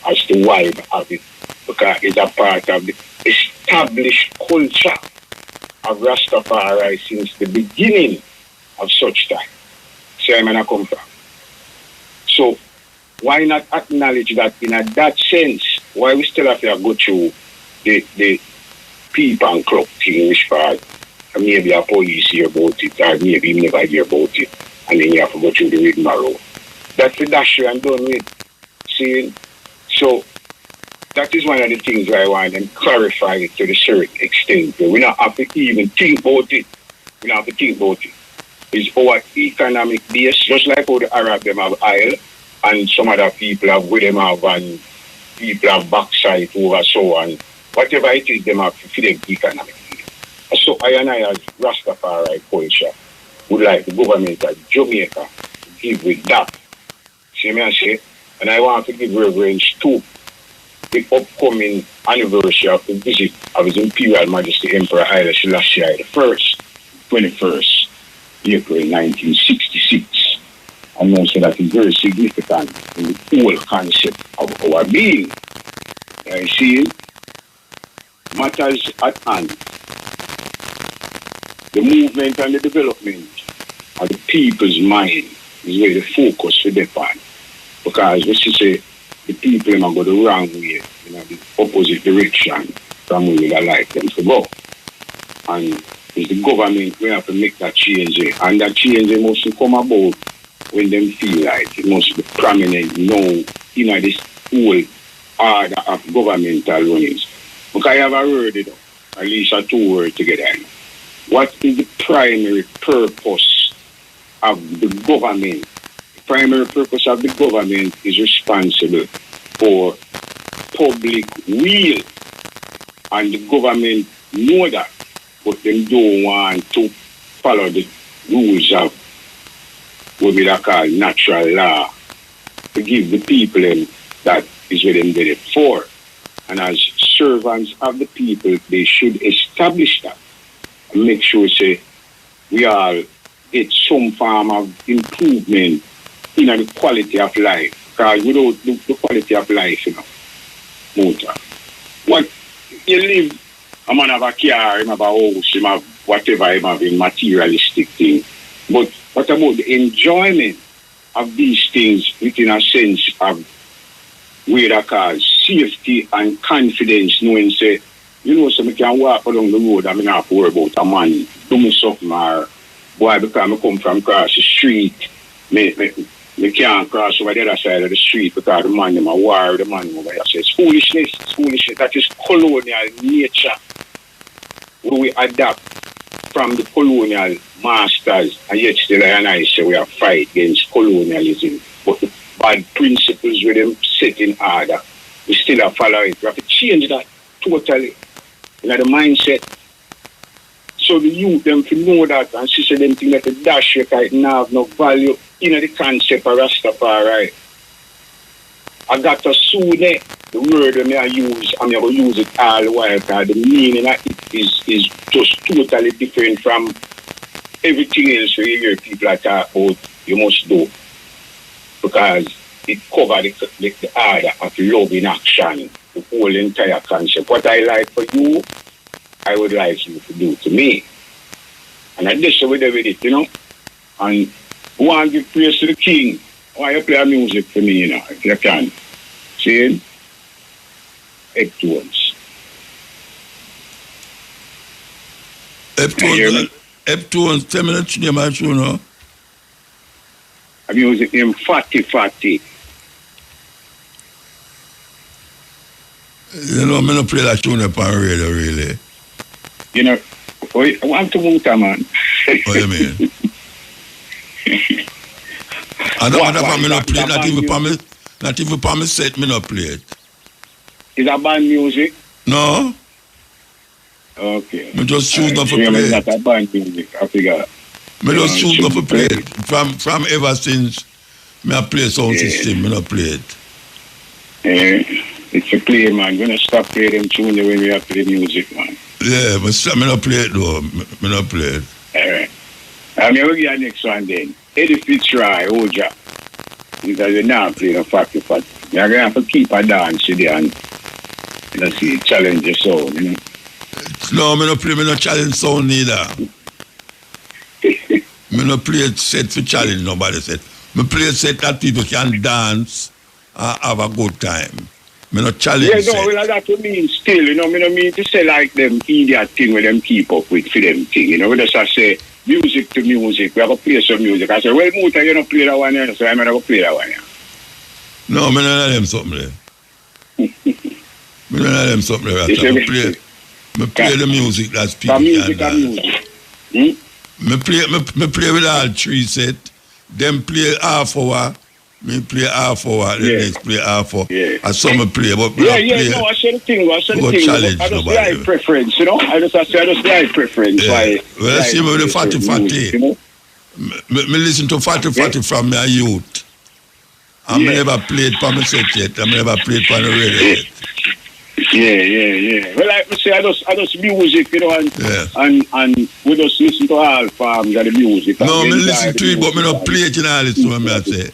as to why we have it, because it's a part of the established culture of Rastafari since the beginning of such time. See where I come from. So why not acknowledge that in that sense, why we still have to go through the peep and clock thing, which part maybe a police hear about it, or maybe never hear about it, and then you have to go through the rigmarole. That's the dash and done with. See? So that is one of the things I want them clarify it to a certain extent. We don't have to even think about it. We don't have to think about it. It's our economic base, just like how the Arab them have oil, and some other people have with them have, and people have backside over so on. Whatever it is, them have for them economic base. So I and I as Rastafari culture would like the government of Jamaica to give with that. See me I say? And I want to give reverence to the upcoming anniversary of the visit of His Imperial Majesty Emperor Haile Selassie I, the 21st April 1966. And I say that is very significant in the whole concept of our being. I see matters at hand. The movement and the development of the people's mind is where the focus should be on. Because let's just say the people are going the wrong way, the opposite direction from where we like them to go. And it's the government we have to make that change. And that change must come about when them feel like it must be prominent now in this whole order of governmental runnings. Because I have heard it, at least 2 words together. what is the primary purpose of the government? The primary purpose of the government is responsible for public weal, and the government know that, but they don't want to follow the rules of what we call natural law to give the people that is what they did it for. And as servants of the people, they should establish that and make sure, say, we all get some form of improvement in the quality of life. Because without the quality of life, Muta, what you live, a man have a car, him have a house, him have whatever, him have a materialistic thing. But what about the enjoyment of these things within a sense of where I call safety and confidence, knowing, say, so I can walk along the road and I don't have to worry about a man do me something, or boy, because I come from across the street, I can't cross over the other side of the street because the man, I wire the man over there. So it's foolishness. That is colonial nature where we adapt from the colonial masters, and yet still I say we are fight against colonialism. But the bad principles with them set in order, we still are following it. We have to change that totally. The mindset. So the youth them to know that and see them think that the dash right now have no value in the concept of Rastafari. I got to soon the word that I use, I'm going to use it all the while because the meaning of it is just totally different from everything else where you hear people are talk about you must do. Because it covers the order of love in action, the whole entire concept. What I like for you, I would like you to do to me. And I just with it, And I want to give praise to the king. I want you to play music for me, if you can. See? F-tones. F-tones, 10 minutes, you might know. A music named Fatty Fatty. I don't play that tune upon radio, really. I want to move, man. What do you mean? I don't want to play, not even for me set, me not play it. Is that band music? No. Okay. I just choose not to play it. That's a band music, I figure. I just choose not to play it. From ever since I play sound system, I not play it. It's a play, man. We're going to stop playing them tunes when we have to play music, man. Yeah, but I not play it though. I not play it. Alright. I'm going to get next one then. Eddie Fitzroy, Oja. Because they now play the Fatty Fatty. You're going to have to keep a dance there and see, challenge your soul, No, I don't play, I don't challenge sound neither. I don't play it set for challenge, nobody said. I play it set that people can dance and have a good time. I don't challenge set. Well, that's what I mean still, I don't mean to say like them idiot thing with them keep up with for them thing, we just say music to music, we have to play some music. I say, well, Muta, you don't play that one here, so I'm going to play that one here. No, I don't know them something there. I don't know them something there. I play the music that's people can dance. I play with all three set, them play half hour, me play half hour, the next play half hour. And some play, but I said the thing. I just like preference, I just like preference. Yeah. Well, I see me with the Fatty Fatty. Me listen to Fatty Fatty from my youth. I never played for my set yet. I never played for the radio yet. Yeah. Well, like I say, I just music, and we just listen to all forms of the music. No, I listen to it, but I don't play it in all this one, I say.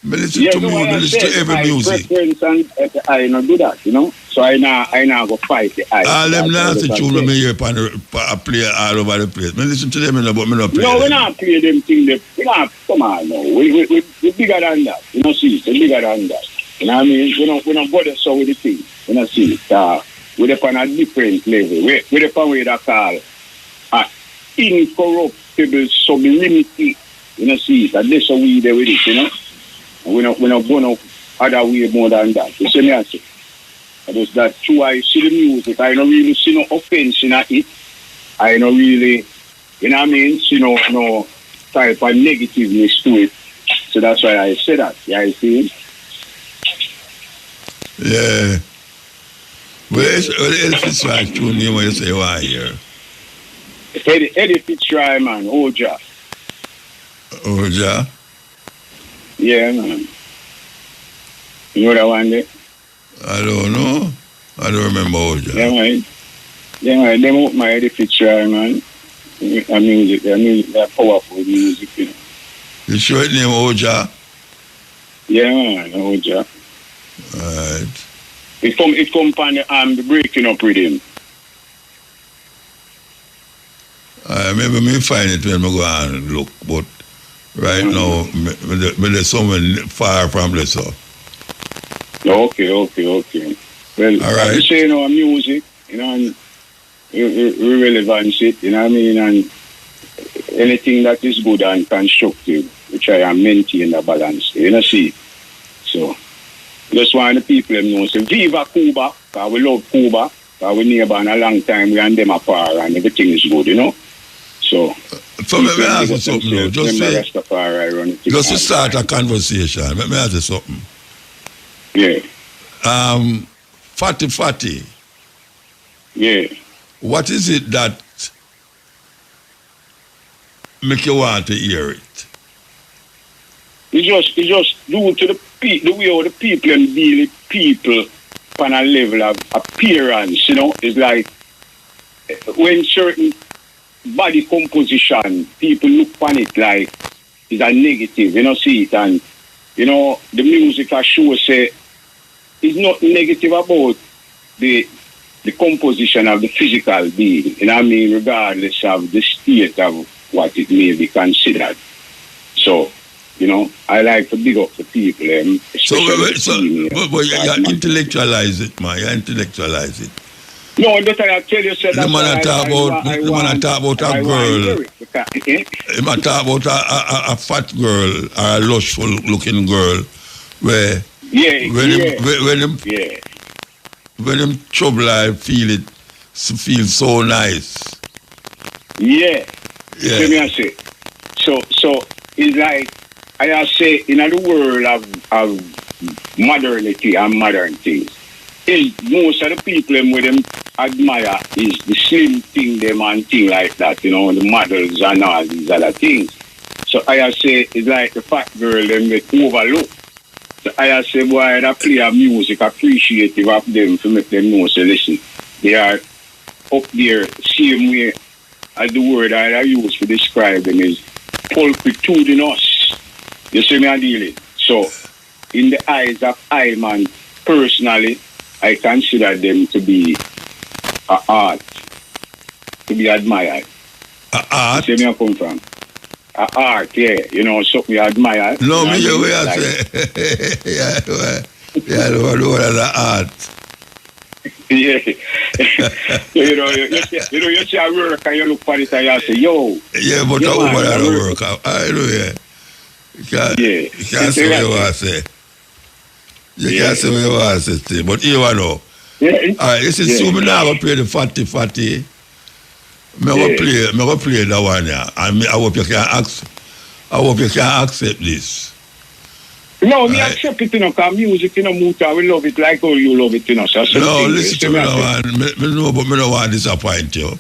I listen to music, I listen to every music. Preference and I don't do that, So I now go fight the eye. All them nasty tunes I hear I play all over the place. I listen to them, but I don't play them. No, we not play them things. Come on, no. We bigger than that. See, we're bigger than that. You know what I mean? We don't bother so with the thing. See, we're on a different level. We're upon what they call incorruptible sublimity. See, that's how we there with it, We're not going to other way more than that. You see me, I say? That's true. I see the music. I don't really see no offense in it. I don't really, you know what I mean, see no type of negativeness to it. So that's why I say that. Yeah, I see. Yeah. Well, Eddie Fitzroy tune you when you say why here. Eddie Fitzroy, man, Oja. Oja? Yeah, man. You know that one there? I don't know. I don't remember Oja. Yeah, man. Yeah, man. Them out my Eddie Fitzroy, man. That powerful music, you know. You sure it name Oja? Yeah, man, Oja. Right. It come on the breaking up with him. Maybe me find it when I go and look, but right now, there's someone far from this. Okay. Well, all right. you say, music, and relevance it, you know what I mean, and anything that is good and constructive, which I am maintain the balance, you know, see. So, just want the people to know, say, Viva Cuba, because we love Cuba, because we neighbor in a long time, we and them apart, and everything is good, you know. So let me ask you something now. Just to start a conversation, let me ask you something. Yeah. Fatty. Yeah. What is it that make you want to hear it? It's just due to the way how the people and deal with people on a level of appearance, you know. It's like when certain body composition, people look on it like it's a negative, you know, see it, and you know, the music I sure say it's not negative about the composition of the physical being, you know what I mean, regardless of the state of what it may be considered. So, you know, I like to big up the people, especially but you intellectualize it, man. You intellectualize it. No, but I tell you, sir, the man talk about a girl. He might talk about a fat girl or a lushful looking girl where when him trouble I feel so nice. Yeah. See me I say. So it's like I say in the world of modernity and modern things. Is most of the people with them admire is the slim thing them and thing like that, you know, the models and all these other things. So I say it's like the fat girl them get overlooked. So I say boy that play a music appreciative of them to make them know so listen, they are up there same way as the word I use to describe them is pulchritudinous. You see me I deal it. So in the eyes of I man personally I consider them to be an art, to be admired. An art? You see where I come from? An art, yeah. You know, something you admire. No, me you way I say. Yeah, no, that's an art. Yeah. you see a work and you look for it and you say, yo. Yeah, but I woman at work. I know, yeah. You can't say what you want to say. You can't say what you want to say, but you know. Yeah. All right, this is so me now going to play the fatty. I'm going to play that one, yeah. And I hope you can accept this. No, we accept it, you know, because music, you know, Muta, we love it like how you love it, you know. So no, listen to me now, man. I know, but I don't want to disappoint you.